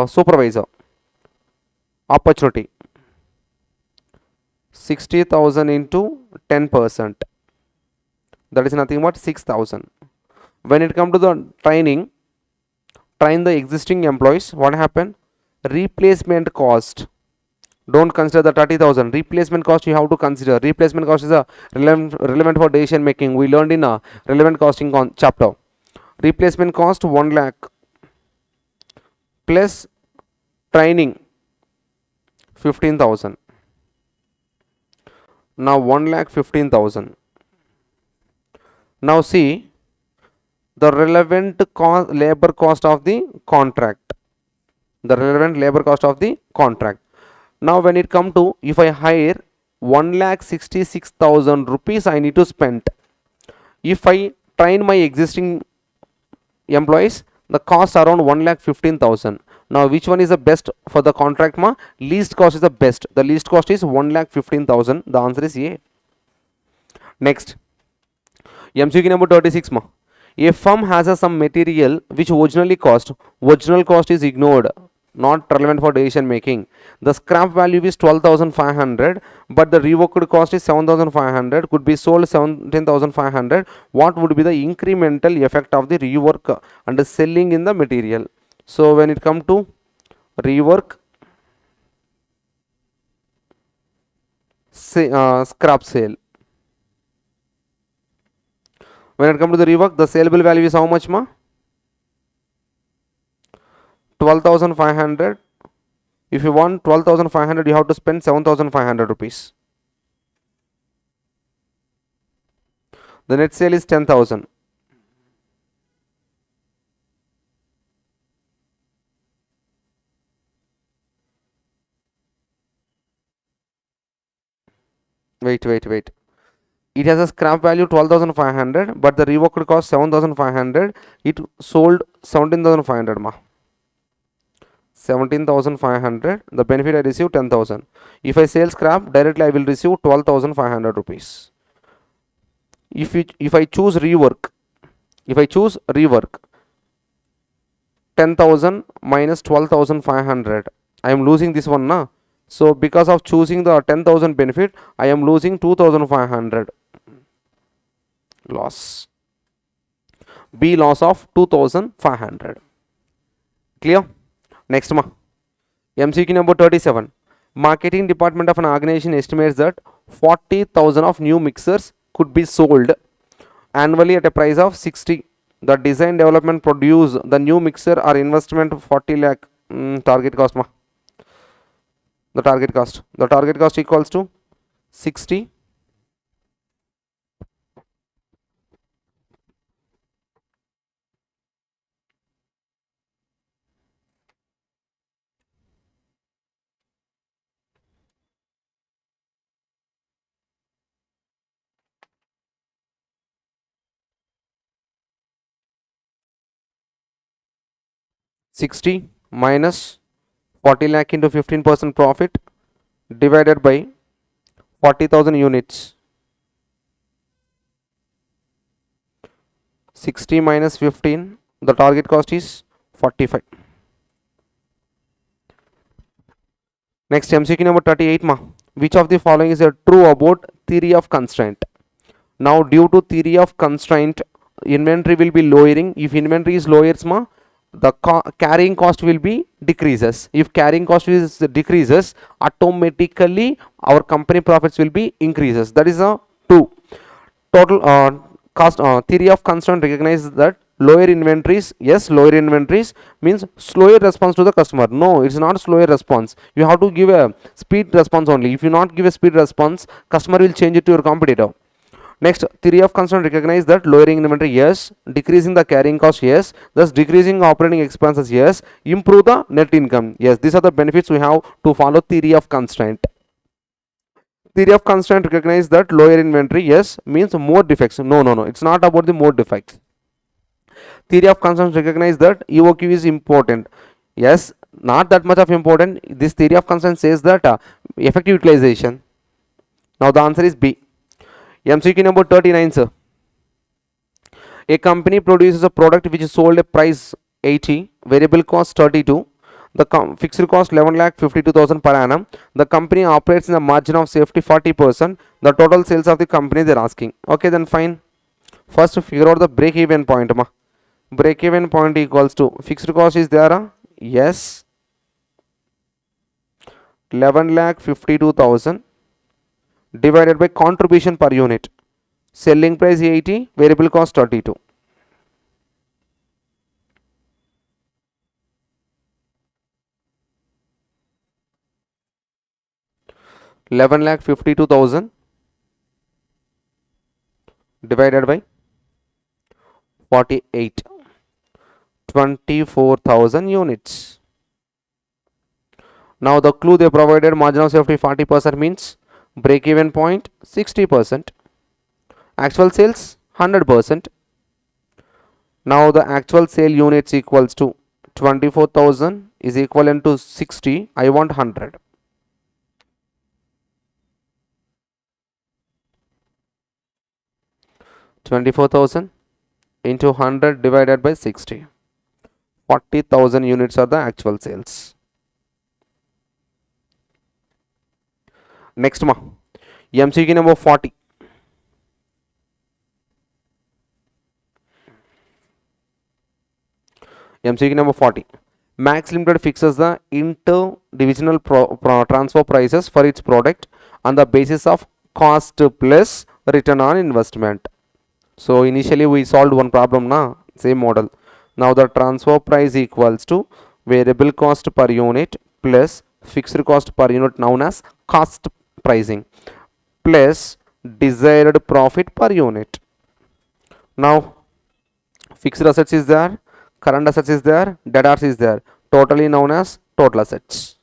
supervisor opportunity. 60,000 into 10%, that is nothing but 6,000. When it comes to the training, train the existing employees, what happened? Replacement cost, don't consider the 30,000. Replacement cost you have to consider. Replacement cost is a relevant for decision making. We learned in a relevant costing chapter. Replacement cost 1 lakh plus training 15,000. Now 1,15,000. Now see the relevant labor cost of the contract. The relevant labor cost of the contract. Now when it come to, if I hire 1,66,000 rupees I need to spend. If I train my existing employees, the cost around 1,15,000. Now which one is the best for the contract ma? Least cost is the best. The least cost is 1,15,000. The answer is A. Next, MCQ number 36 ma. A firm has some material which original cost is ignored not relevant for decision making. The scrap value is 12,500, but the reworked cost is 7,500, could be sold 17,500. What would be the incremental effect of the rework and selling in the material? So when it comes to rework, scrap sale. When it comes to the rework, the saleable value is how much, ma? 12,500. If you want 12,500, you have to spend 7,500 rupees. The net sale is 10,000. Wait. It has a scrap value 12,500, but the reworked cost 7,500. It sold 17,500, ma. 17,500. The benefit I receive 10,000. If I sell scrap directly, I will receive 12,500 rupees. If I choose rework, 10,000 minus 12,500, I am losing this one, na. So because of choosing the 10,000 benefit, I am losing 2,500 loss. B loss of 2,500. Clear? Next, ma. MCQ number 37. Marketing department of an organization estimates that 40,000 of new mixers could be sold annually at a price of 60. The design, development, produce the new mixer or investment 40 lakh. Target cost, ma. The target cost equals to 60 60 minus 40 lakh into 15% profit divided by 40,000 units. 60 minus 15, the target cost is 45. Next, MCQ number 38, ma. Which of the following is true about theory of constraint? Now, due to theory of constraint, inventory will be lowering. If inventory is lowers, ma, the carrying cost will be decreases. If carrying cost is decreases, automatically our company profits will be increases. That is a 2. Total cost theory of constraint recognizes that lower inventories, yes, lower inventories means slower response to the customer. No, it's not slower response. You have to give a speed response only. If you not give a speed response, customer will change it to your competitor. Next, theory of constraint recognize that lowering inventory, yes, decreasing the carrying cost, yes, thus decreasing operating expenses, yes, improve the net income, yes. These are the benefits we have to follow theory of constraint. Theory of constraint recognize that lower inventory, yes, means more defects. No, it's not about the more defects. Theory of constraint recognize that EOQ is important, yes, not that much of important. This theory of constraint says that effective utilization. Now the answer is B. MCQ number 39, sir. A company produces a product which is sold at price 80, variable cost 32, the fixed cost 11,52,000 per annum. The company operates in a margin of safety 40%. The total sales of the company they are asking. Okay, then fine. First figure out the break even point, ma. Break even point equals to fixed cost is there, yes, 11,52,000 divided by contribution per unit. Selling price 80, variable cost 32. $11,52,000 divided by 48, 24,000 units. Now the clue they provided, margin of safety 40% means break even point 60%, actual sales 100%. Now the actual sale units equals to 24,000 is equivalent to 60. I want 100. $24,000 into 100 divided by 60. 40,000 units are the actual sales. Next ma, MCQ number 40. MCQ number 40. Max Limited fixes the inter-divisional transfer prices for its product on the basis of cost plus return on investment. So initially we solved one problem na, same model. Now the transfer price equals to variable cost per unit plus fixed cost per unit known as cost pricing plus desired profit per unit. Now fixed assets is there, current assets is there, debtors is there, totally known as total assets.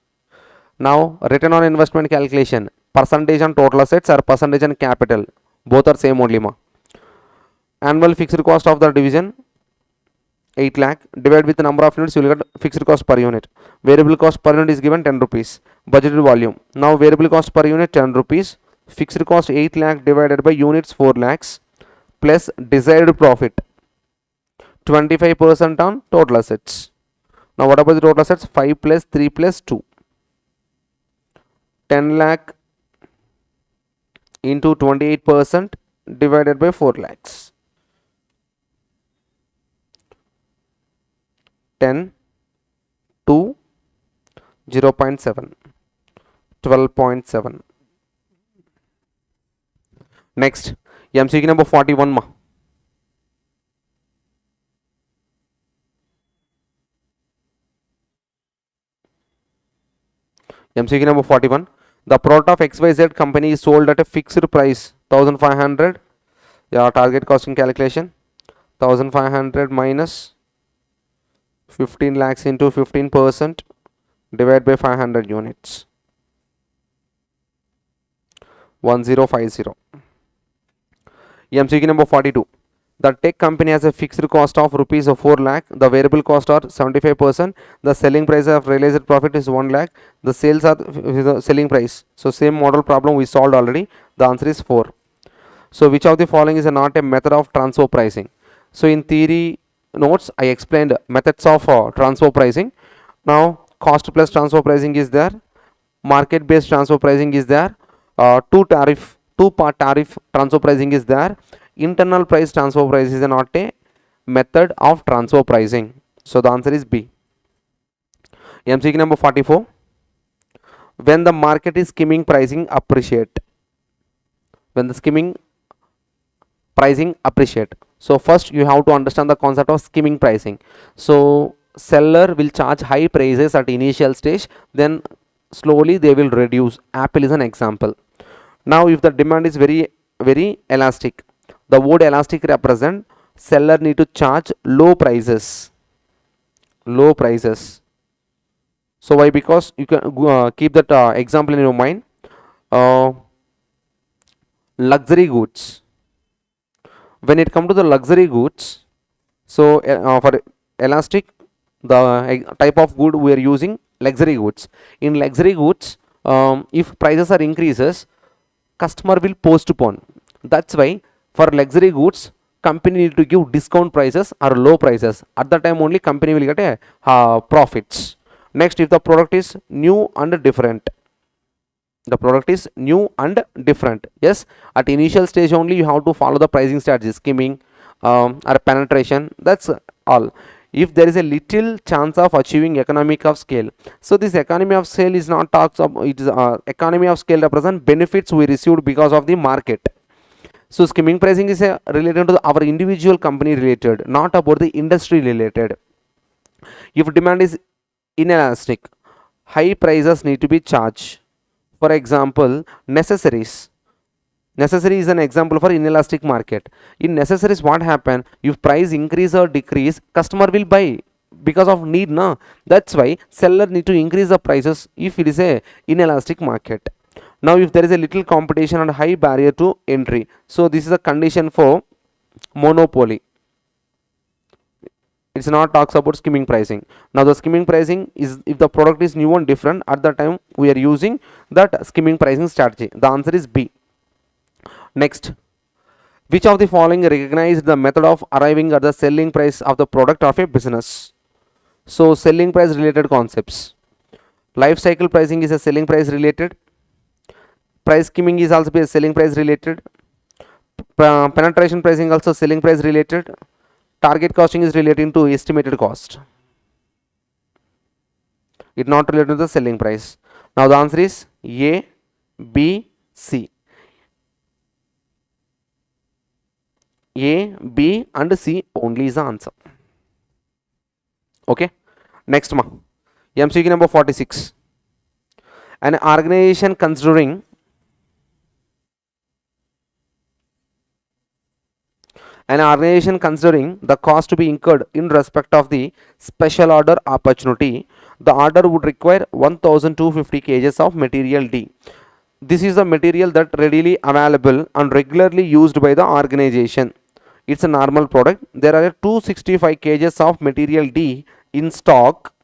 Now return on investment calculation, percentage on total assets or percentage on capital, both are same only ma. Annual fixed cost of the division 8 lakh, divide with the number of units, you will get fixed cost per unit. Variable cost per unit is given 10 rupees. Budgeted volume, now variable cost per unit 10 rupees, fixed cost 8 lakh divided by units 4 lakhs plus desired profit 25% on total assets. Now what about the total assets? 5 plus 3 plus 2, 10 lakh into 28% divided by 4 lakhs. 10, 2, 0.7, 12.7. Next, MCQ number 41 ma. MCQ number 41. The product of XYZ company is sold at a fixed price 1500. Yeah, target costing calculation 1500 minus 15 lakhs into 15% divided by 500 units, 1050. MCQ number 42. The tech company has a fixed cost of rupees 4 lakh, the variable cost are 75%, the selling price of realized profit is 1 lakh, the sales are the selling price. So same model problem we solved already, the answer is 4. So which of the following is not a method of transfer pricing? So in theory notes I explained methods of transfer pricing. Now cost plus transfer pricing is there, market based transfer pricing is there, two part tariff transfer pricing is there, internal price transfer price is not a method of transfer pricing. So the answer is B. MCQ number 44. When the market is skimming pricing appreciate. When the skimming pricing appreciate. So first you have to understand the concept of skimming pricing. So seller will charge high prices at initial stage, then slowly they will reduce. Apple is an example. Now if the demand is very elastic, the word elastic represent seller need to charge low prices. So why? Because you can keep that example in your mind. Luxury goods. When it comes to the luxury goods, so for elastic, the type of good we are using luxury goods. In luxury goods, if prices are increases, customer will postpone. That's why for luxury goods, company need to give discount prices or low prices. At that time only company will get a profits. Next, if the product is new and different. The product is new and different. Yes, at initial stage only you have to follow the pricing strategy, skimming or penetration. That's all. If there is a little chance of achieving economic of scale, so this economy of scale is not talks about, it is economy of scale represent benefits we received because of the market. So skimming pricing is related to our individual company related, not about the industry related. If demand is inelastic, high prices need to be charged. For example, necessaries. Necessary is an example for inelastic market. In necessaries, what happen? If price increase or decrease, customer will buy because of need. No? That's why seller need to increase the prices if it is a inelastic market. Now if there is a little competition and high barrier to entry, so this is a condition for monopoly. It's not talks about skimming pricing. Now the skimming pricing is if the product is new and different, at the time we are using that skimming pricing strategy. The answer is B. Next, which of the following recognize the method of arriving at the selling price of the product of a business? So selling price related concepts. Life cycle pricing is a selling price related. Price skimming is also be selling price related. Penetration pricing also selling price related. Target costing is relating to estimated cost. It not related to the selling price. Now the answer is A, B, C. A, B and C only is the answer. Okay. Next ma. MCQ number 46. An organization considering the cost to be incurred in respect of the special order opportunity, the order would require 1250 kgs of material D. This is the material that readily available and regularly used by the organization. It's a normal product. There are 265 kgs of material D in stock,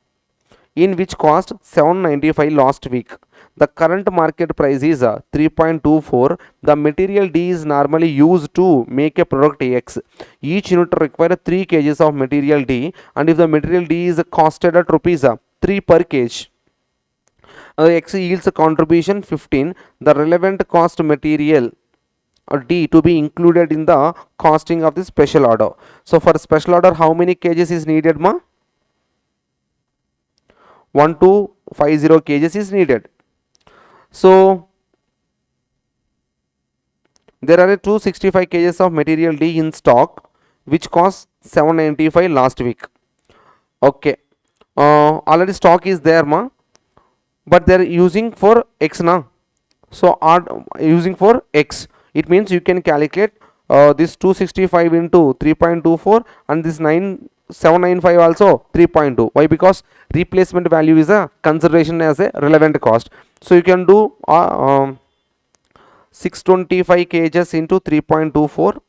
in which cost 795 last week. The current market price is 3.24. The material D is normally used to make a product X. Each unit requires 3 kgs of material D, and if the material D is costed at rupees 3 per kg, X yields a contribution 15. The relevant cost material D to be included in the costing of the special order. So for special order, how many kgs is needed, ma? 1250 kgs is needed. So there are 265 kgs of material D in stock, which cost 795 last week. Okay, already stock is there, ma, but they are using for X na. So are using for X. It means you can calculate this 265 into 3.24 and this 795 also 3.2. Why? Because replacement value is a consideration as a relevant cost. So you can do 625 kgs into 3.24.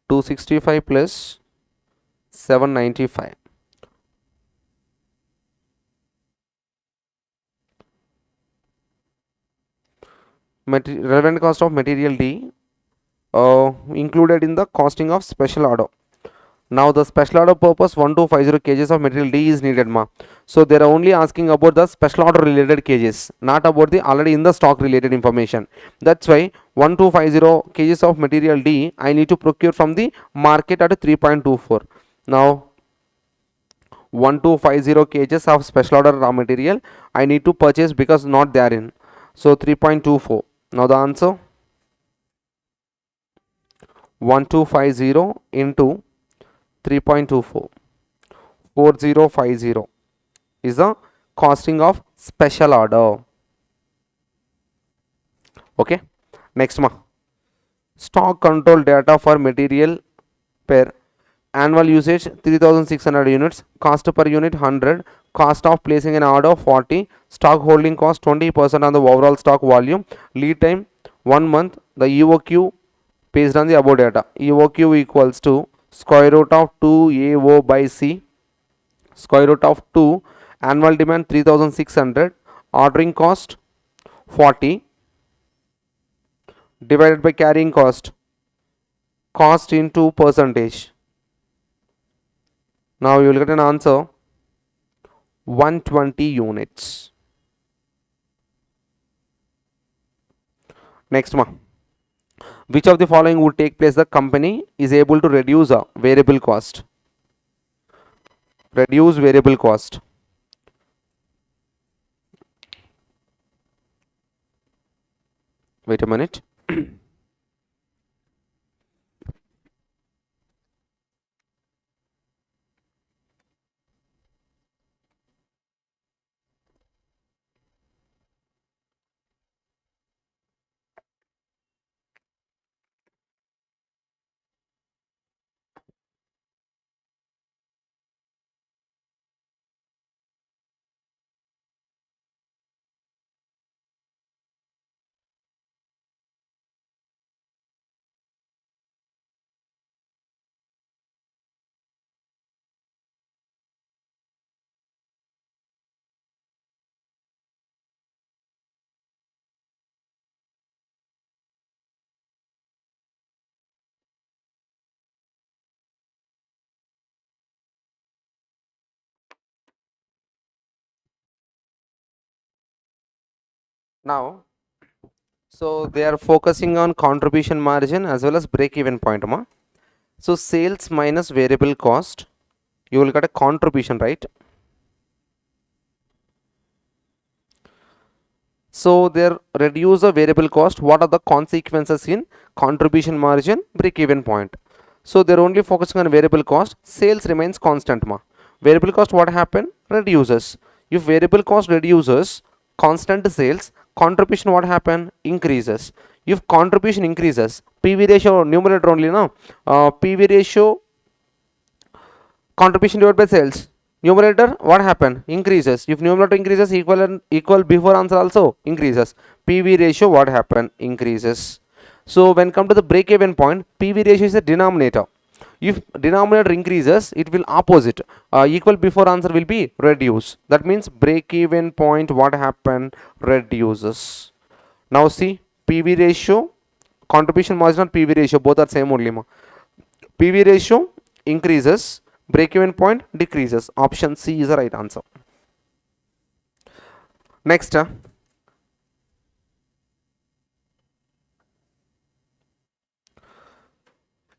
Two 65 plus 795. Relevant cost of material D included in the costing of special order. Now the special order purpose 1250 kgs of material D is needed, ma. So they are only asking about the special order related kgs, not about the already in the stock related information. That's why 1250 kgs of material D I need to procure from the market at 3.24. Now 1250 kgs of special order raw material I need to purchase because not there in. So 3.24. Now the answer 1250 into 3.24, 4050 is the costing of special order. Okay. Next ma. Stock control data for material per annual usage 3600 units, cost per unit 100, cost of placing an order 40, stock holding cost 20% on the overall stock volume, lead time 1 month. The EOQ based on the above data. EOQ equals to square root of 2AO by C, square root of 2, annual demand 3600, ordering cost 40, divided by carrying cost into percentage. Now you will get an answer 120 units. Next one. Which of the following would take place the company is able to reduce a variable cost? Reduce variable cost. Wait a minute. Now, so they are focusing on contribution margin as well as break even point. So sales minus variable cost, you will get a contribution, right? So they reduce the variable cost. What are the consequences in contribution margin, break even point? So they're only focusing on variable cost. Sales remains constant. Variable cost, what happen? Reduces. If variable cost reduces, constant sales, contribution what happen? Increases. If contribution increases, PV ratio numerator only, no? PV ratio contribution divided by sales. Numerator what happen? Increases. If numerator increases, equal before answer also increases. PV ratio what happen? Increases. So when come to the break even point, PV ratio is the denominator. If denominator increases, it will opposite. Equal before answer will be reduce. That means break even point what happen? Reduces. Now see, PV ratio, contribution margin and PV ratio both are same only. PV ratio increases, break even point decreases. Option C is the right answer. Next,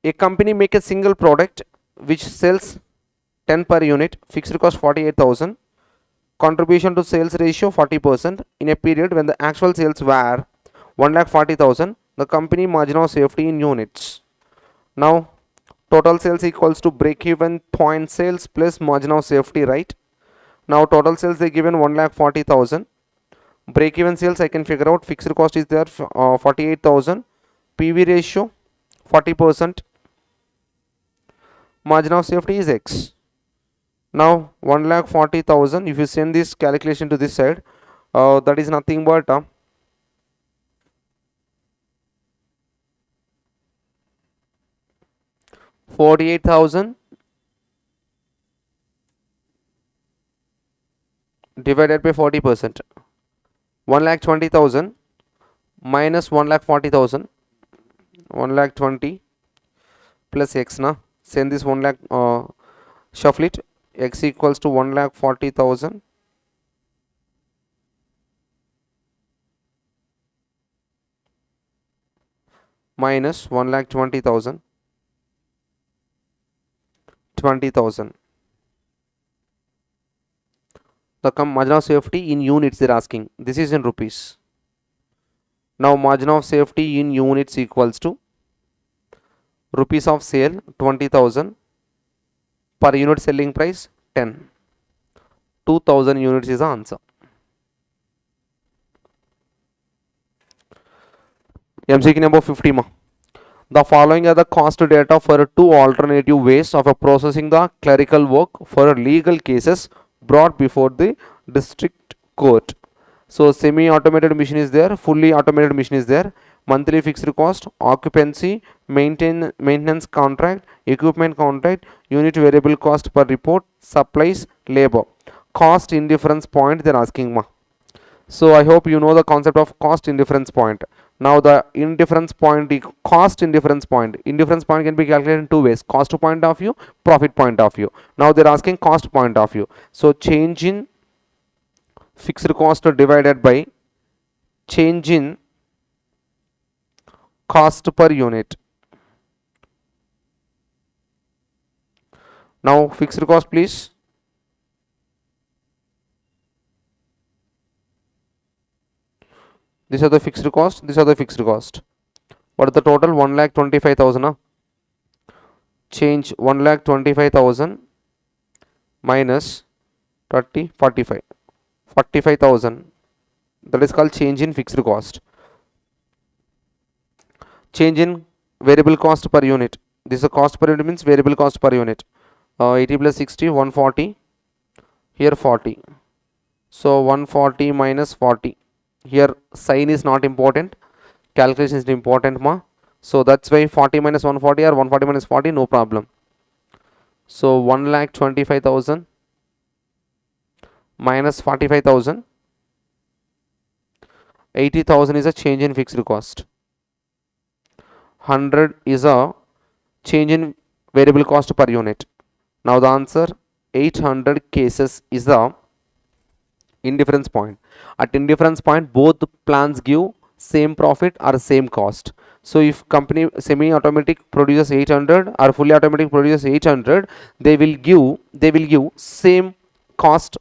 a company make a single product which sells 10 per unit, fixed cost 48,000, contribution to sales ratio 40% in a period when the actual sales were 1,40,000. The company margin of safety in units. Now total sales equals to break even point sales plus margin of safety, right? Now total sales they given 1,40,000. Break even sales I can figure out. Fixed cost is there 48,000. PV ratio 40%. Margin of safety is X. Now 1,40,000. If you send this calculation to this side, that is nothing but 48,000 divided by 40%. 1,20,000 minus 1,40,000. 1,20,000 plus X na. Send this 1 lakh, shuffle it. X equals to 1,40,000 minus 1,20,000. 20,000. The margin of safety in units they are asking. This is in rupees. Now margin of safety in units equals to rupees of sale 20,000 per unit selling price 10. 2,000 units is the answer. MCQ number 50 ma. The following are the cost data for two alternative ways of processing the clerical work for legal cases brought before the district court. So semi-automated machine is there, fully automated machine is there, monthly fixed cost, occupancy, maintenance contract, equipment contract, unit variable cost per report, supplies, labor. Cost indifference point they are asking ma. So I hope you know the concept of cost indifference point. Now the indifference point, cost indifference point can be calculated in two ways: cost point of view, profit point of view. Now they are asking cost point of view. So change in fixed cost divided by change in cost per unit. Now fixed cost please. These are the fixed cost, these are the fixed cost. What is the total? 1,25,000. Change 1,25,000 minus 30, 45. 45,000. That is called change in fixed cost. Change in variable cost per unit. This is a cost per unit means variable cost per unit. 80 plus 60, 140. Here 40. So 140 minus 40. Here sign is not important, calculation is important ma. So that's why 40 minus 140 or 140 minus 40, no problem. So 1,25,000 minus 45,000. 80,000 is a change in fixed cost. 100 is a change in variable cost per unit. Now the answer 800 cases is the Indifference point. At indifference point, both plans give same profit or same cost. So if company semi-automatic produces 800 or fully automatic produces 800, they will give same cost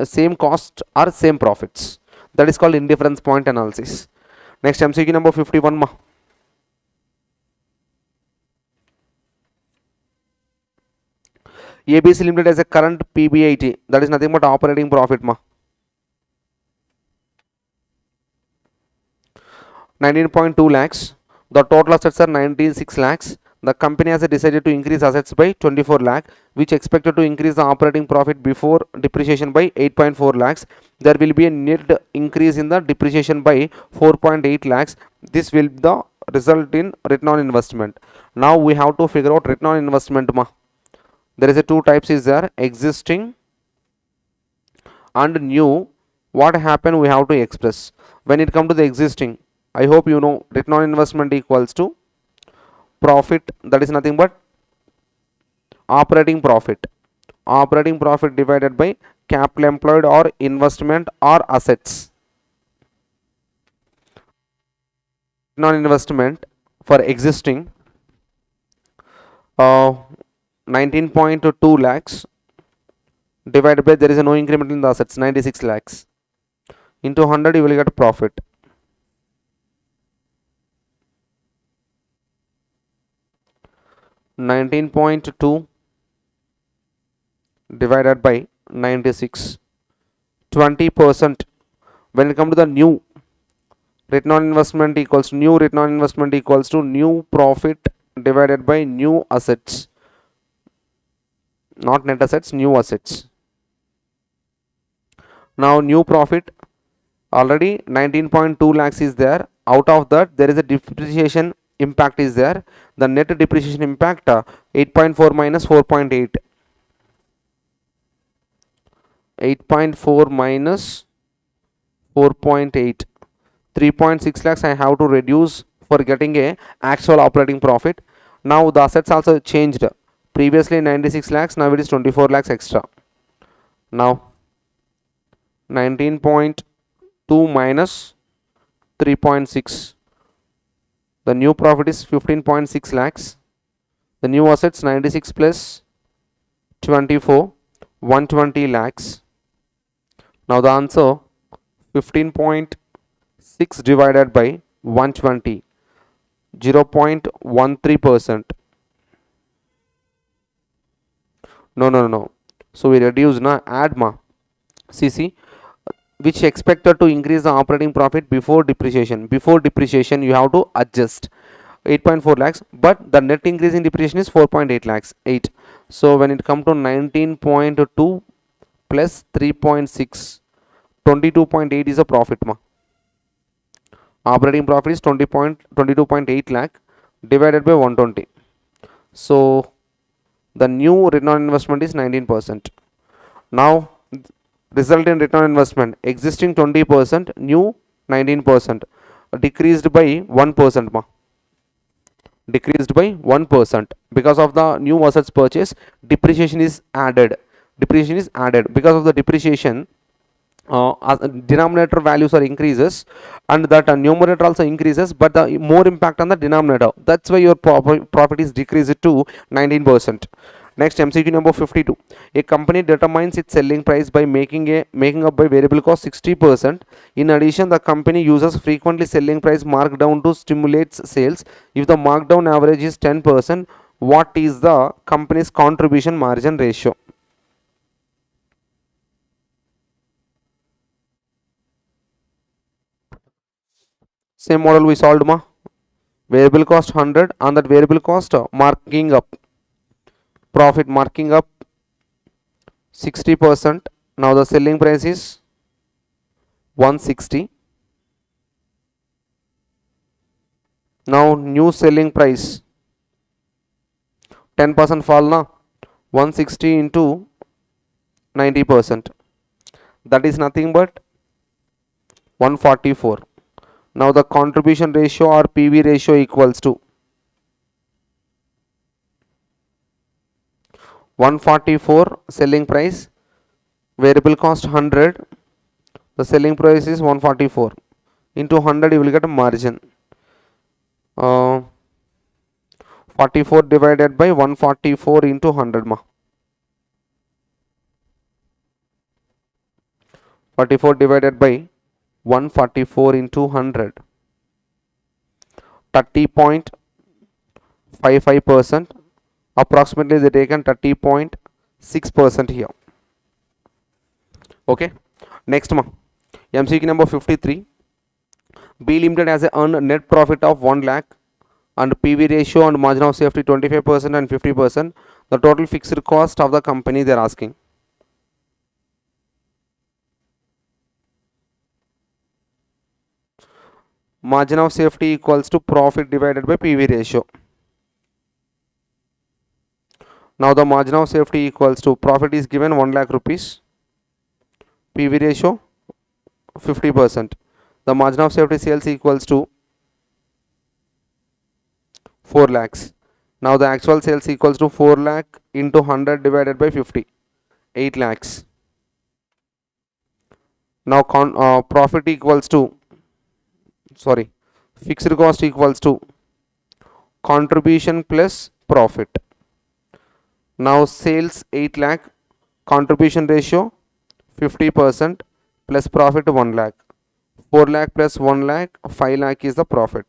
same cost or same profits. That is called indifference point analysis. Next, MCQ number 51 ma. ABC Limited has a current PBIT, that is nothing but operating profit ma. 19.2 lakhs. The total assets are 96 lakhs. The company has decided to increase assets by 24 lakh, which expected to increase the operating profit before depreciation by 8.4 lakhs. There will be a net increase in the depreciation by 4.8 lakhs. This will the result in return on investment. Now we have to figure out return on investment ma. There is a two types is there, existing and new. What happened we have to express. When it comes to the existing, I hope you know return on investment equals to profit, that is nothing but operating profit. Operating profit divided by capital employed or investment or assets. Return on investment for existing 19.2 lakhs divided by, there is no increment in the assets, 96 lakhs into 100, you will get profit. 19.2 divided by 96, 20%. When it comes to the new return on investment equals to new return on investment equals to new profit divided by new assets, not net assets, new assets. Now new profit already 19.2 lakhs is there. Out of that, there is a depreciation impact is there. The net depreciation impact 8.4 minus 4.8, 8.4 minus 4.8, 3.6 lakhs I have to reduce for getting a actual operating profit. Now the assets also changed. Previously 96 lakhs, now it is 24 lakhs extra. Now 19.2 minus 3.6, the new profit is 15.6 lakhs. The new assets 96 plus 24, 120 lakhs. Now the answer 15.6 divided by 120, 0.13%. No. So we reduce na, add ma. See, which expected to increase the operating profit before depreciation. Before depreciation you have to adjust 8.4 lakhs, but the net increase in depreciation is 4.8 lakhs, 8. So when it comes to 19.2 plus 3.6, 22.8 is a profit ma. Operating profit is 22.8 lakh divided by 120. So the new return on investment is 19%. Now result in return on investment, existing 20%, new 19%, decreased by 1% ma. Decreased by 1% because of the new assets purchase. Depreciation is added. Because of the depreciation, denominator values are increases and that numerator also increases, but the more impact on the denominator. That's why your profit is decreased to 19%. Next, MCQ number 52. A company determines its selling price by making up by variable cost 60%. In addition, the company uses frequently selling price markdown to stimulate sales. If the markdown average is 10%, what is the company's contribution margin ratio? Same model we solved ma. Variable cost 100, on that variable cost marking up, profit marking up 60%. Now the selling price is 160. Now new selling price 10% fall na, 160 into 90%, that is nothing but 144. Now the contribution ratio or PV ratio equals to 144 selling price, variable cost 100, The selling price is 144. Into 100 you will get a margin. 44 divided by 144 into 100 ma. 44 divided by 144 into 100. 30.55%. Approximately they taken 30.6% here. Okay. Next ma. MCQ number 53. B Limited has a earned net profit of 1 lakh and PV ratio and margin of safety 25% and 50%. The total fixed cost of the company they are asking. Margin of safety equals to profit divided by PV ratio. Now the margin of safety equals to profit is given 1 lakh rupees. PV ratio 50%. The margin of safety sales equals to 4 lakhs. Now the actual sales equals to 4 lakh into 100 divided by 50. 8 lakhs. Now profit equals to, fixed cost equals to contribution plus profit. Now sales 8 lakh, contribution ratio 50% plus profit 1 lakh. 4 lakh plus 1 lakh, 5 lakh is the profit.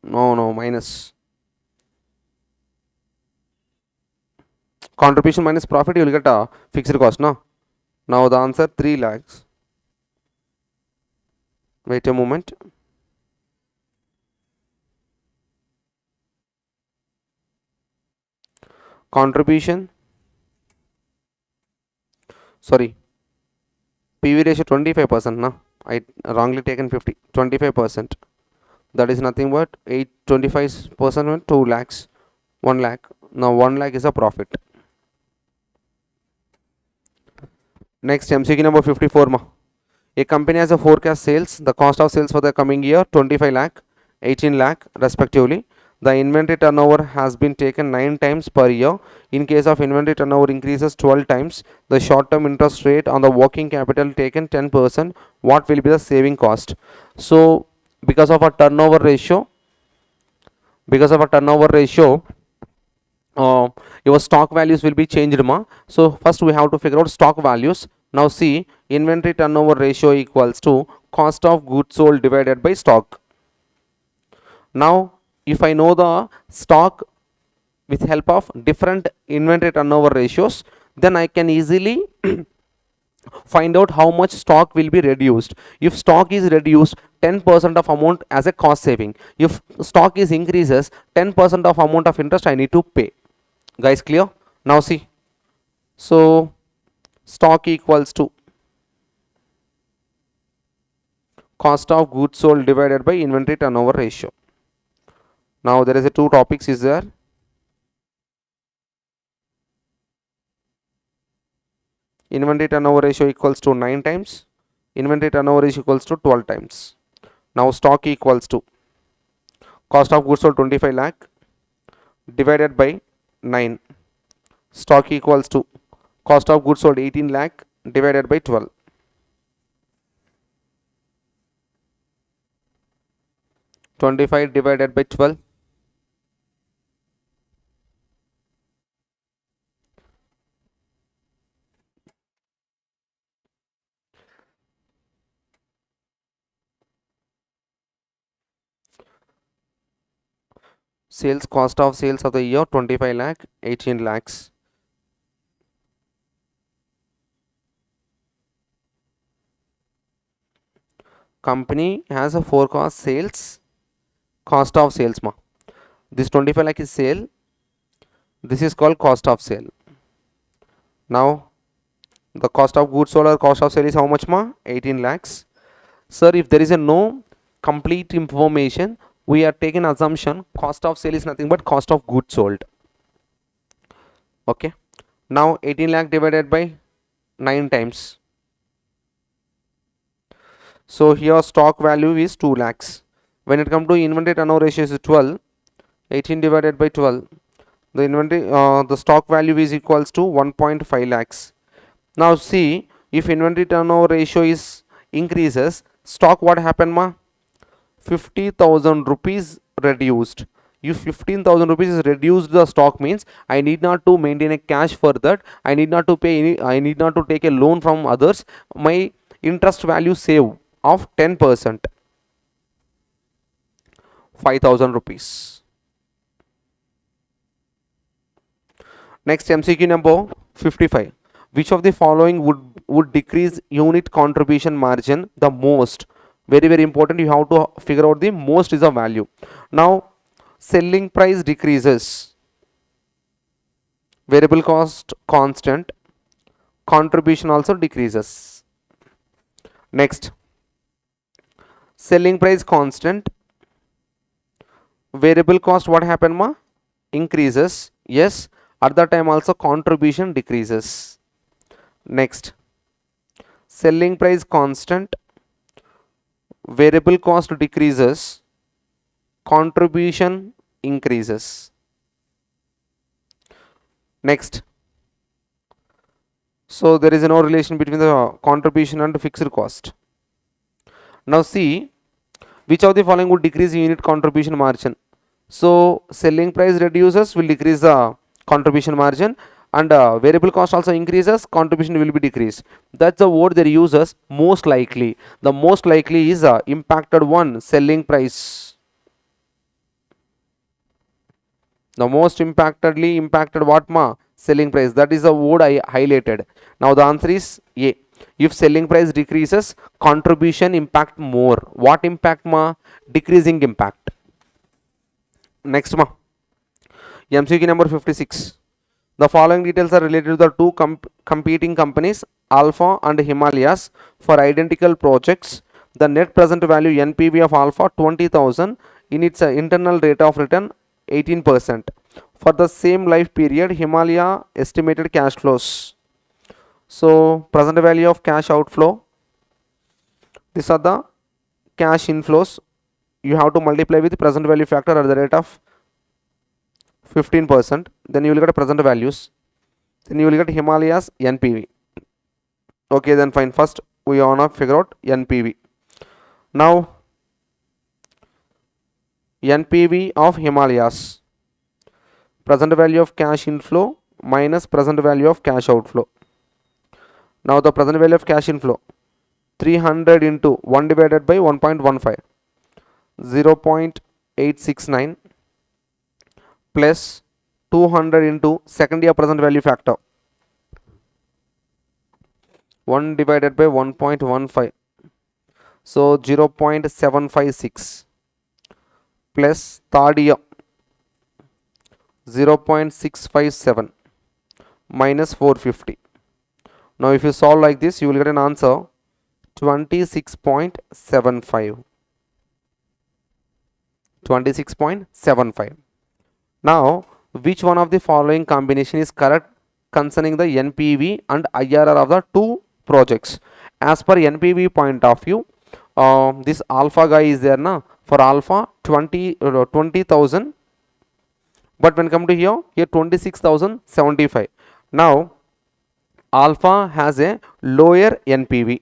No, minus. Contribution minus profit, you will get a fixed cost, no? Now the answer 3 lakhs. Wait a moment. Contribution, PV ratio 25%, no? I wrongly taken 50. 25%. That is nothing but 25% 2 lakhs. 1 lakh. Now 1 lakh is a profit. Next MCQ number 54 ma. A company has a forecast sales. The cost of sales for the coming year 25 lakh, 18 lakh respectively. The inventory turnover has been taken 9 times per year. In case of inventory turnover increases 12 times, the short term interest rate on the working capital taken 10%. What will be the saving cost? So because of a turnover ratio, your stock values will be changed ma. So first we have to figure out stock values. Now see, inventory turnover ratio equals to cost of goods sold divided by stock. Now if I know the stock with help of different inventory turnover ratios, then I can easily find out how much stock will be reduced. If stock is reduced, 10% of amount as a cost saving. If stock is increases, 10% of amount of interest I need to pay. Guys, clear? Now see, so stock equals to cost of goods sold divided by inventory turnover ratio. Now there is a 2 topics is there. Inventory turnover ratio equals to 9 times. Inventory turnover ratio equals to 12 times. Now stock equals to cost of goods sold 25 lakh divided by 9. Stock equals to cost of goods sold 18 lakh divided by 12. $25 divided by 12. Sales cost of sales of the year 25 lakh, 18 lakhs. Company has a forecast sales, cost of sales ma. This 25 lakh is sale. This is called cost of sale. Now the cost of goods sold or cost of sale is how much ma? 18 lakhs. Sir, if there is a no complete information, we are taking assumption cost of sale is nothing but cost of goods sold. Okay. Now 18 lakh divided by 9 times. So here stock value is 2 lakhs. When it comes to inventory turnover ratio is 12. 18 divided by 12. The inventory, the stock value is equals to 1.5 lakhs. Now see, if inventory turnover ratio is increases, stock what happened ma? 50,000 rupees reduced. If 15,000 rupees is reduced, the stock means I need not to maintain a cash for that. I need not to pay any, I need not to take a loan from others. My interest value save of 10%, 5,000 rupees. Next MCQ number 55. Which of the following would decrease unit contribution margin the most? Very very important, you have to figure out the most is a value. Now selling price decreases, variable cost constant, contribution also decreases. Next, selling price constant, variable cost what happened ma? Increases, yes, at that time also contribution decreases. Next, selling price constant, variable cost decreases, contribution increases. Next, so there is no relation between the contribution and fixed cost. Now see, which of the following would decrease unit contribution margin? So selling price reduces will decrease the contribution margin, and variable cost also increases, contribution will be decreased. That's the word they use as most likely. The most likely is impacted one, selling price. The most impacted what ma? Selling price. That is the word I highlighted. Now the answer is A. If selling price decreases, contribution impact more. What impact ma? Decreasing impact. Next ma, MCQ number 56. The following details are related to the two competing companies, Alpha and Himalayas, for identical projects. The net present value NPV of Alpha 20,000 in its internal rate of return 18%. For the same life period, Himalaya estimated cash flows. So present value of cash outflow, these are the cash inflows. You have to multiply with present value factor at the rate of 15%, then you will get present values, then you will get Himalayas NPV. Okay, then fine, first we wanna figure out NPV. Now NPV of Himalayas, present value of cash inflow minus present value of cash outflow. Now the present value of cash inflow, 300 into 1 divided by 1.15, 0.869 plus 200 into second year present value factor, 1 divided by 1.15, so 0.756 plus third year 0.657 minus 450. Now if you solve like this, you will get an answer 26.75. 26.75. Now which one of the following combination is correct concerning the NPV and IRR of the two projects? As per NPV point of view, this alpha guy is there na, for alpha 20,000, but when come to here 26,075. Now alpha has a lower NPV,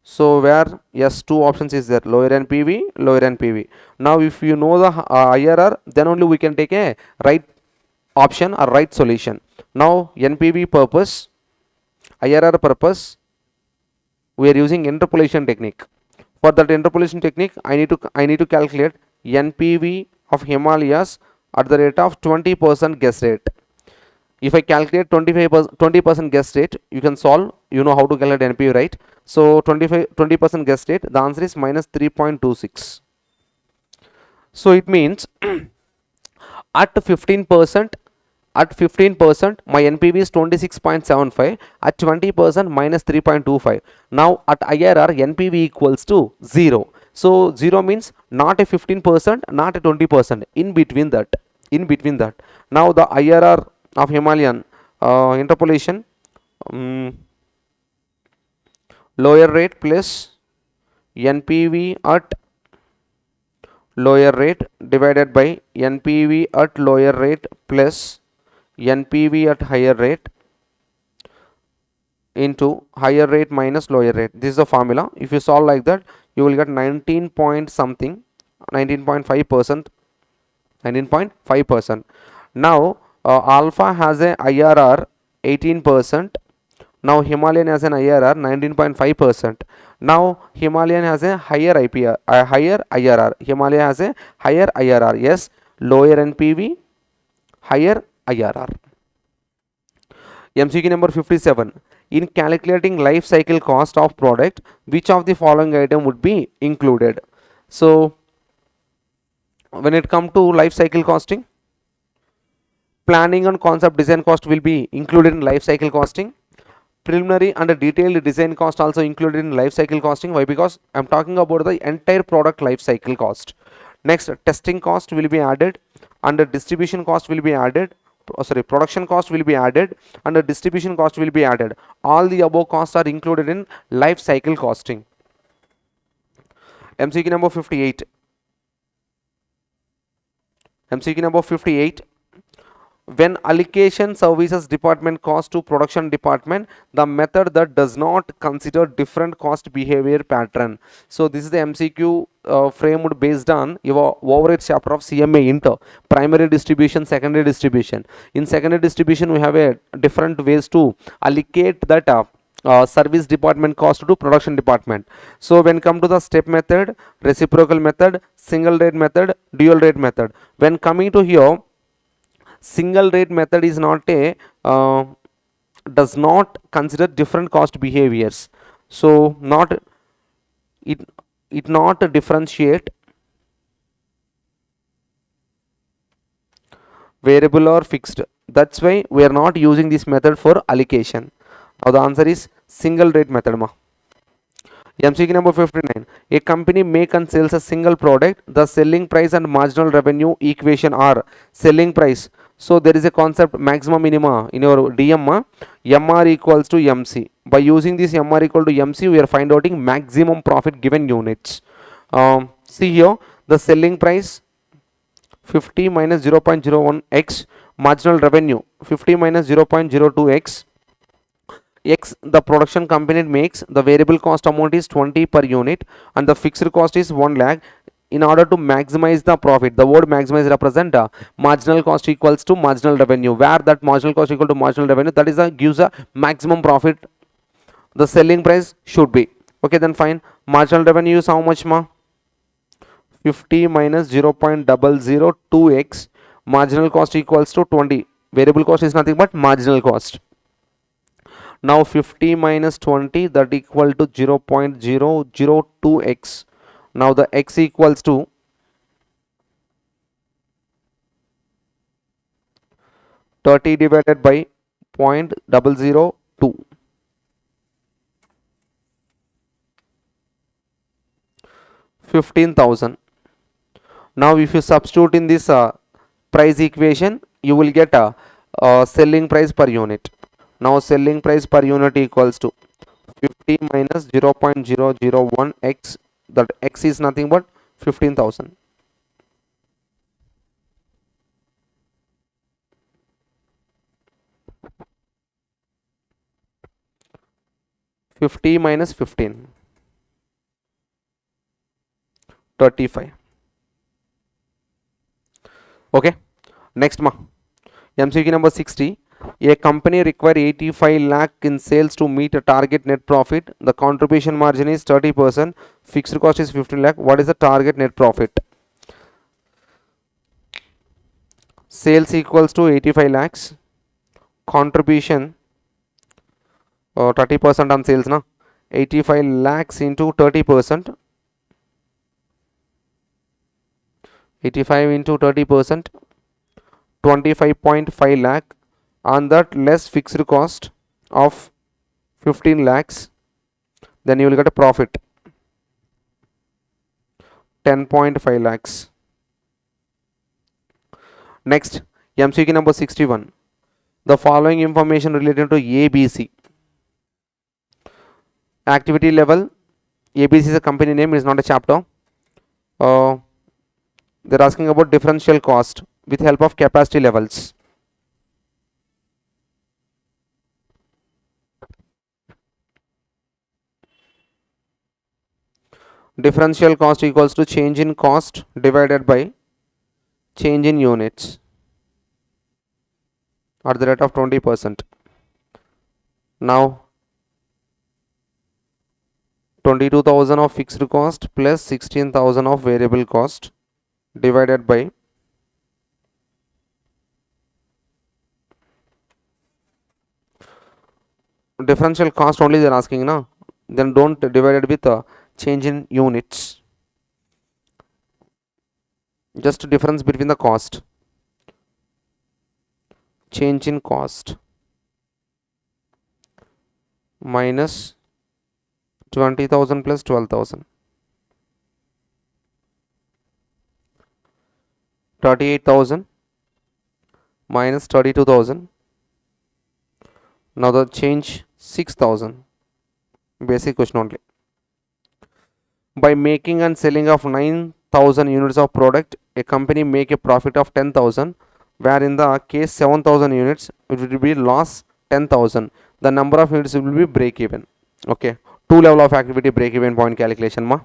so where yes, two options is there, lower NPV, lower NPV. Now if you know the IRR, then only we can take a right option or right solution. Now NPV purpose, IRR purpose, we are using interpolation technique. For that interpolation technique, I need to calculate NPV of Himalayas at the rate of 20% guess rate. If I calculate 20% guess rate, you can solve, you know how to calculate NPV, right? So 20% guess rate, the answer is minus 3.26. So it means at 15%, my NPV is 26.75, at 20% minus 3.25. Now at IRR, NPV equals to 0. So 0 means not a 15%, not a 20%, in between that. Now the IRR of Himalayan, interpolation, lower rate plus NPV at lower rate divided by NPV at lower rate plus NPV at higher rate into higher rate minus lower rate. This is the formula. If you solve like that, you will get 19 point something, 19.5%, 19.5%. Now alpha has a IRR 18%. Now Himalayan has an IRR 19.5%. Now Himalayan has a higher IPR, higher IRR. Himalaya has a higher IRR. Yes, lower NPV, higher IRR. MCQ number 57. In calculating life cycle cost of product, which of the following item would be included? So when it comes to life cycle costing, planning and concept design cost will be included in life cycle costing. Preliminary and detailed design cost also included in life cycle costing. Why? Because I am talking about the entire product life cycle cost. Next, testing cost will be added, and the distribution cost will be added. Production cost will be added, and the distribution cost will be added. All the above costs are included in life cycle costing. MCQ number 58. MCQ number 58. When allocation services department cost to production department, the method that does not consider different cost behavior pattern. So this is the MCQ framed based on your overhead chapter of CMA inter, primary distribution, secondary distribution. In secondary distribution, we have a different ways to allocate that service department cost to production department. So when come to the step method, reciprocal method, single rate method, dual rate method. When coming to here, single rate method is not a does not consider different cost behaviors. So not it not differentiate variable or fixed. That's why we are not using this method for allocation. Now the answer is single rate method ma. MCQ number 59. A company make and sells a single product. The selling price and marginal revenue equation are selling price. So there is a concept maximum minima in your DM. MR equals to MC. By using this MR equal to MC, we are finding out maximum profit given units. See here, the selling price 50 minus 0.01x, marginal revenue 50 minus 0.02x. X, the production company makes, the variable cost amount is 20 per unit, and the fixed cost is 1 lakh. In order to maximize the profit, the word maximize represent marginal cost equals to marginal revenue, where that marginal cost equal to marginal revenue, that is gives a maximum profit. The selling price should be okay. Then fine, marginal revenue is how much ma? 50 minus 0.002x, marginal cost equals to 20. Variable cost is nothing but marginal cost. Now 50 minus 20, that equal to 0.002x. Now the x equals to 30 divided by 0.002. 15,000. Now if you substitute in this price equation, you will get a selling price per unit. Now selling price per unit equals to 50 minus 0.001x, that x is nothing but 15,000. minus 15, 35. Okay, next ma. MCQ number 60. A company require 85 lakh in sales to meet a target net profit. The contribution margin is 30%. Fixed cost is 15 lakh. What is the target net profit? Sales equals to 85 lakhs. Contribution 30% on sales na. 85 lakhs into 30%. 85 into 30%. 25.5 lakh. On that less fixed cost of 15 lakhs, then you will get a profit 10.5 lakhs. Next, MCQ number 61. The following information related to ABC. Activity level. ABC is a company name, it is not a chapter. They are asking about differential cost with help of capacity levels. Differential cost equals to change in cost divided by change in units at the rate of 20%. Now 22,000 of fixed cost plus 16,000 of variable cost divided by differential cost only they are asking now, then don't divide it with change in units, just difference between the cost, change in cost minus 20,000 plus 12,000, 38,000 minus 32,000. Now the change 6,000, basic question only. By making and selling of 9,000 units of product, a company make a profit of 10,000, where in the case 7,000 units it will be loss 10,000. The number of units will be break even. Okay, two level of activity break even point calculation ma.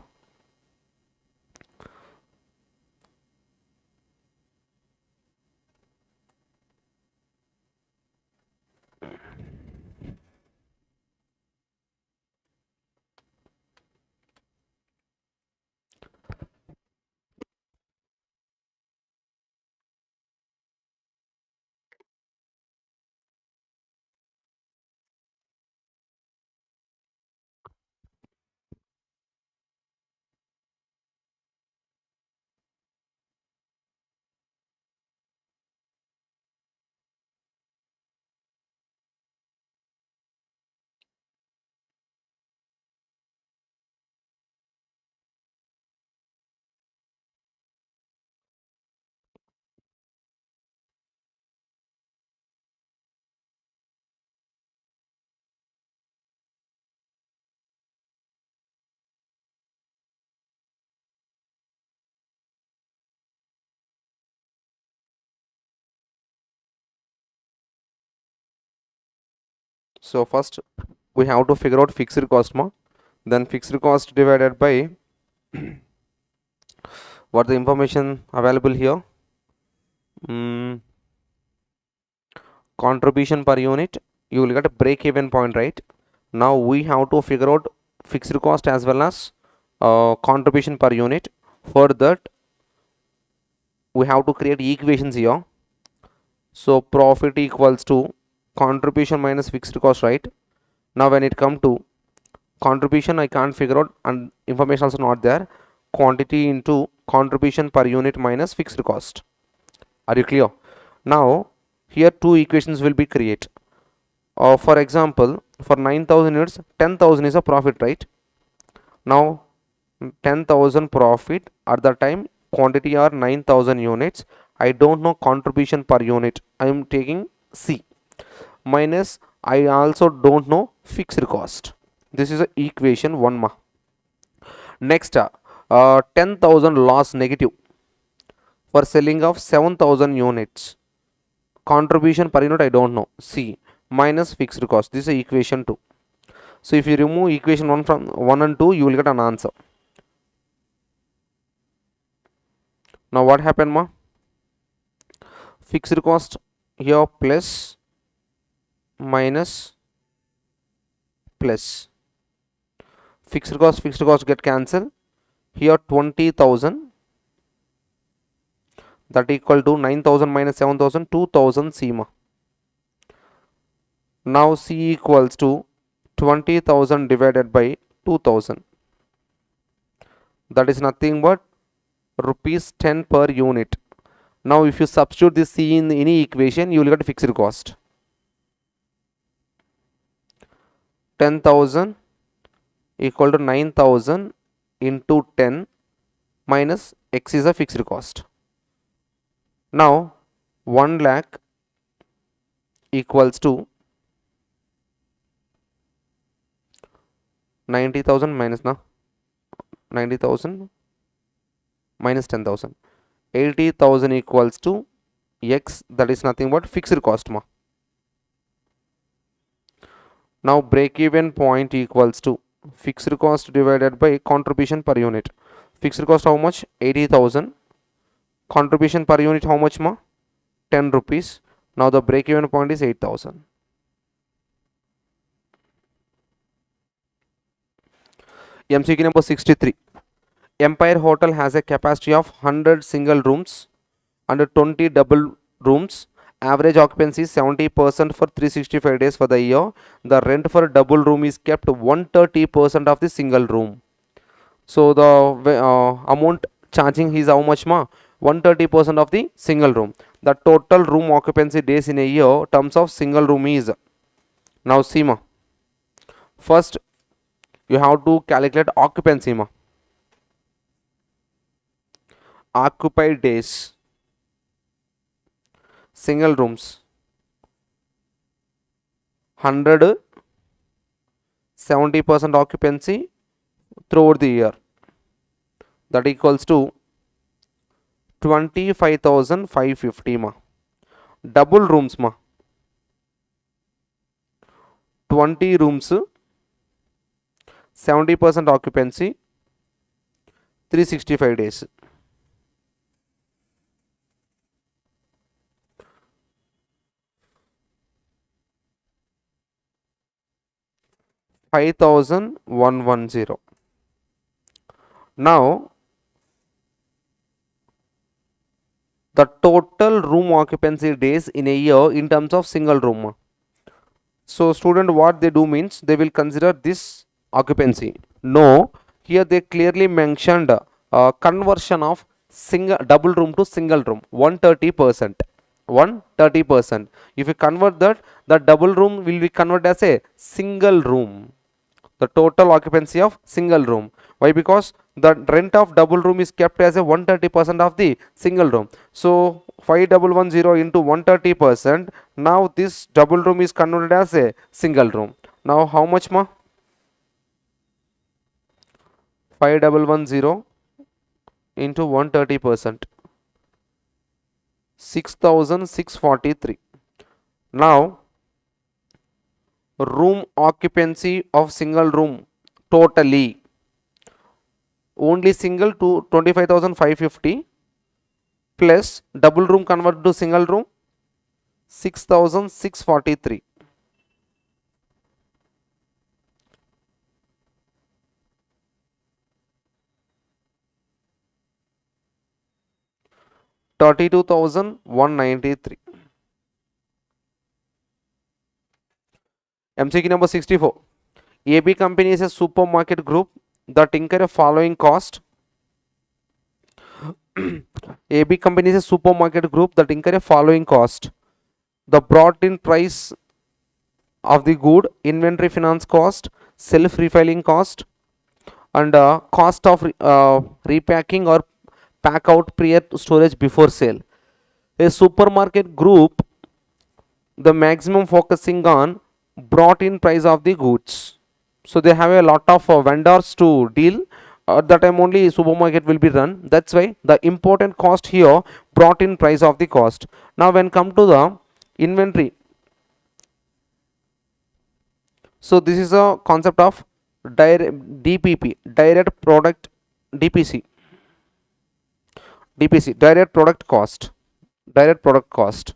So first we have to figure out fixed cost ma, then fixed cost divided by what the information available here, contribution per unit, you will get a break even point, right? Now we have to figure out fixed cost as well as contribution per unit. For that we have to create equations here. So profit equals to contribution minus fixed cost, right? Now when it come to contribution, I can't figure out and information also not there. Quantity into contribution per unit minus fixed cost. Are you clear? Now here two equations will be created. For example, for 9,000 units, 10,000 is a profit, right? Now 10,000 profit at the time quantity are 9,000 units. I don't know contribution per unit. I am taking C minus I also don't know fixed cost. This is a equation 1 ma. Next 10,000 loss negative for selling of 7,000 units. Contribution per unit I don't know, C minus fixed cost. This is equation 2. So if you remove equation 1 from 1 and 2, you will get an answer. Now what happened ma? Fixed cost here plus minus plus. Fixed cost get cancelled. Here 20,000, that equal to 9,000 minus 7,000, 2,000 CMA. Now C equals to 20,000 divided by 2,000. That is nothing but rupees 10 per unit. Now if you substitute this C in any equation, you will get fixed cost. 10,000 equal to 9,000 into 10 minus X is a fixed cost. Now 1 lakh equals to 90,000 minus 90,000 minus 10,000. 80,000 equals to X, that is nothing but fixed cost ma. Now break even point equals to fixed cost divided by contribution per unit. Fixed cost how much? 80,000. Contribution per unit how much ma? 10 rupees. Now the break even point is 8,000. MCQ number 63. Empire Hotel has a capacity of 100 single rooms and 20 double rooms. Average occupancy is 70% for 365 days for the year. The rent for double room is kept 130% of the single room. So the amount charging is how much ma? 130% of the single room. The total room occupancy days in a year terms of single room is. Now see ma. First you have to calculate occupancy ma. Occupied days. Single rooms 100, 70% occupancy throughout the year, that equals to 25,550 ma. Double rooms ma, 20 rooms, 70% occupancy, 365 days. 5,110. Now the total room occupancy days in a year in terms of single room. So student, what they do means they will consider this occupancy. No, here they clearly mentioned conversion of double room to single room, 130%. 130%. If you convert that, the double room will be converted as a single room. The total occupancy of single room. Why? Because the rent of double room is kept as a 130% of the single room. So 5110 into 130%. Now this double room is converted as a single room. Now how much ma? 5110 into 130%. 6,643. Now room occupancy of single room totally, only single to 25,550 plus double room converted to single room 6,643. $32,193. MCQ number 64. AB company is a supermarket group that incur a following cost. AB company is a supermarket group that incur a following cost. The brought in price of the good, inventory finance cost, self refilling cost, and cost of repacking or pack out prior to storage before sale. A supermarket group, the maximum focusing on brought in price of the goods. So they have a lot of vendors to deal. At that time only supermarket will be run. That's why the important cost here, brought in price of the cost. Now when come to the inventory, so this is a concept of DPP, direct product, DPC, direct product cost, direct product cost.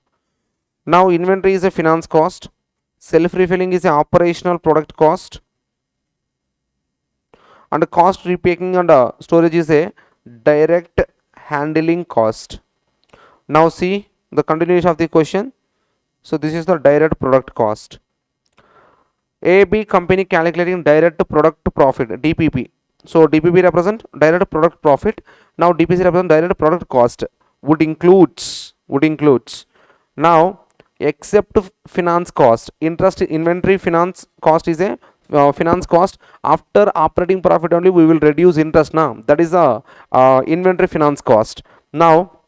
Now inventory is a finance cost, self refilling is a operational product cost, and cost repacking and storage is a direct handling cost. Now see the continuation of the question. So this is the direct product cost. AB company calculating direct product profit, DPP. So DPP represent direct product profit. Now DPC represent direct product cost. Would includes. Now except finance cost, interest, inventory finance cost is a finance cost. After operating profit only we will reduce interest now. That is a inventory finance cost. Now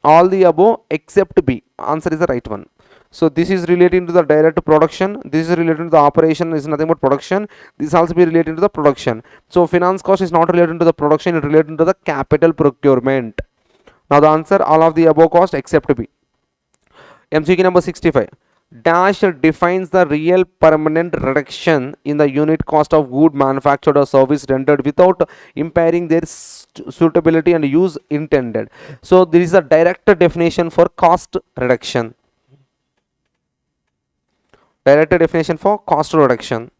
all the above except B. Answer is the right one. So this is relating to the direct production, this is related to the operation, is nothing but production, this also be related to the production. So finance cost is not related to the production, it related to the capital procurement. Now the answer, all of the above cost except B. MCQ number 65. dash defines the real permanent reduction in the unit cost of good manufactured or service rendered without impairing their suitability and use intended. So there is a direct definition for cost reduction. Direct definition for cost reduction.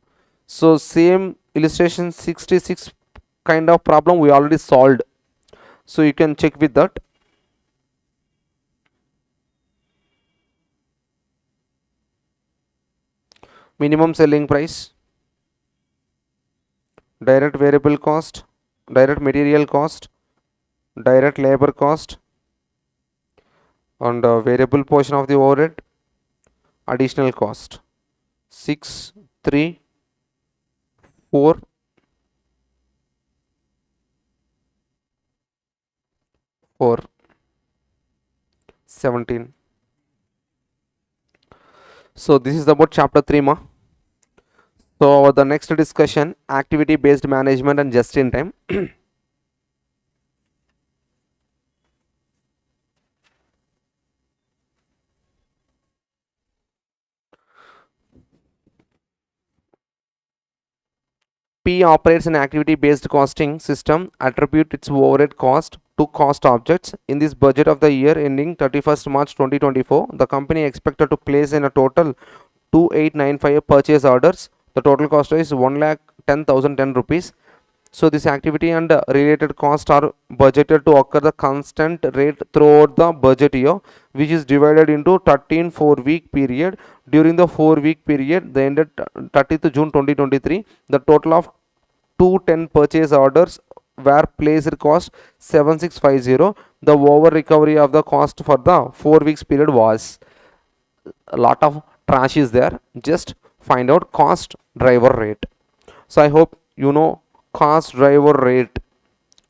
So same illustration 66 kind of problem we already solved. So you can check with that. Minimum selling price, direct variable cost, direct material cost, direct labor cost, and variable portion of the overhead, additional cost. 6, 3, 4, 4, 17. So this is about chapter 3 ma. So the next discussion, activity based management and just in time. P operates an activity based costing system, attribute its overhead cost to cost objects. In this budget of the year ending 31st March 2024, the company expected to place in a total 2895 purchase orders. The total cost is 1,10,010 rupees. So this activity and related costs are budgeted to occur the constant rate throughout the budget year, which is divided into 13 4-week period. During the 4-week period, the ended 30th June 2023, the total of 210 purchase orders were placed cost 7650. The over recovery of the cost for the 4 weeks period was a lot of trash is there. Just find out cost driver rate. So I hope you know cost driver rate.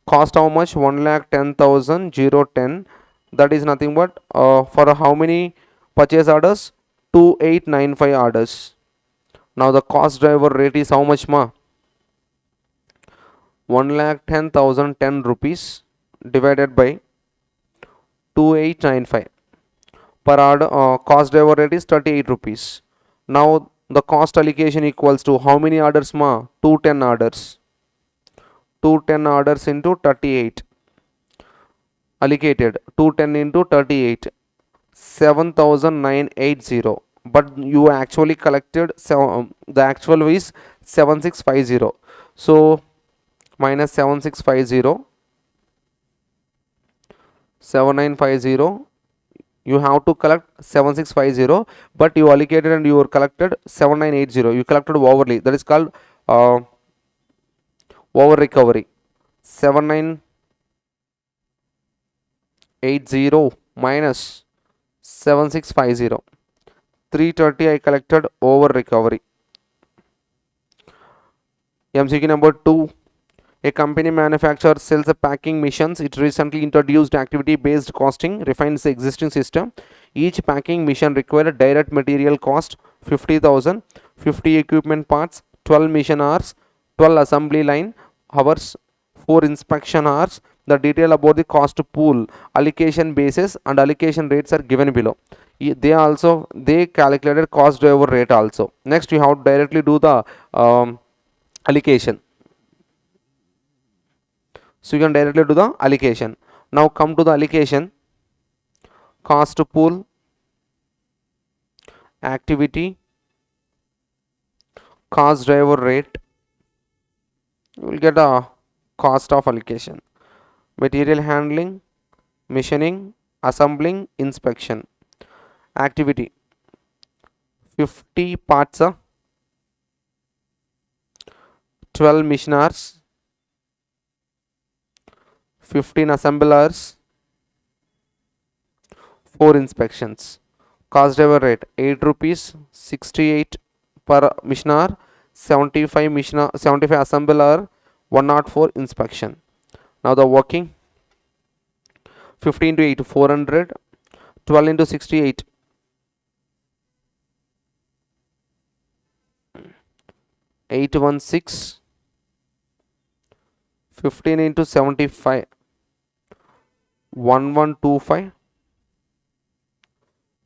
Cost how much? 1,10,010. That is nothing but for how many purchase orders? 2895 orders. Now the cost driver rate is how much ma? 1,10,010 rupees divided by 2895. Per order cost driver rate is 38 rupees. Now the cost allocation equals to how many orders ma? 210 orders. 210 orders into 38 allocated. 210 into 38, 7,980. But you actually collected the actual is 7650. So minus 7650, 7950. You have to collect 7650, but you allocated and you collected 7980. You collected overly. That is called over recovery. 7980 minus 7650. 330 I collected over recovery. MCQ number 2. A company manufactures sells a packing machines. It recently introduced activity based costing, refines the existing system. Each packing machine required direct material cost 50,000, 50 equipment parts, 12 machine hours, 12 assembly line hours, 4 inspection hours. The detail about the cost pool, allocation basis and allocation rates are given below. They calculated cost driver rate also. Next you have to directly do the allocation. So you can directly do the allocation. Now come to the allocation. Cost pool, activity, cost driver rate. You will get a cost of allocation. Material handling, machining, assembling, inspection. Activity 50 parts, 12 machine hours, 15 assemblers, 4 inspections. Cost driver rate 8 rupees, 68 per machine hour, 75 assembler, 104 inspection. Now the working 15 into 8 400, 12 into 68 816, 15 into 75 1125,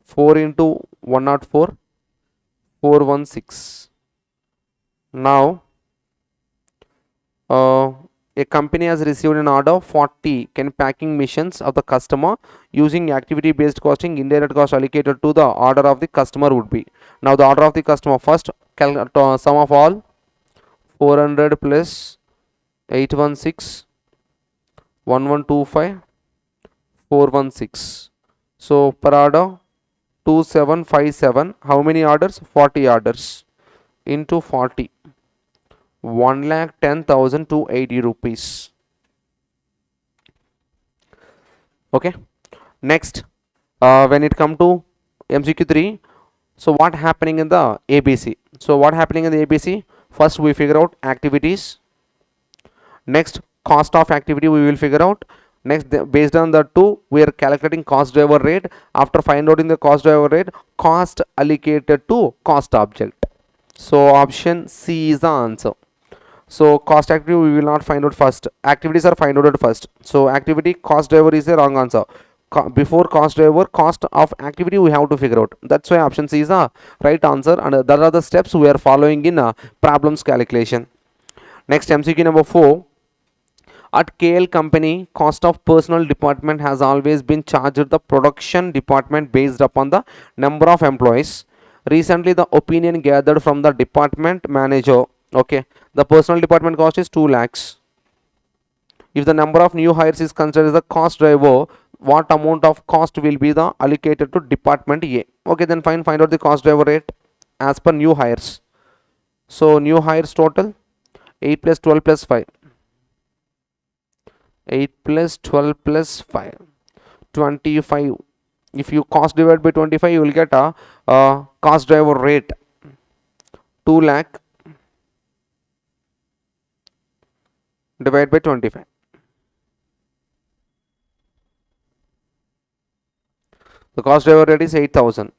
4 into 104 416. Now a company has received an order of 40 can packing machines of the customer. Using activity based costing, indirect cost allocated to the order of the customer would be. Now the order of the customer, first sum of all 400 plus 816 1125 416. So per order 2757. How many orders? 40 orders into 40, 1,10,280 rupees. Okay. Next, when it come to MCQ 3, so what happening in the ABC? So what happening in the ABC? First we figure out activities. Next, cost of activity we will figure out. Next, based on the two, we are calculating cost driver rate. After finding out in the cost driver rate, cost allocated to cost object. So option C is the answer. So cost activity we will not find out first. Activities are find out at first. So activity cost driver is the wrong answer. Before cost driver, cost of activity we have to figure out. That's why option C is the right answer, and that are the steps we are following in problems calculation. Next, MCQ number 4. At KL company, cost of personnel department has always been charged the production department based upon the number of employees. Recently, the opinion gathered from the department manager. Okay, the personnel department cost is 2 lakhs. If the number of new hires is considered as the cost driver, what amount of cost will be the allocated to department A? Okay, then find out the cost driver rate as per new hires. So new hires total 8 plus 12 plus 5. 8 plus 12 plus 5, 25. If you cost divide by 25, you will get a cost driver rate 2 lakh divide by 25. The cost driver rate is 8,000.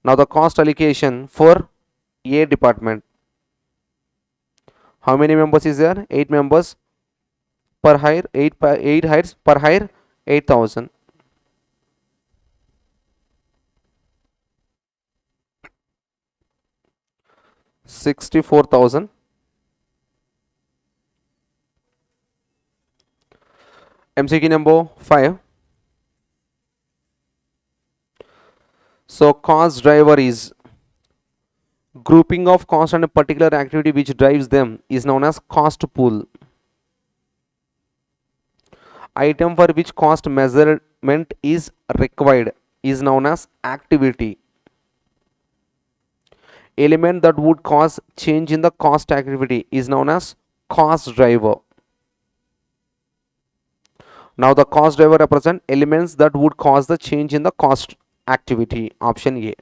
Now the cost allocation for A department. How many members is there? 8 members. Per hire, 8 hires per hire, 8,000. $64,000. MCQ number 5. So cost driver is grouping of cost and a particular activity which drives them is known as cost pool. Item for which cost measurement is required is known as activity. Element that would cause change in the cost activity is known as cost driver. Now the cost driver represent elements that would cause the change in the cost activity. Option A.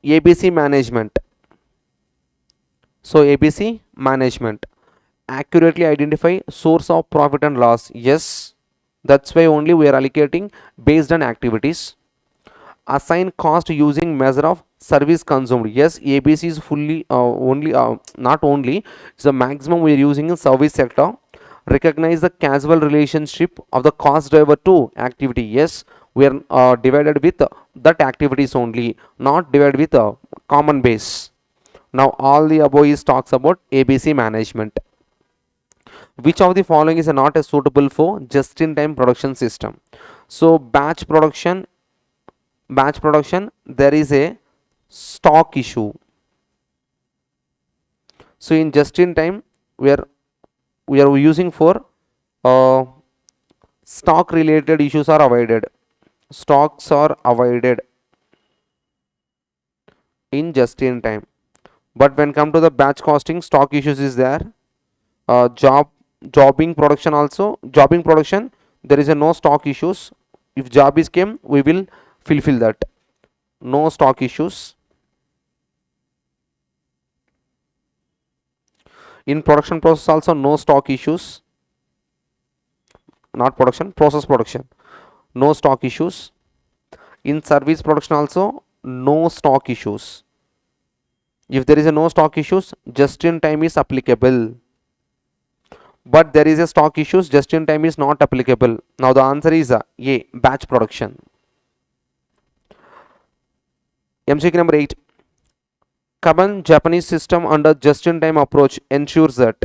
ABC management. So ABC management. Accurately identify source of profit and loss. Yes, that's why only we are allocating based on activities. Assign cost using measure of service consumed. Yes, ABC is fully not only, it's the maximum we are using in service sector. Recognize the causal relationship of the cost driver to activity. Yes, we are divided with that activities only, not divided with a common base. Now all the above is talks about ABC management. Which of the following is not suitable for just-in-time production system? So batch production, there is a stock issue. So in just-in-time, we are using for stock related issues are avoided. Stocks are avoided in just-in-time. But when come to the batch costing, stock issues is there. Jobbing production also, there is a no stock issues. If job is came, we will fulfill that. No stock issues. In production process also no stock issues. Not production, process production. No stock issues. In service production also no stock issues. If there is a no stock issues, just in time is applicable. But there is a stock issues, just in time is not applicable. Now the answer is A, batch production. MCQ number 8. Common Japanese system under just-in-time approach ensures that.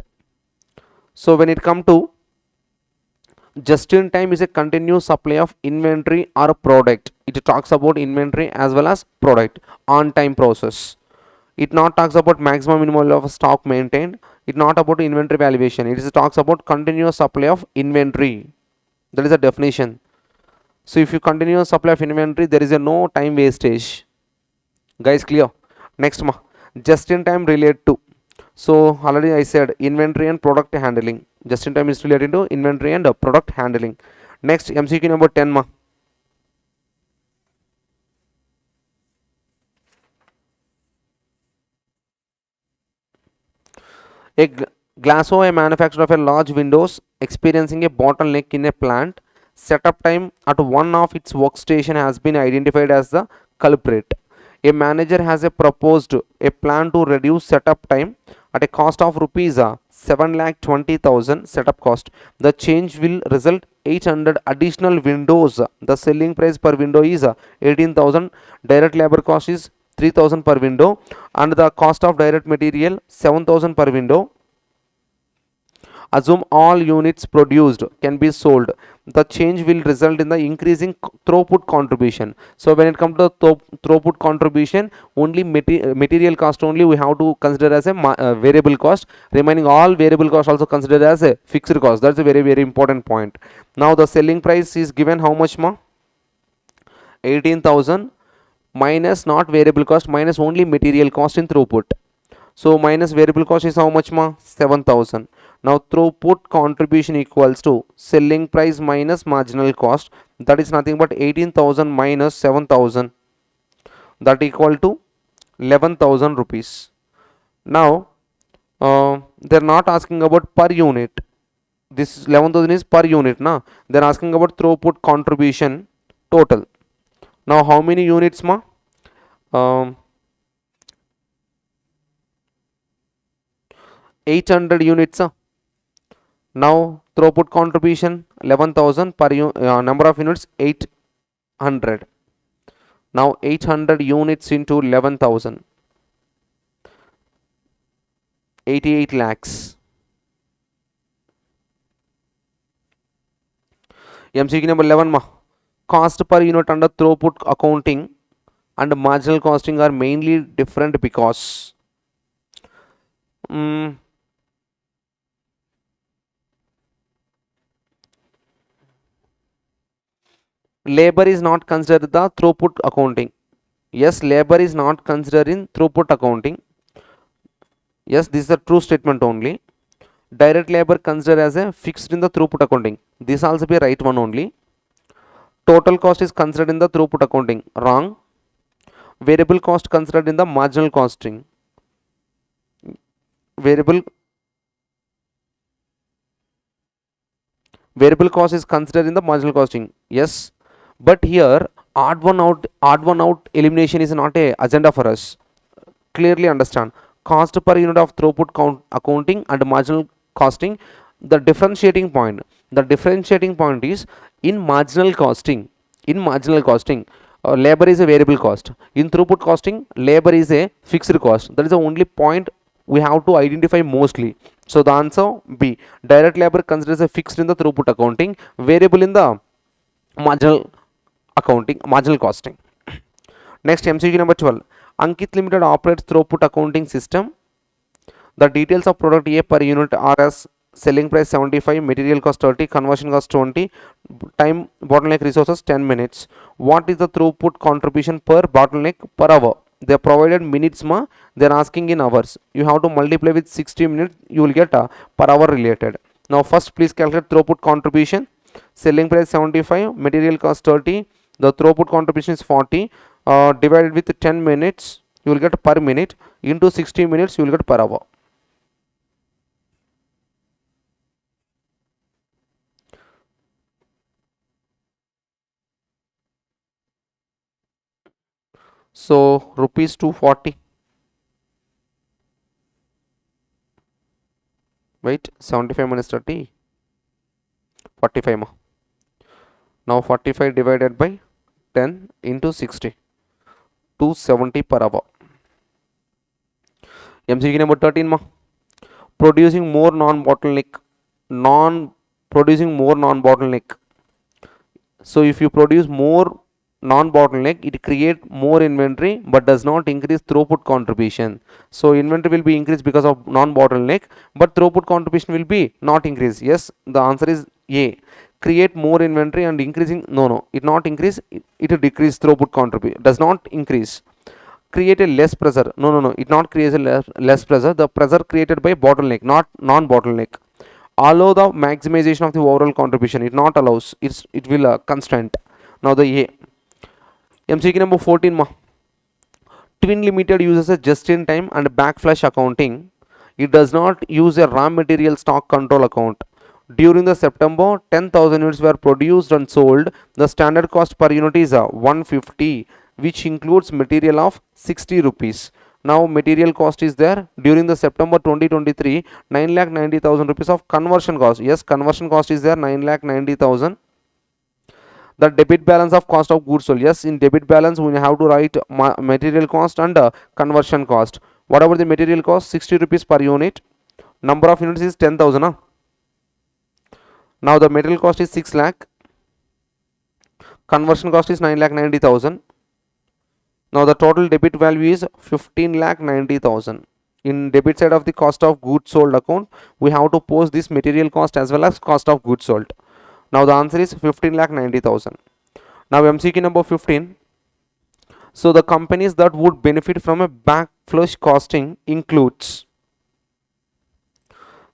So when it comes to just-in-time is a continuous supply of inventory or a product. It talks about inventory as well as product. On-time process. It not talks about maximum minimum level of stock maintained. It not about inventory valuation. It is talks about continuous supply of inventory. That is the definition. So if you continuous supply of inventory, there is a no time wastage. Guys, clear? Next, just in time related to. So already I said inventory and product handling. Just in time is related to inventory and product handling. Next, MCQ number 10. A glassware manufacturer of a large windows experiencing a bottleneck in a plant. Setup time at one of its workstation has been identified as the culprit. A manager has proposed a plan to reduce setup time at a cost of rupees 7,20,000 setup cost. The change will result 800 additional windows. The selling price per window is 18,000. Direct labor cost is 3,000 per window, and the cost of direct material 7,000 per window. Assume all units produced can be sold. The change will result in the increasing throughput contribution. So when it comes to the throughput contribution, only material cost only we have to consider as a variable cost. Remaining all variable cost also considered as a fixed cost. That's a very, very important point. Now the selling price is given how much, 18,000 minus not variable cost minus only material cost in throughput. So minus variable cost is how much, 7,000. Now throughput contribution equals to selling price minus marginal cost. That is nothing but 18,000 minus 7,000. That equal to 11,000 rupees. Now they are not asking about per unit. This 11,000 is per unit. They are asking about throughput contribution total. Now how many units, 800 units. Now throughput contribution 11,000 per number of units 800. Now 800 units into 11,000, 88 lakhs. MCQ number 11, cost per unit under throughput accounting and marginal costing are mainly different because labor is not considered the throughput accounting. Yes, labor is not considered in throughput accounting. Yes, this is a true statement only. Direct labor considered as a fixed in the throughput accounting. This also be a right one only. Total cost is considered in the throughput accounting. Wrong. Variable cost considered in the marginal costing. Variable cost is considered in the marginal costing. Yes. But here odd one out elimination is not a agenda for us. Clearly understand. Cost per unit of throughput accounting and marginal costing. The differentiating point is in marginal costing. Labor is a variable cost. In throughput costing, labor is a fixed cost. That is the only point we have to identify mostly. So the answer B. Direct labor considered as a fixed in the throughput accounting, variable in the marginal costing. Next, MCQ number 12. Ankit Limited operates throughput accounting system. The details of product A per unit are as selling price 75, material cost 30, conversion cost 20, time bottleneck resources 10 minutes. What is the throughput contribution per bottleneck per hour? They are provided minutes, they are asking in hours. You have to multiply with 60 minutes, you will get per hour related. Now first please calculate throughput contribution. Selling price 75, material cost 30, the throughput contribution is 40, divided with 10 minutes, you will get per minute, into 60 minutes, you will get per hour. So rupees 240. Wait, 75 minus 30, 45. Now 45 divided by 10 into 60. 270 per hour. MCQ number 13 ma. Producing more non-bottleneck. So if you produce more non-bottleneck, it create more inventory but does not increase throughput contribution. So inventory will be increased because of non-bottleneck, but throughput contribution will be not increased. Yes, the answer is A. Create more inventory and increasing, no, it not increase, it will decrease throughput contribution, does not increase. Create a less pressure, no, it not creates a less pressure, the pressure created by bottleneck, not non-bottleneck. Allow the maximization of the overall contribution, it not allows, it will constraint. Now the A. MCQ number 14 ma. Twin Limited uses a just-in-time and backflush accounting. It does not use a raw material stock control account. During the September, 10,000 units were produced and sold. The standard cost per unit is 150, which includes material of 60 rupees. Now material cost is there. During the September 2023, 9,90,000 rupees of conversion cost. Yes, conversion cost is there, 9,90,000. The debit balance of cost of goods sold. Yes, in debit balance we have to write material cost and conversion cost. Whatever the material cost, 60 rupees per unit. Number of units is 10,000. Huh? Now the material cost is 6 lakh. Conversion cost is 9,90,000. Now the total debit value is 15,90,000. In debit side of the cost of goods sold account, we have to post this material cost as well as cost of goods sold. Now the answer is 15,90,000. Now MCQ number 15. So the companies that would benefit from a backflush costing includes.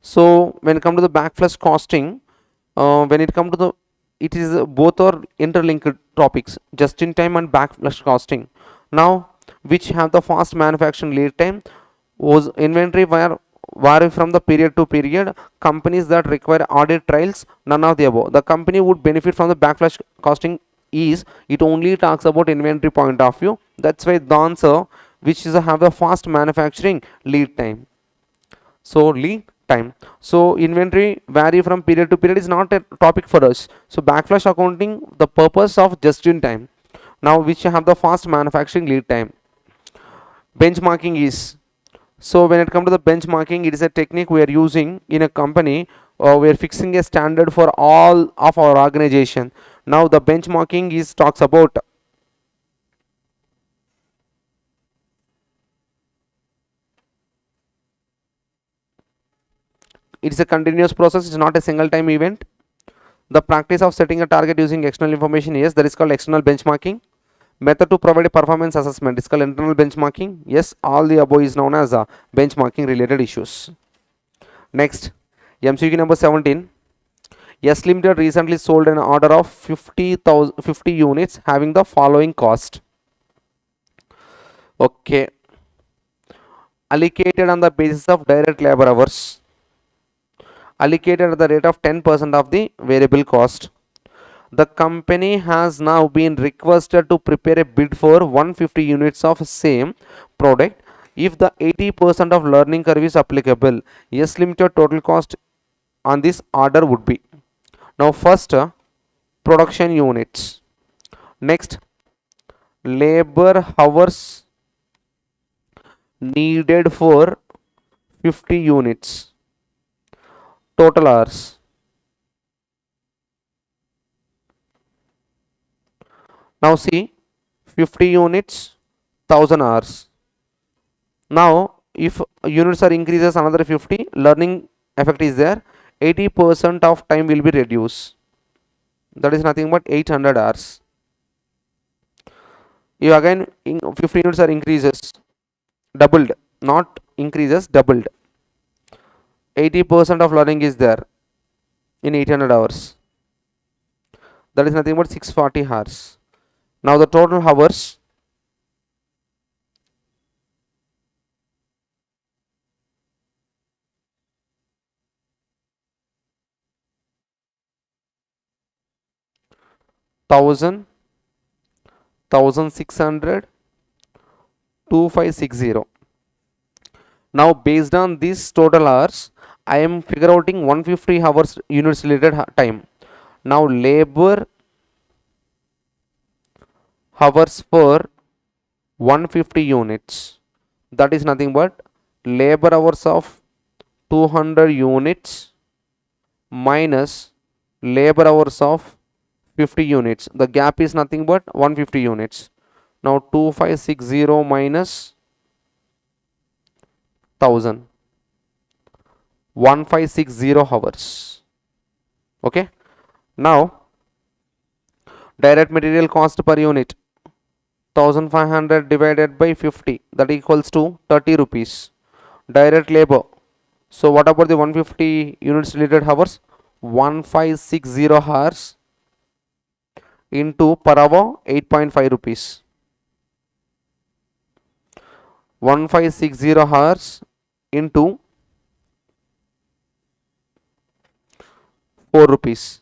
So when it comes to the backflush costing, when it comes to the, it is both are interlinked topics, just in time and backflush costing. Now which have the fast manufacturing lead time, was inventory vary from the period to period. Companies that require audit trials, none of the above. The company would benefit from the backflush costing is, it only talks about inventory point of view. That's why the answer, which is have a fast manufacturing lead time. So lead time. So inventory vary from period to period is not a topic for us. So backflush accounting, the purpose of just in time. Now which have the fast manufacturing lead time. Benchmarking is, so when it comes to the benchmarking, it is a technique we are using in a company. We are fixing a standard for all of our organization. Now the benchmarking is talks about, it is a continuous process, it is not a single time event. The practice of setting a target using external information, yes, that is called external benchmarking. Method to provide a performance assessment is called internal benchmarking. Yes, all the above is known as benchmarking related issues. Next, MCQ number 17. S Limited recently sold an order of 50 units having the following cost. Okay. Allocated on the basis of direct labor hours. Allocated at the rate of 10% of the variable cost. The company has now been requested to prepare a bid for 150 units of same product. If the 80% of learning curve is applicable, S Limited total cost on this order would be. Now first, production units. Next, labor hours needed for 50 units. Total hours. Now see, 50 units, 1000 hours. Now if units are increases another 50, learning effect is there, 80% of time will be reduced. That is nothing but 800 hours. If again 50 units are increases, doubled, not increases, doubled. 80% of learning is there in 800 hours. That is nothing but 640 hours. Now the total hours, thousand, 1600, 2560. Now based on this total hours, I am figure outing 150 hours units related time. Now labor hours for 150 units. That is nothing but labor hours of 200 units minus labor hours of 50 units. The gap is nothing but 150 units. Now 2560 minus 1000. 1560 hours. Okay. Now direct material cost per unit 1500 divided by 50, that equals to 30 rupees. Direct labor, so what about the 150 units related hours? 1560 hours into per hour 8.5 rupees. 1560 hours into 4 rupees.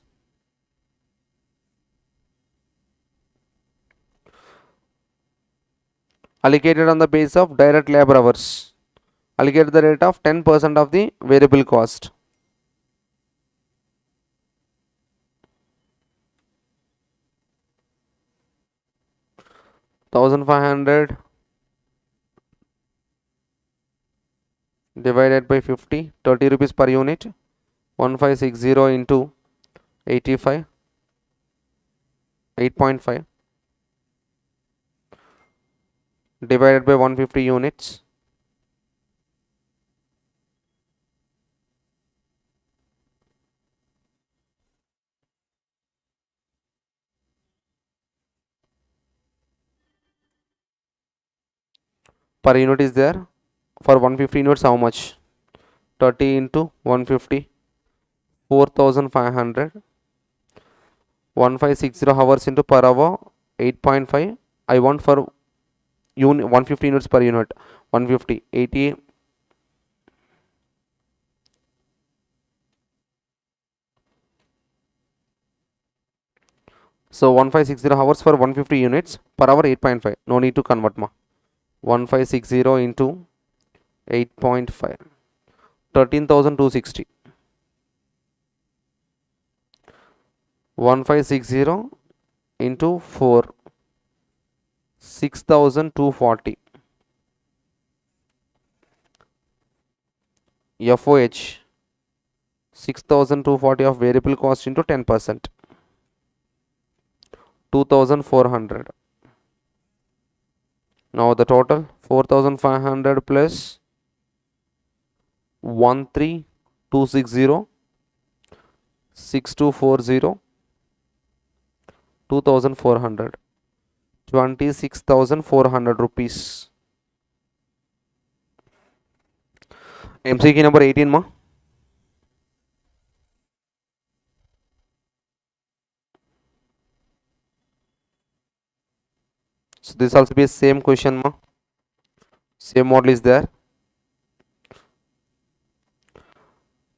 Allocated on the basis of direct labor hours. Allocate the rate of 10% of the variable cost. $1,500 divided by 50, 30 rupees per unit. 1560 into 85, 8.5 divided by 150 units. Per unit is there. For 150 units, how much? 30 into 150, 4500. 1560 hours into per hour 8.5. I want for 150 units per unit. 150 80. So 1560 hours for 150 units per hour 8.5. No need to convert ma. 1560 into 8.5. 13,260. 1560 into 4. 6,240. FOH 6,240 of variable cost into 10%. 2,400. Now the total 4,500 plus 13,260, 6,240, 2,400, 26,400 rupees. MCQ number 18 ma. So this also be a same question ma. Same model is there.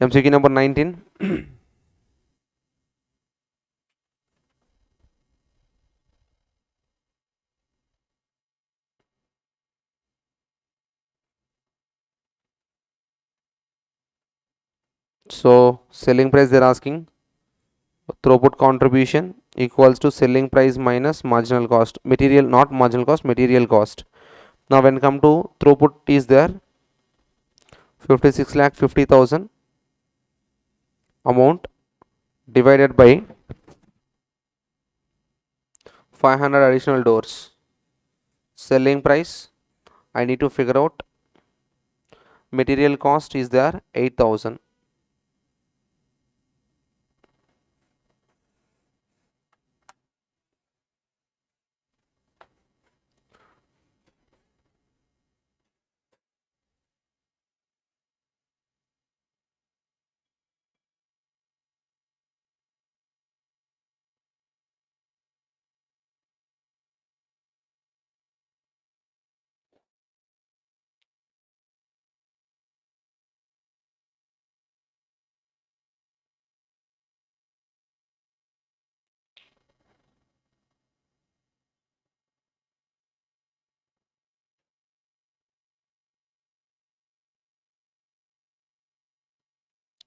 MCQ number 19. So selling price they are asking. Throughput contribution equals to selling price minus marginal cost. Material, not marginal cost, material cost. Now when come to throughput is there 56,50,000 amount divided by 500 additional doors. Selling price I need to figure out. Material cost is there 8,000.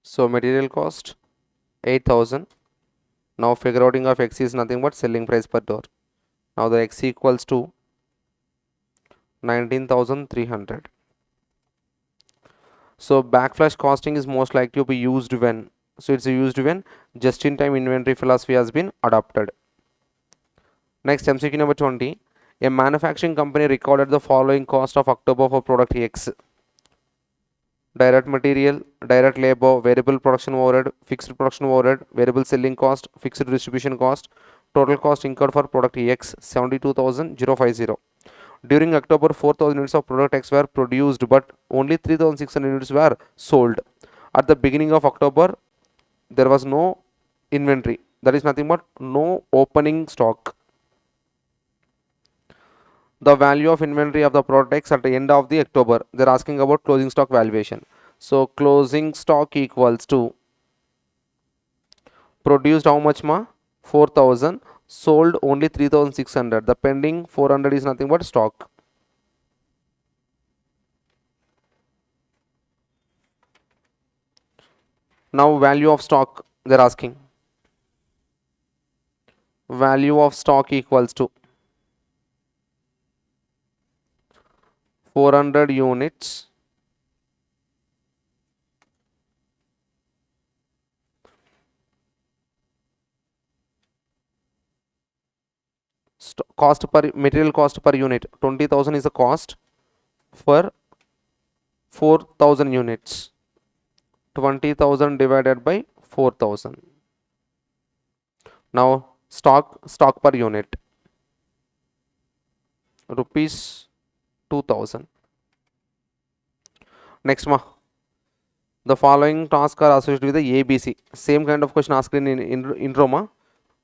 So material cost 8,000. Now figure outing of X is nothing but selling price per door. Now the X equals to 19,300. So backflash costing is most likely to be used when, so it's used when just-in-time inventory philosophy has been adopted. Next, MCQ number 20. A manufacturing company recorded the following cost of October for product X: direct material, direct labor, variable production overhead, fixed production overhead, variable selling cost, fixed distribution cost. Total cost incurred for product X 72,050. During October, 4,000 units of product X were produced, but only 3,600 units were sold. At the beginning of October, there was no inventory. That is nothing but no opening stock. The value of inventory of the product X at the end of the October. They are asking about closing stock valuation. So closing stock equals to produced how much ma? 4,000. Sold only 3,600. The pending 400 is nothing but stock. Now value of stock they are asking. Value of stock equals to 400 units cost per material cost per unit. 20,000 is the cost for 4,000 units. 20,000 divided by 4,000. Now stock per unit rupees 2,000. Next ma, the following tasks are associated with the ABC. Same kind of question asked in intro ma.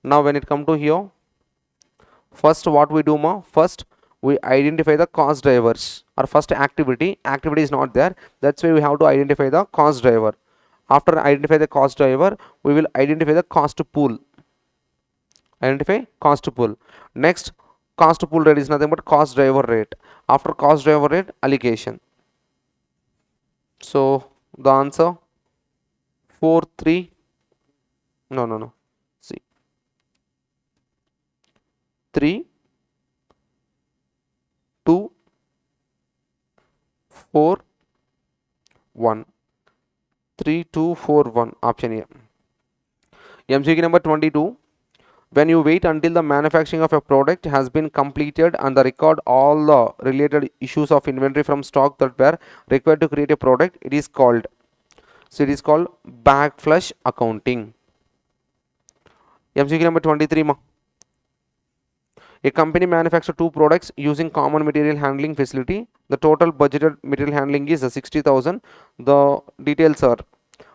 Now when it come to here, first what we do ma, first we identify the cost drivers. Our first activity is not there, that's why we have to identify the cost driver. After identify the cost driver, we will identify the cost pool. Next, cost pool rate is nothing but cost driver rate. After cost driver rate, allocation. So the answer 4 3 no see 3 2 4 1 3 2 4 1 option A. MCQ number 22. When you wait until the manufacturing of a product has been completed and the record all the related issues of inventory from stock that were required to create a product, it is called backflush accounting. MCQ number 23 ma. A company manufactures 2 products using common material handling facility. The total budgeted material handling is 60,000. The details are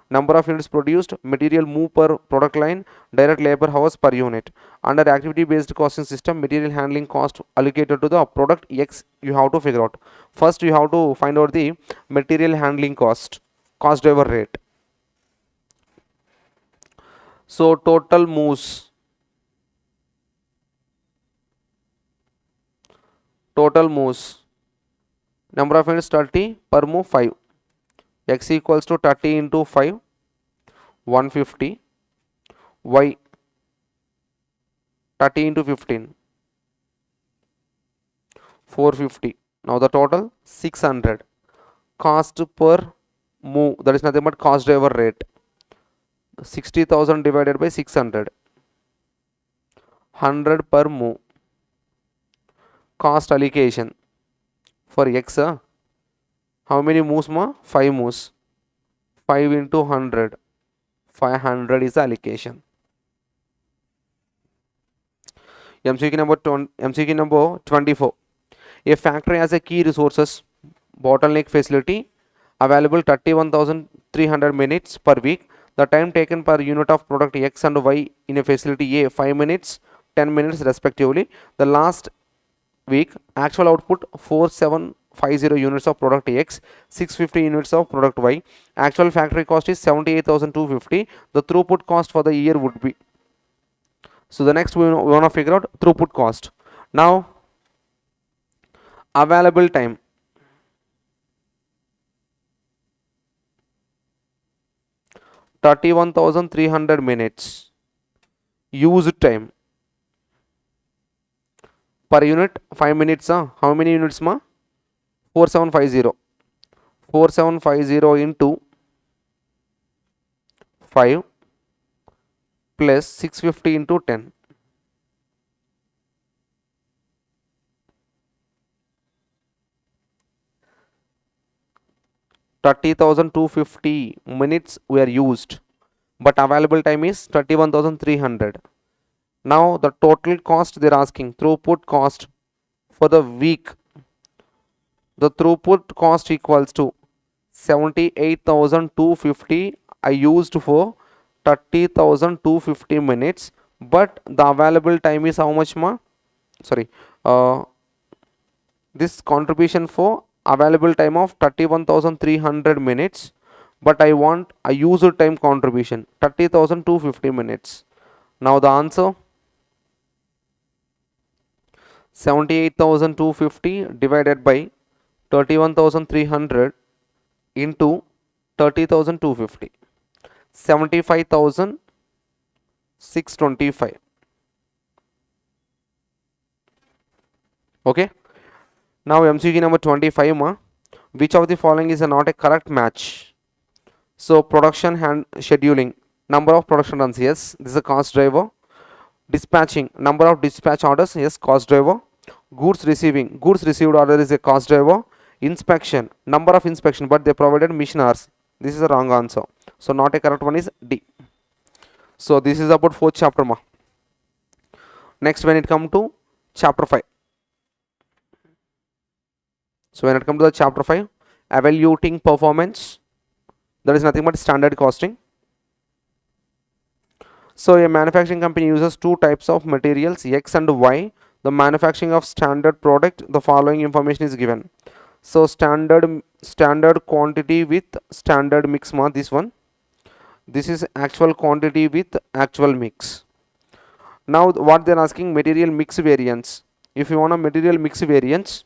number of units produced, material moved per product line, direct labor hours per unit. Under activity based costing system, material handling cost allocated to the product X you have to figure out. First you have to find out the material handling cost driver rate. So total moves, number of units 30, per move 5. X equals to 30 into 5, 150. Y 30 into 15, 450. Now the total 600. Cost per move, that is nothing but cost driver rate. 60,000 divided by 600, 100 per move. Cost allocation for X, how many moves ma? 5 moves. 5 into 100, 500 is the allocation. MCQ number 24. A factory has a key resources bottleneck facility available 31,300 minutes per week. The time taken per unit of product X and Y in a facility A 5 minutes, 10 minutes respectively. The last week actual output 4750 units of product X, 650 units of product Y. Actual factory cost is 78,250. The throughput cost for the year would be. So the next we want to figure out throughput cost. Now available time, (31,300 minutes). Used time per unit 5 minutes. How many units ma? 4750. 4750 into 5 plus 650 into 10. 30,250 minutes were used, but available time is 31,300. Now the total cost they are asking, throughput cost for the week. The throughput cost equals to 78,250 I used for 30,250 minutes, but the available time is how much ma? Sorry, this contribution for available time of 31,300 minutes, but I want a user time contribution 30,250 minutes. Now the answer, 78,250 divided by 31,300 into 30,250, 75,625. Okay. Now MCQ number 25 ma, which of the following is not a correct match? So production hand scheduling, number of production runs, yes, this is a cost driver. Dispatching, number of dispatch orders, yes, cost driver. Goods receiving, goods received order is a cost driver. Inspection, number of inspection, but they provided mission hours, this is the wrong answer. So not a correct one is D. So this is about 4th chapter ma. Next, when it come to chapter 5. So when it comes to the chapter 5, evaluating performance, that is nothing but standard costing. So a manufacturing company uses two types of materials, X and Y. The manufacturing of standard product, the following information is given. So standard quantity with standard mix ma, this one. This is actual quantity with actual mix. Now what they are asking, material mix variance. If you want a material mix variance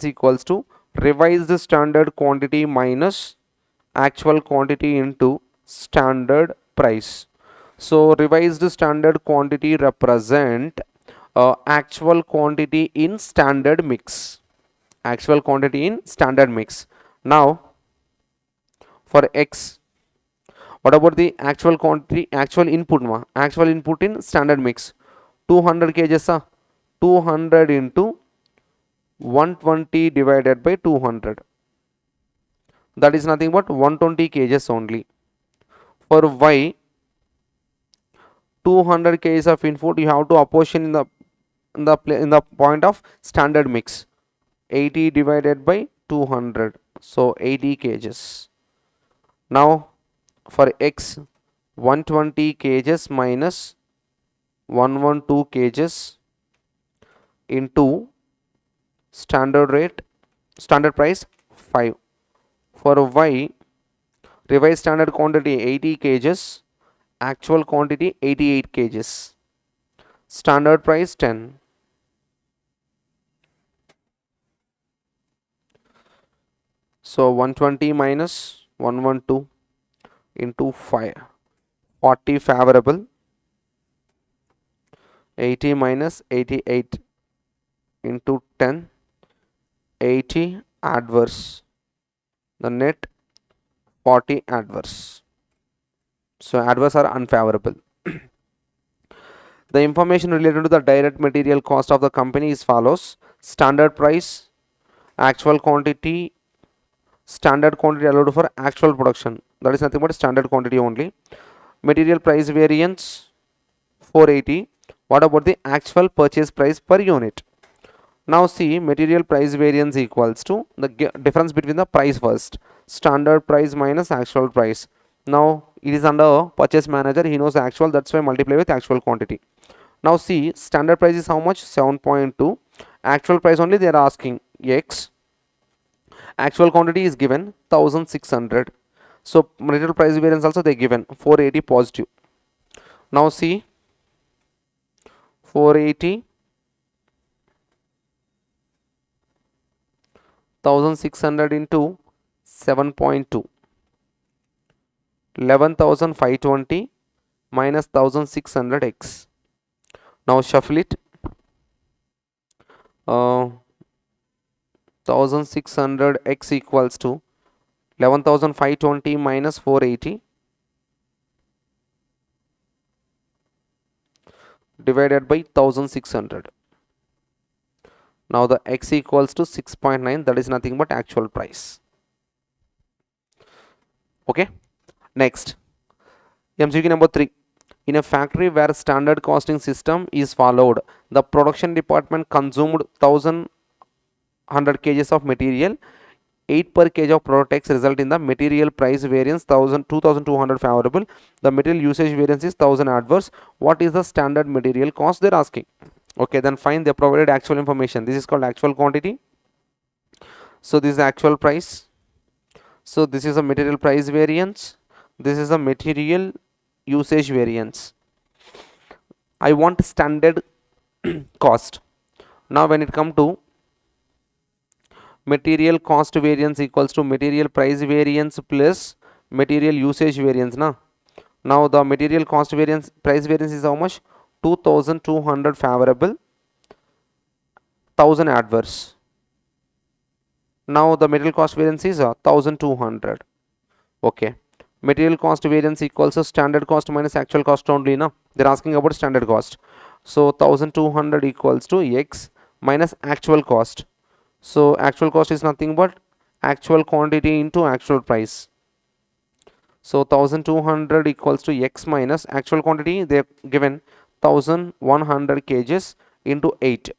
equals to revised standard quantity minus actual quantity into standard price. So revised standard quantity represent actual quantity in standard mix. Actual quantity in standard mix. Now for X, what about the actual quantity, actual input ma? Actual input in standard mix, 200 kgs, 200 into 120 divided by 200, that is nothing but 120 kgs only. For Y, 200 kgs of input you have to apportion in the point of standard mix, 80 divided by 200, so 80 kgs. Now for X, 120 kgs minus 112 kgs into standard rate, standard price 5. For Y, revised standard quantity 80 kgs, actual quantity 88 kgs, standard price 10. So 120 minus 112 into 5, 40 favorable, 80 minus 88 into 10, 80 adverse, the net 40 adverse. So adverse are unfavorable. The information related to the direct material cost of the company is follows: standard price, actual quantity, standard quantity allowed for actual production, that is nothing but standard quantity only. Material price variance 480. What about the actual purchase price per unit? Now see, material price variance equals to the difference between the price first, standard price minus actual price. Now it is under purchase manager, he knows the actual, that's why multiply with actual quantity. Now see, standard price is how much? 7.2. Actual price only they are asking, X. Actual quantity is given 1600. So material price variance also they given 480 positive. Now see, 480 1600 into 7.2, 11,520 minus 1600x. Now shuffle it. 1600 x equals to 11,520 minus 480 divided by 1600. Now the x equals to 6.9, that is nothing but actual price. Okay. Next, MCQ number 3. In a factory where standard costing system is followed, the production department consumed 1100 kgs of material. 8 per kg of product X result in the material price variance 2200 favorable. The material usage variance is 1000 adverse. What is the standard material cost they are asking? Okay, then fine, they provided actual information. This is called actual quantity. So this is the actual price. So this is a material price variance. This is a material usage variance. I want standard cost. Now when it comes to material cost variance equals to material price variance plus material usage variance. Now the material cost variance, price variance is how much? 2200 favorable, 1000 adverse. Now the material cost variance is 1200. Okay. Material cost variance equals to standard cost minus actual cost only. They're asking about standard cost. So 1200 equals to x minus actual cost. So actual cost is nothing but actual quantity into actual price. So 1200 equals to x minus actual quantity, they have given 1100 kgs into 8.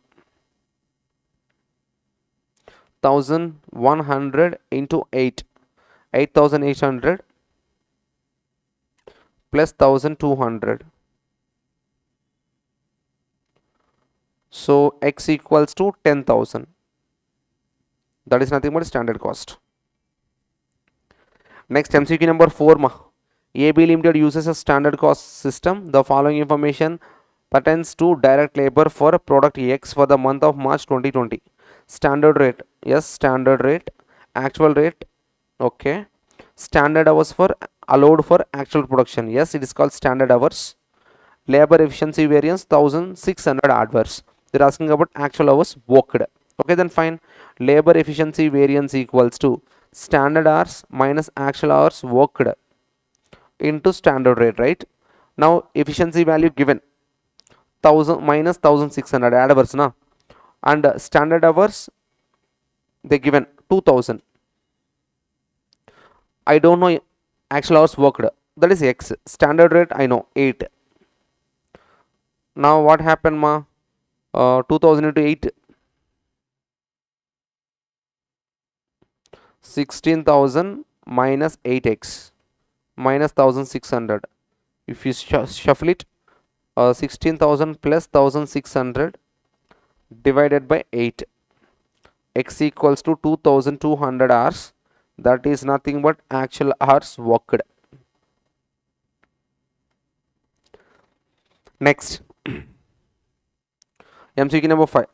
1100 into 8. 8800 plus 1200. So x equals to 10,000. That is nothing but standard cost. Next, MCQ number 4. AB Limited uses a standard cost system. The following information pertains to direct labor for product X for the month of March 2020. Standard rate. Yes, standard rate. Actual rate. Okay. Standard hours for allowed for actual production. Yes, it is called standard hours. Labor efficiency variance 1600 adverse. They are asking about actual hours worked. Okay, then fine. Labor efficiency variance equals to standard hours minus actual hours worked into standard rate, right? Now efficiency value given 1000 minus 1600 adverse and standard hours they given 2000. I don't know actual hours worked, that is x. Standard rate I know 8. Now what happened 2000 into 8, 16,000 minus 8x minus 1600. If you shuffle it, 16,000 plus 1600 divided by 8, x equals to 2200 hours. That is nothing but actual hours worked. Next, MCQ number 5.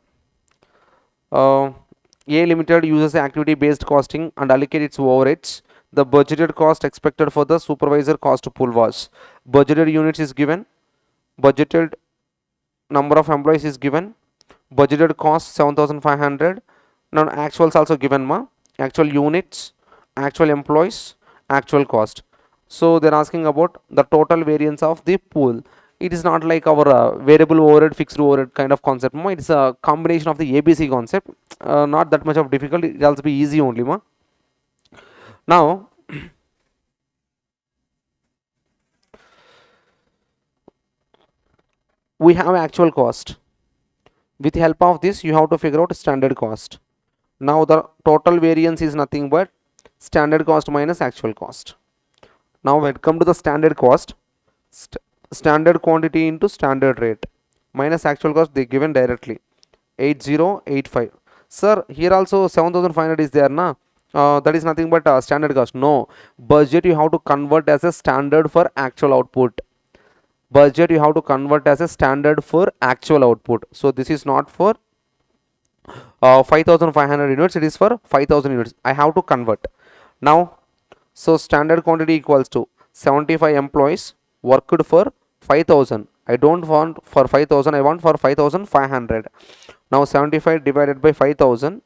A Limited uses activity based costing and allocate its overheads. The budgeted cost expected for the supervisor cost pool was, budgeted units is given, budgeted number of employees is given, budgeted cost 7500. Now actuals also given actual units, actual employees, actual cost. So they are asking about the total variance of the pool. It is not like our variable overhead, fixed overhead kind of concept. It is a combination of the ABC concept. Not that much of difficult. It will also be easy only. Now, we have actual cost. With the help of this, you have to figure out standard cost. Now, the total variance is nothing but standard cost minus actual cost. Now, when it comes to the standard cost, standard quantity into standard rate minus actual cost, they given directly 8085. Sir, here also 7500 is there that is nothing but standard cost. No, budget you have to convert as a standard for actual output. Budget you have to convert as a standard for actual output. So this is not for 5500 units, it is for 5000 units. I have to convert. Now, so standard quantity equals to 75 employees worked for 5000. I don't want for 5000, I want for 5500. Now 75 divided by 5000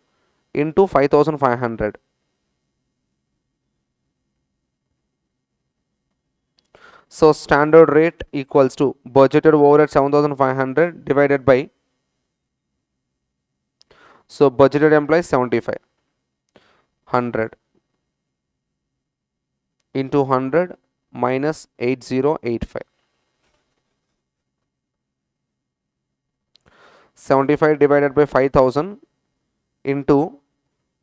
into 5500. So standard rate equals to budgeted overhead 7500 divided by, so budgeted employees 75, 100 into 100 minus 8085. 75 divided by 5000 into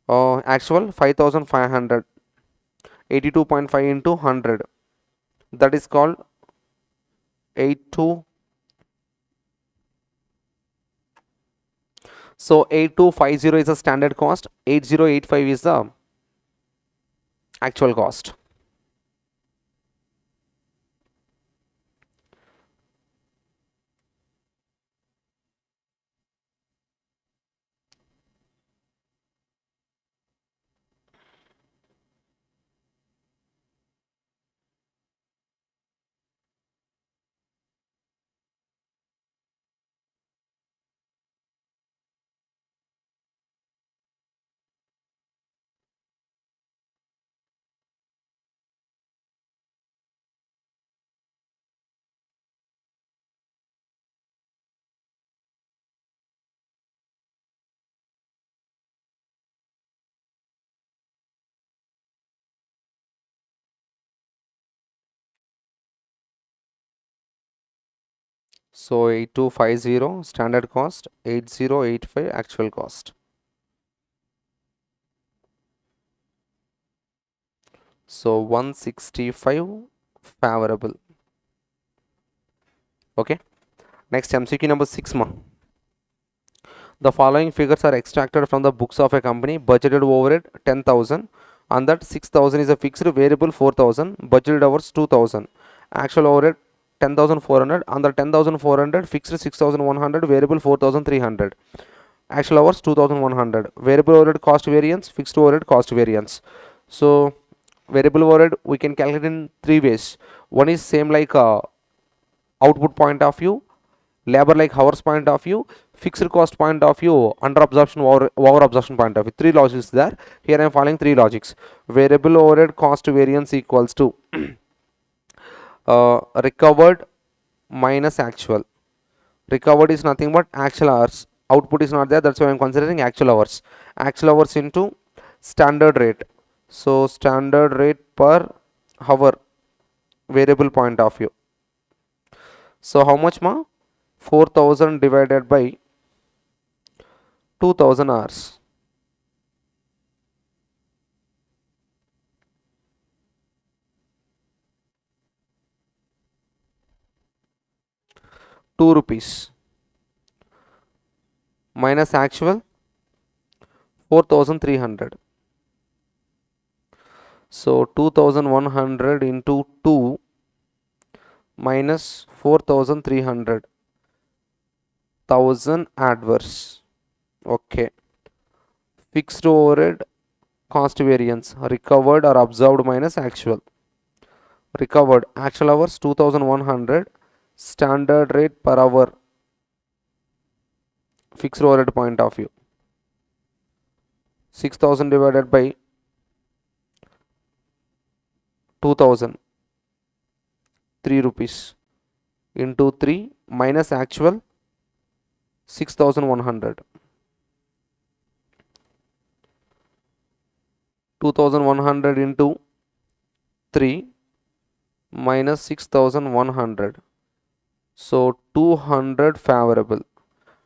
actual 5500, 82.5 into 100, that is called 82. So 8250 is the standard cost, 8085 is the actual cost. So 8250 standard cost, 8085 actual cost. So 165 favorable. Okay. Next MCQ number 6 ma. The following figures are extracted from the books of a company. Budgeted overhead 10,000, and that 6,000 is a fixed, variable 4,000, budgeted hours 2,000, actual overhead 10,400, and the 10,400 fixed 6,100, variable 4,300, actual hours 2,100, variable overhead cost variance, fixed overhead cost variance. So variable overhead we can calculate in three ways. One is same like output point of view, labor like hours point of view, fixed cost point of view, under absorption over absorption point of view. Three logics there. Here I am following three logics. Variable overhead cost variance equals to recovered minus actual. Recovered is nothing but actual hours. Output is not there, that's why I am considering actual hours. Actual hours into standard rate. So standard rate per hour, variable point of view. So how much ma? 4,000 divided by 2,000 hours. ₹2 minus actual 4,300. So 2,100 into 2 minus 4,300, 1,000 adverse. Okay. Fixed overhead cost variance, recovered or observed minus actual. Recovered, actual hours 2,100, standard rate per hour, fixed overhead point of view. 6,000 divided by 2,000, ₹3 into 3 minus actual 6,100. 2,100 into 3 minus 6,100. So 200 favorable.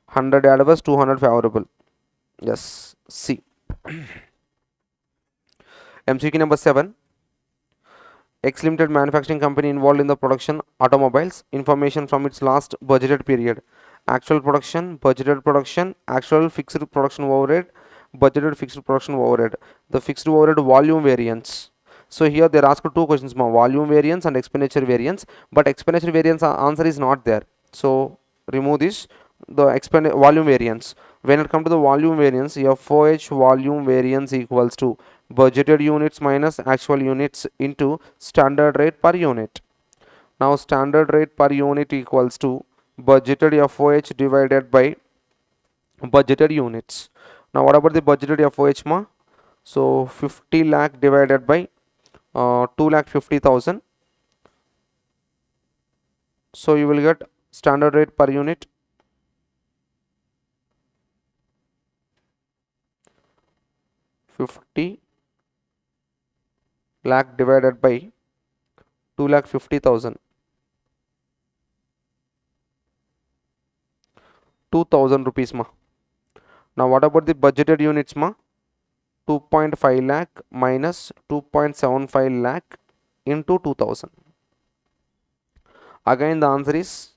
100 adverse, 200 favorable. Yes, C. MCQ number 7. X Limited manufacturing company involved in the production automobiles. Information from its last budgeted period. Actual production, budgeted production, actual fixed production overhead, budgeted fixed production overhead. The fixed overhead volume variance. So here they are asked two questions, volume variance and expenditure variance, but expenditure variance answer is not there. So remove this. The volume variance. When it comes to the volume variance, FOH volume variance equals to budgeted units minus actual units into standard rate per unit. Now standard rate per unit equals to budgeted FOH divided by budgeted units. Now what about the budgeted FOH ma? So 50 lakh divided by 2,50,000. So you will get standard rate per unit 50 lakh divided by 2,50,000. 2,000 rupees ma. Now what about the budgeted units ma? 2.5 lakh minus 2.75 lakh into 2,000. Again the answer is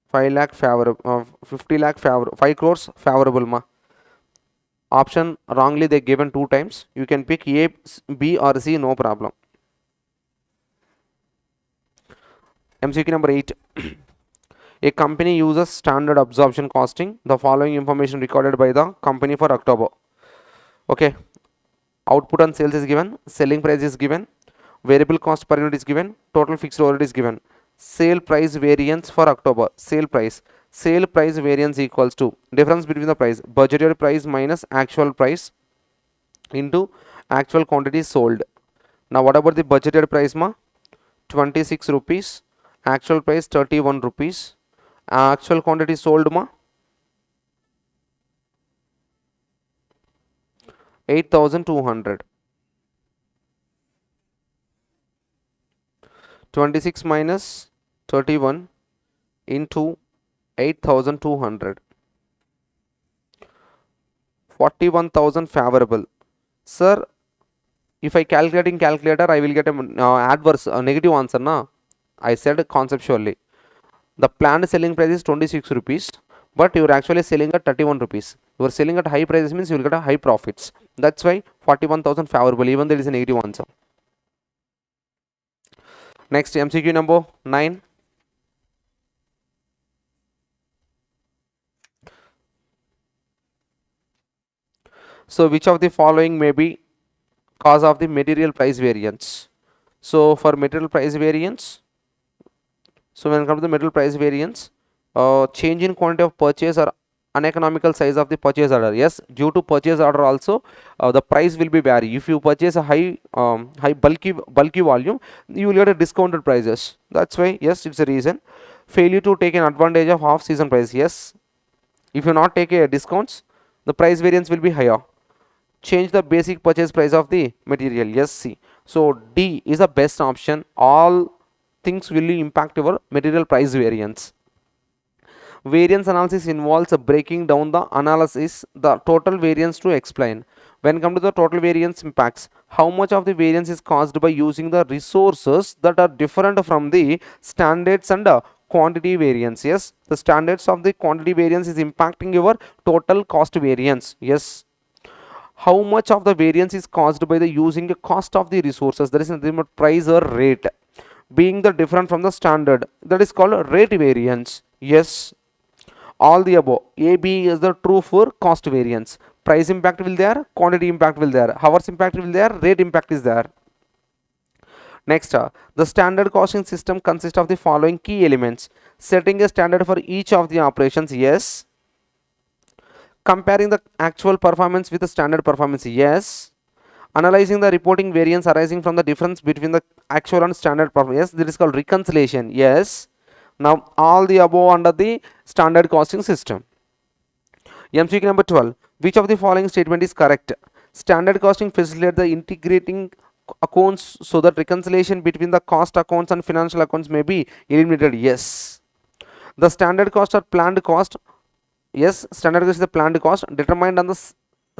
5 lakh favorable, 50 lakh favorable, 5 crores favorable ma. Option wrongly they given 2 times. You can pick A, B or C, no problem. MCQ number 8. A company uses standard absorption costing. The following information recorded by the company for October. Okay. Output and sales is given. Selling price is given. Variable cost per unit is given. Total fixed overhead is given. Sale price variance for October. Sale price variance equals to difference between the price, budgeted price minus actual price into actual quantity sold. Now what about the budgeted price ma? 26 rupees, actual price 31 rupees, actual quantity sold ma? 8,200. 26 minus 31 into 8,200. 41,000 favorable. Sir, if I calculate in calculator, I will get a adverse negative answer na. I said conceptually. The planned selling price is 26 rupees, but you are actually selling at 31 rupees. You are selling at high prices means you will get a high profits. That's why 41,000 favorable, even there is a negative answer. Next, MCQ number 9. So which of the following may be cause of the material price variance? So for material price variance, so when it comes to the material price variance, change in quantity of purchase or uneconomical size of the purchase order. Yes, due to purchase order also the price will be vary. If you purchase a high bulky volume, you will get a discounted prices. That's why yes, it's a reason. Failure to take an advantage of half season price. Yes, if you not take a discounts, the price variance will be higher. Change the basic purchase price of the material. Yes, C. So D is the best option. All things will impact your material price variance. Variance analysis involves breaking down the analysis, the total variance to explain. When come to the total variance impacts, how much of the variance is caused by using the resources that are different from the standards and quantity variance. Yes, the standards of the quantity variance is impacting your total cost variance. Yes, how much of the variance is caused by the using the cost of the resources, that is nothing but price or rate, being the different from the standard, that is called rate variance. Yes, all the above. A, B is the true for cost variance. Price impact will there, quantity impact will there, hours impact will there, rate impact is there. Next, the standard costing system consists of the following key elements: setting a standard for each of the operations. Yes. Comparing the actual performance with the standard performance. Yes. Analyzing the reporting variance arising from the difference between the actual and standard performance. Yes, this is called reconciliation. Yes. Now all the above under the standard costing system. MCQ number 12. Which of the following statement is correct? Standard costing facilitates the integrating accounts so that reconciliation between the cost accounts and financial accounts may be eliminated. Yes. The standard cost or planned cost. Yes, standard cost is the planned cost determined on the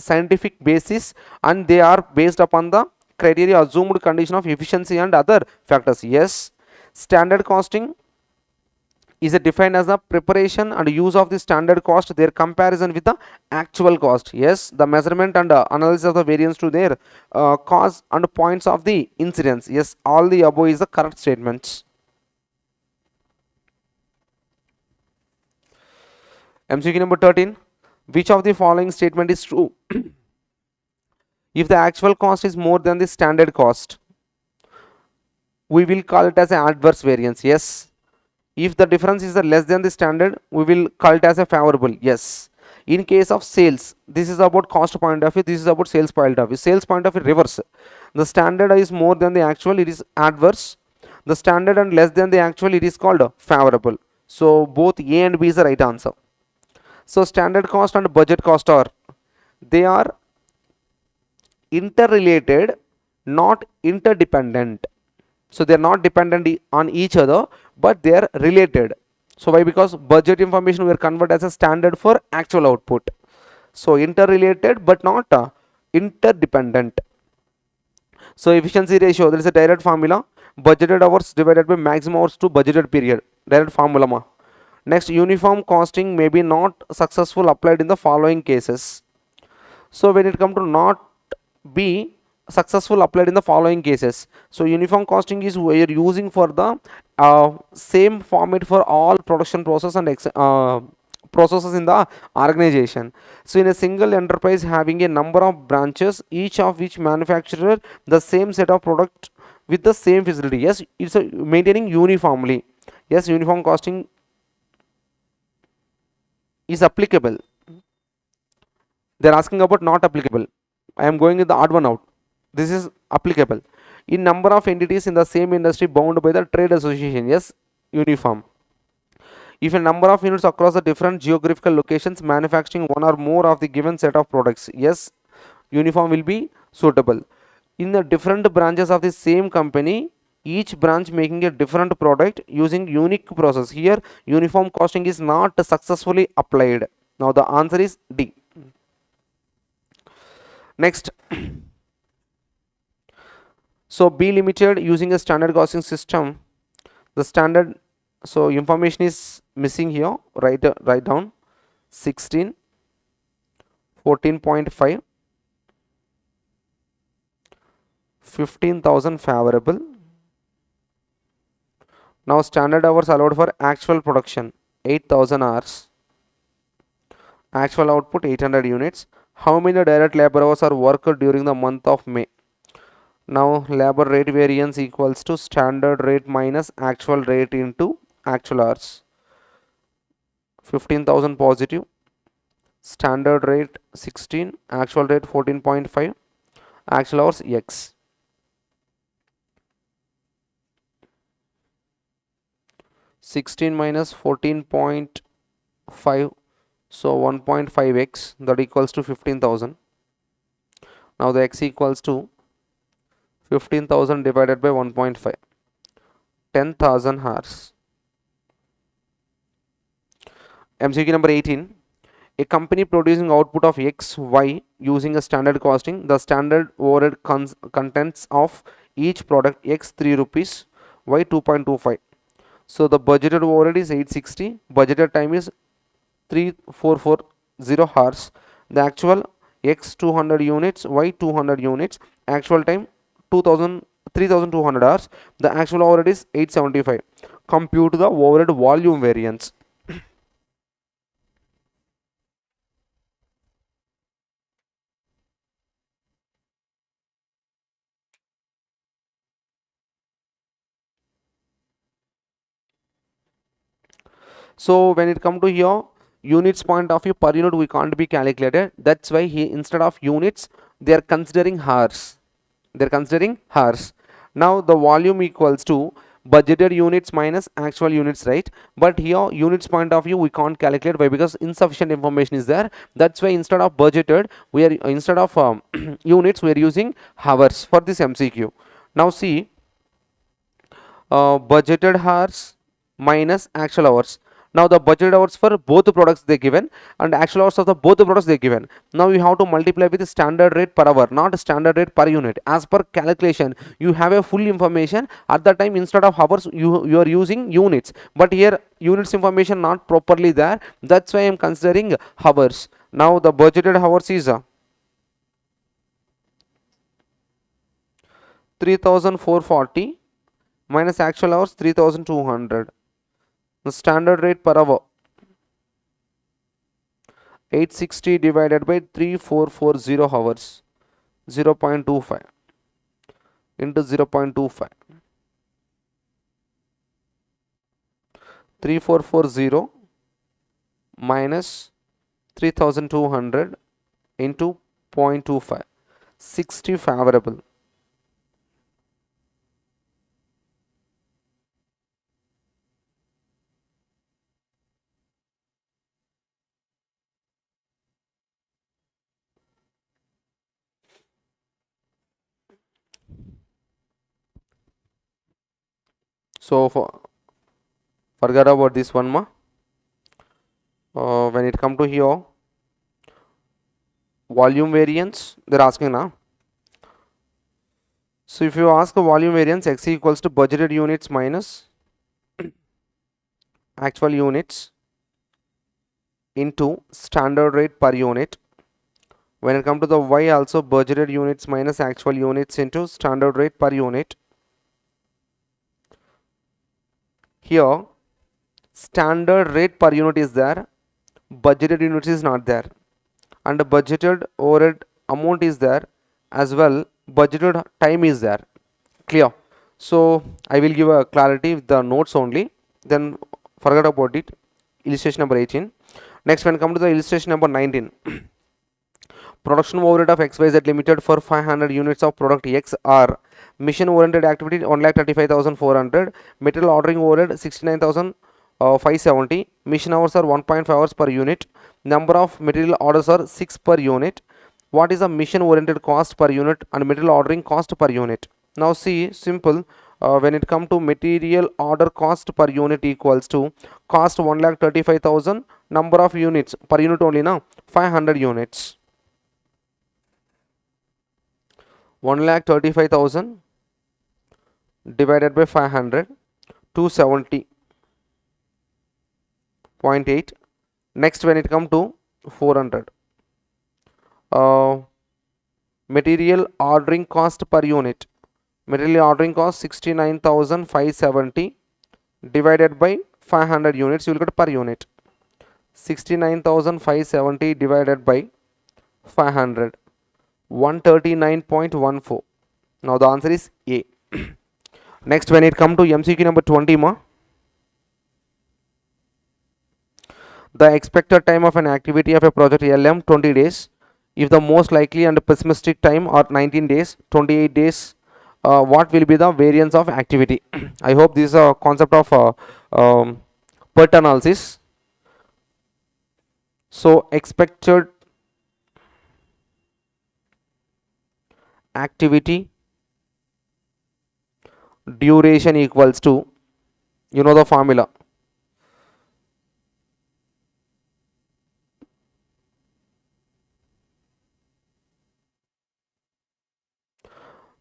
scientific basis, and they are based upon the criteria assumed condition of efficiency and other factors. Yes, standard costing is defined as the preparation and use of the standard cost, their comparison with the actual cost. Yes, the measurement and analysis of the variance to their cause and points of the incidence. Yes, all the above is the correct statements. MCQ number 13. Which of the following statement is true? If the actual cost is more than the standard cost, we will call it as an adverse variance. Yes. If the difference is less than the standard, we will call it as a favorable. Yes. In case of sales, this is about cost point of view, this is about sales point of view. Sales point of view, reverse. The standard is more than the actual, it is adverse. The standard and less than the actual, it is called favorable. So both A and B is the right answer. So standard cost and budget cost they are interrelated, not interdependent. So they are not dependent on each other, but they are related. So why? Because budget information we are convert as a standard for actual output. So interrelated but not interdependent. So efficiency ratio, there is a direct formula, budgeted hours divided by maximum hours to budgeted period, direct formula ma. Next, uniform costing may be not successful applied in the following cases. So when it comes to not be successful applied in the following cases, so uniform costing is we are using for the same format for all production process and processes in the organization. So in a single enterprise having a number of branches, each of which manufacturer the same set of product with the same facility, yes, it's maintaining uniformly. Yes, uniform costing is applicable. They are asking about not applicable. I am going with the odd one out. This is applicable. In number of entities in the same industry bound by the trade association, yes, uniform. If a number of units across the different geographical locations manufacturing one or more of the given set of products, yes, uniform will be suitable. In the different branches of the same company, each branch making a different product using unique process, here uniform costing is not successfully applied. Now the answer is D. Next, so B Limited using a standard costing system, the standard, so information is missing here, write down 16, 14.5, 15,000 favorable. Now standard hours allowed for actual production 8,000 hours, actual output 800 units. How many direct labor hours are worked during the month of May? Now labor rate variance equals to standard rate minus actual rate into actual hours. 15,000 positive, standard rate 16, actual rate 14.5, actual hours X. (16 minus 14.5), so 1.5x, that equals to 15,000. Now the X equals to 15,000 divided by 1.5, 10,000 hours. MCQ number 18. A company producing output of X, Y using a standard costing, the standard overhead contents of each product X 3 rupees, Y 2.25. So the budgeted overhead is 860, budgeted time is 3440 hours. The actual X 200 units, Y 200 units, actual time 3200 hours. The actual overhead is 875. Compute the overhead volume variance. So when it come to here, units point of view, per unit we can't be calculated. That's why he, instead of units, they are considering hours. They are considering hours. Now the volume equals to budgeted units minus actual units, right? But here units point of view we can't calculate. Why? Because insufficient information is there. That's why instead of budgeted, we are instead of units we are using hours for this MCQ. Now see, budgeted hours minus actual hours. Now the budgeted hours for both the products they given and actual hours of the both the products they given. Now you have to multiply with the standard rate per hour, not standard rate per unit. As per calculation, you have a full information. At that time, instead of hours, you are using units. But here units information not properly there. That's why I am considering hours. Now the budgeted hours is 3,440 minus actual hours 3,200. The standard rate per hour 860 divided by 3440 hours, 0.25 into 0.25. 3440 minus 3200 into 0.25, 60 favorable. So forget about this one ma. When it come to here, volume variance they're asking now. So if you ask a volume variance, x equals to budgeted units minus actual units into standard rate per unit. When it comes to the y, also budgeted units minus actual units into standard rate per unit. Here standard rate per unit is there, budgeted units is not there, and the budgeted overhead amount is there as well, budgeted time is there. Clear? So I will give a clarity with the notes only, then forget about it. Illustration number 18. Next, when come to the illustration number 19. Production overhead of XYZ Limited for 500 units of product X are mission oriented activity 1,35,400, material ordering overhead 69,570, mission hours are 1.5 hours per unit, number of material orders are 6 per unit. What is the mission oriented cost per unit and material ordering cost per unit? Now see, simple. When it come to material order cost per unit equals to cost 1,35,000, number of units per unit only now 500 units. 1,35,000 divided by 500, 270.8. Next, when it come to 400, material ordering cost per unit. Material ordering cost 69,570 divided by 500 units, you will get per unit. 69,570 divided by 500, 139.14. Now the answer is A. Next, when it come to MCQ number 20 ma, the expected time of an activity of a project LM 20 days. If the most likely and pessimistic time are 19 days, 28 days, what will be the variance of activity? I hope this is a concept of PERT analysis. So expected activity duration equals to, you know the formula,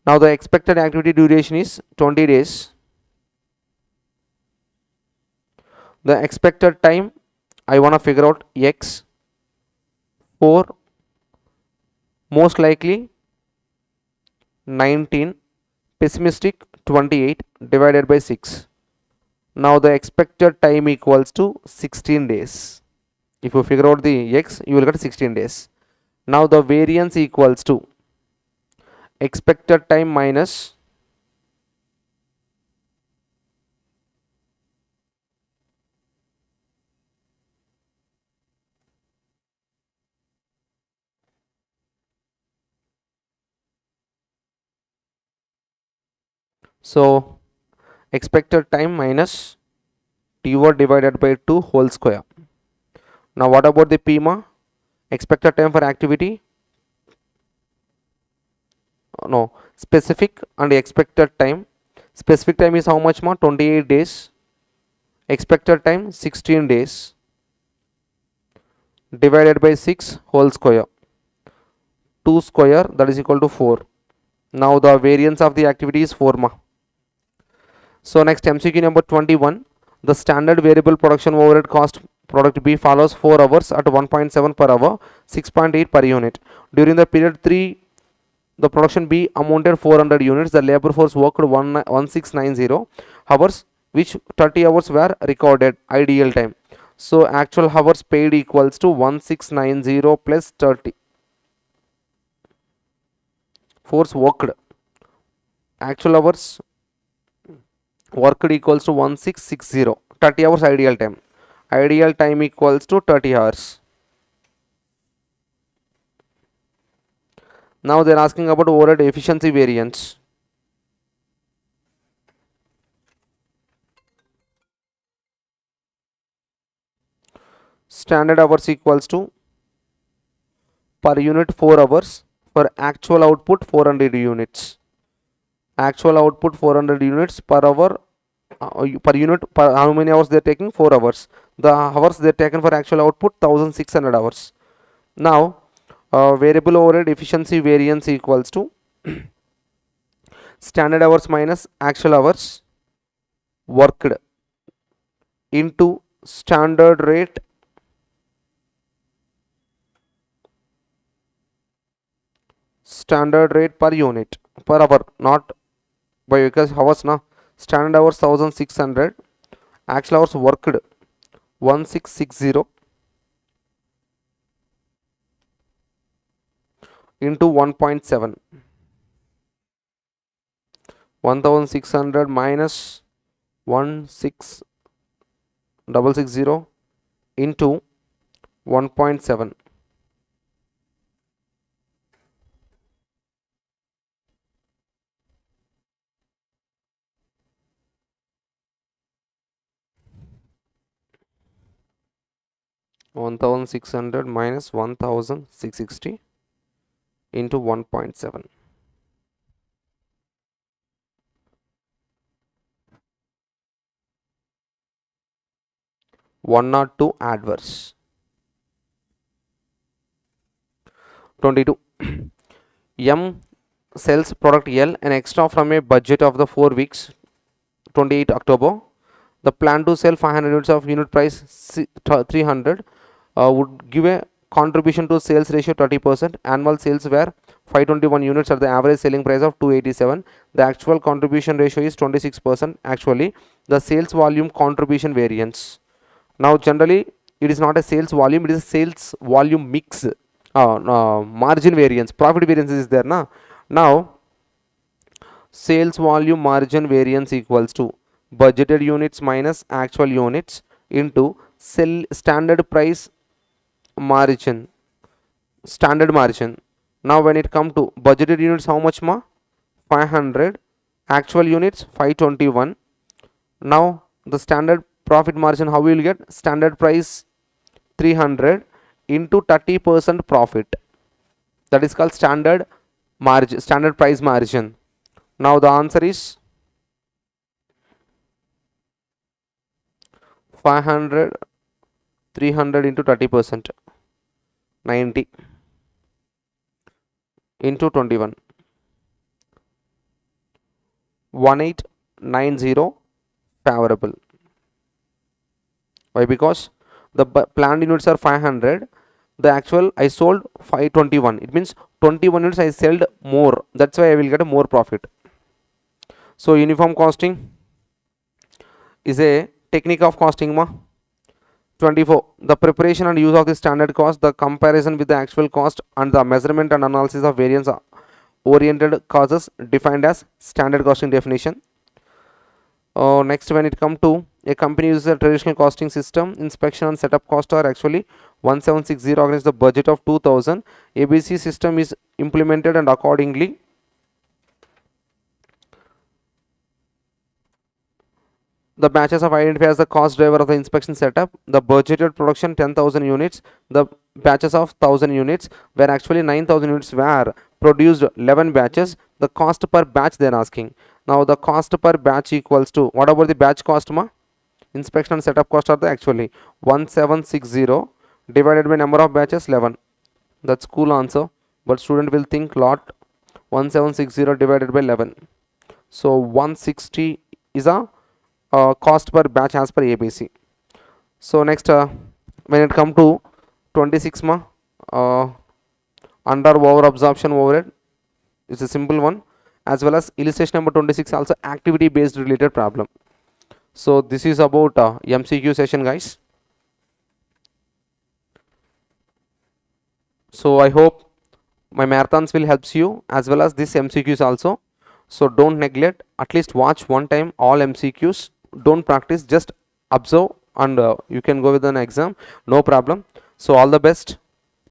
now the expected activity duration is 20 days. The expected time I want to figure out x for most likely 19, pessimistic 28 divided by 6. Now the expected time equals to 16 days. If you figure out the x, you will get 16 days. Now the variance equals to expected time minus so expected time minus t1 divided by 2 whole square. Now what about the PMA? Expected time for activity, no, specific and expected time. Specific time is how much more? 28 days. Expected time 16 days divided by 6 whole square. 2 square, that is equal to 4. Now the variance of the activity is 4 ma. So next, MCQ number 21. The standard variable production overhead cost product B follows 4 hours at 1.7 per hour, 6.8 per unit. During the period 3, the production B amounted 400 units. The labor force worked 1690 hours, which 30 hours were recorded ideal time. So actual hours paid equals to 1690 plus 30. Force worked. Actual hours worked equals to 1660 30 hours ideal time. Ideal time equals to 30 hours. Now they are asking about overhead efficiency variance. Standard hours equals to per unit 4 hours for actual output 400 units. Actual output 400 units per hour per unit, per how many hours they are taking? 4 hours. The hours they are taken for actual output 1600 hours. Now variable overhead efficiency variance equals to standard hours minus actual hours worked into standard rate per unit per hour, not by because hours na. Standard hours 1600, actual hours worked 1660 into 1.7. 1600 minus 16660 into 1.7. One 1600 minus 1660 into 1.7. One not two adverse. 22. M sells product L an extra from a budget of the 4 weeks 28 October. The plan to sell 500 units of unit price 300 would give a contribution to sales ratio 30%. Annual sales were 521 units at the average selling price of 287. The actual contribution ratio is 26%. Actually, the sales volume contribution variance. Now, generally, it is not a sales volume, it is a sales volume mix. Margin variance, profit variance is there. Now, sales volume margin variance equals to budgeted units minus actual units into standard price margin, standard margin. Now when it come to budgeted units, how much 500, actual units 521. Now the standard profit margin, how we will get? Standard price 300 into 30% profit, that is called standard margin, standard price margin. Now the answer is 500 300 into 30%, 90 into 21, 1890 favorable. Why? Because the planned units are 500, the actual I sold 521, it means 21 units I sold more, that's why I will get a more profit. So uniform costing is a technique of costing 24. The preparation and use of the standard cost, the comparison with the actual cost, and the measurement and analysis of variance oriented causes defined as standard costing definition. Next, when it comes to a company uses a traditional costing system, inspection and setup cost are actually 1760 against the budget of 2000. ABC system is implemented and accordingly the batches of identify as the cost driver of the inspection setup. The budgeted production 10,000 units, the batches of 1000 units, where actually 9,000 units were produced, 11 batches. The cost per batch they are asking. Now the cost per batch equals to, what about the batch cost inspection and setup cost are the actually 1760 divided by number of batches 11. That's cool answer, but student will think lot. 1760 divided by 11, so 160 is a cost per batch as per ABC. So next, when it come to 26 under over absorption overhead, it's a simple one, as well as illustration number 26 also activity based related problem. So this is about MCQ session, guys. So I hope my marathons will helps you as well as this MCQs also. So don't neglect, at least watch one time all MCQs. Don't practice, just observe and you can go with an exam, no problem. So all the best.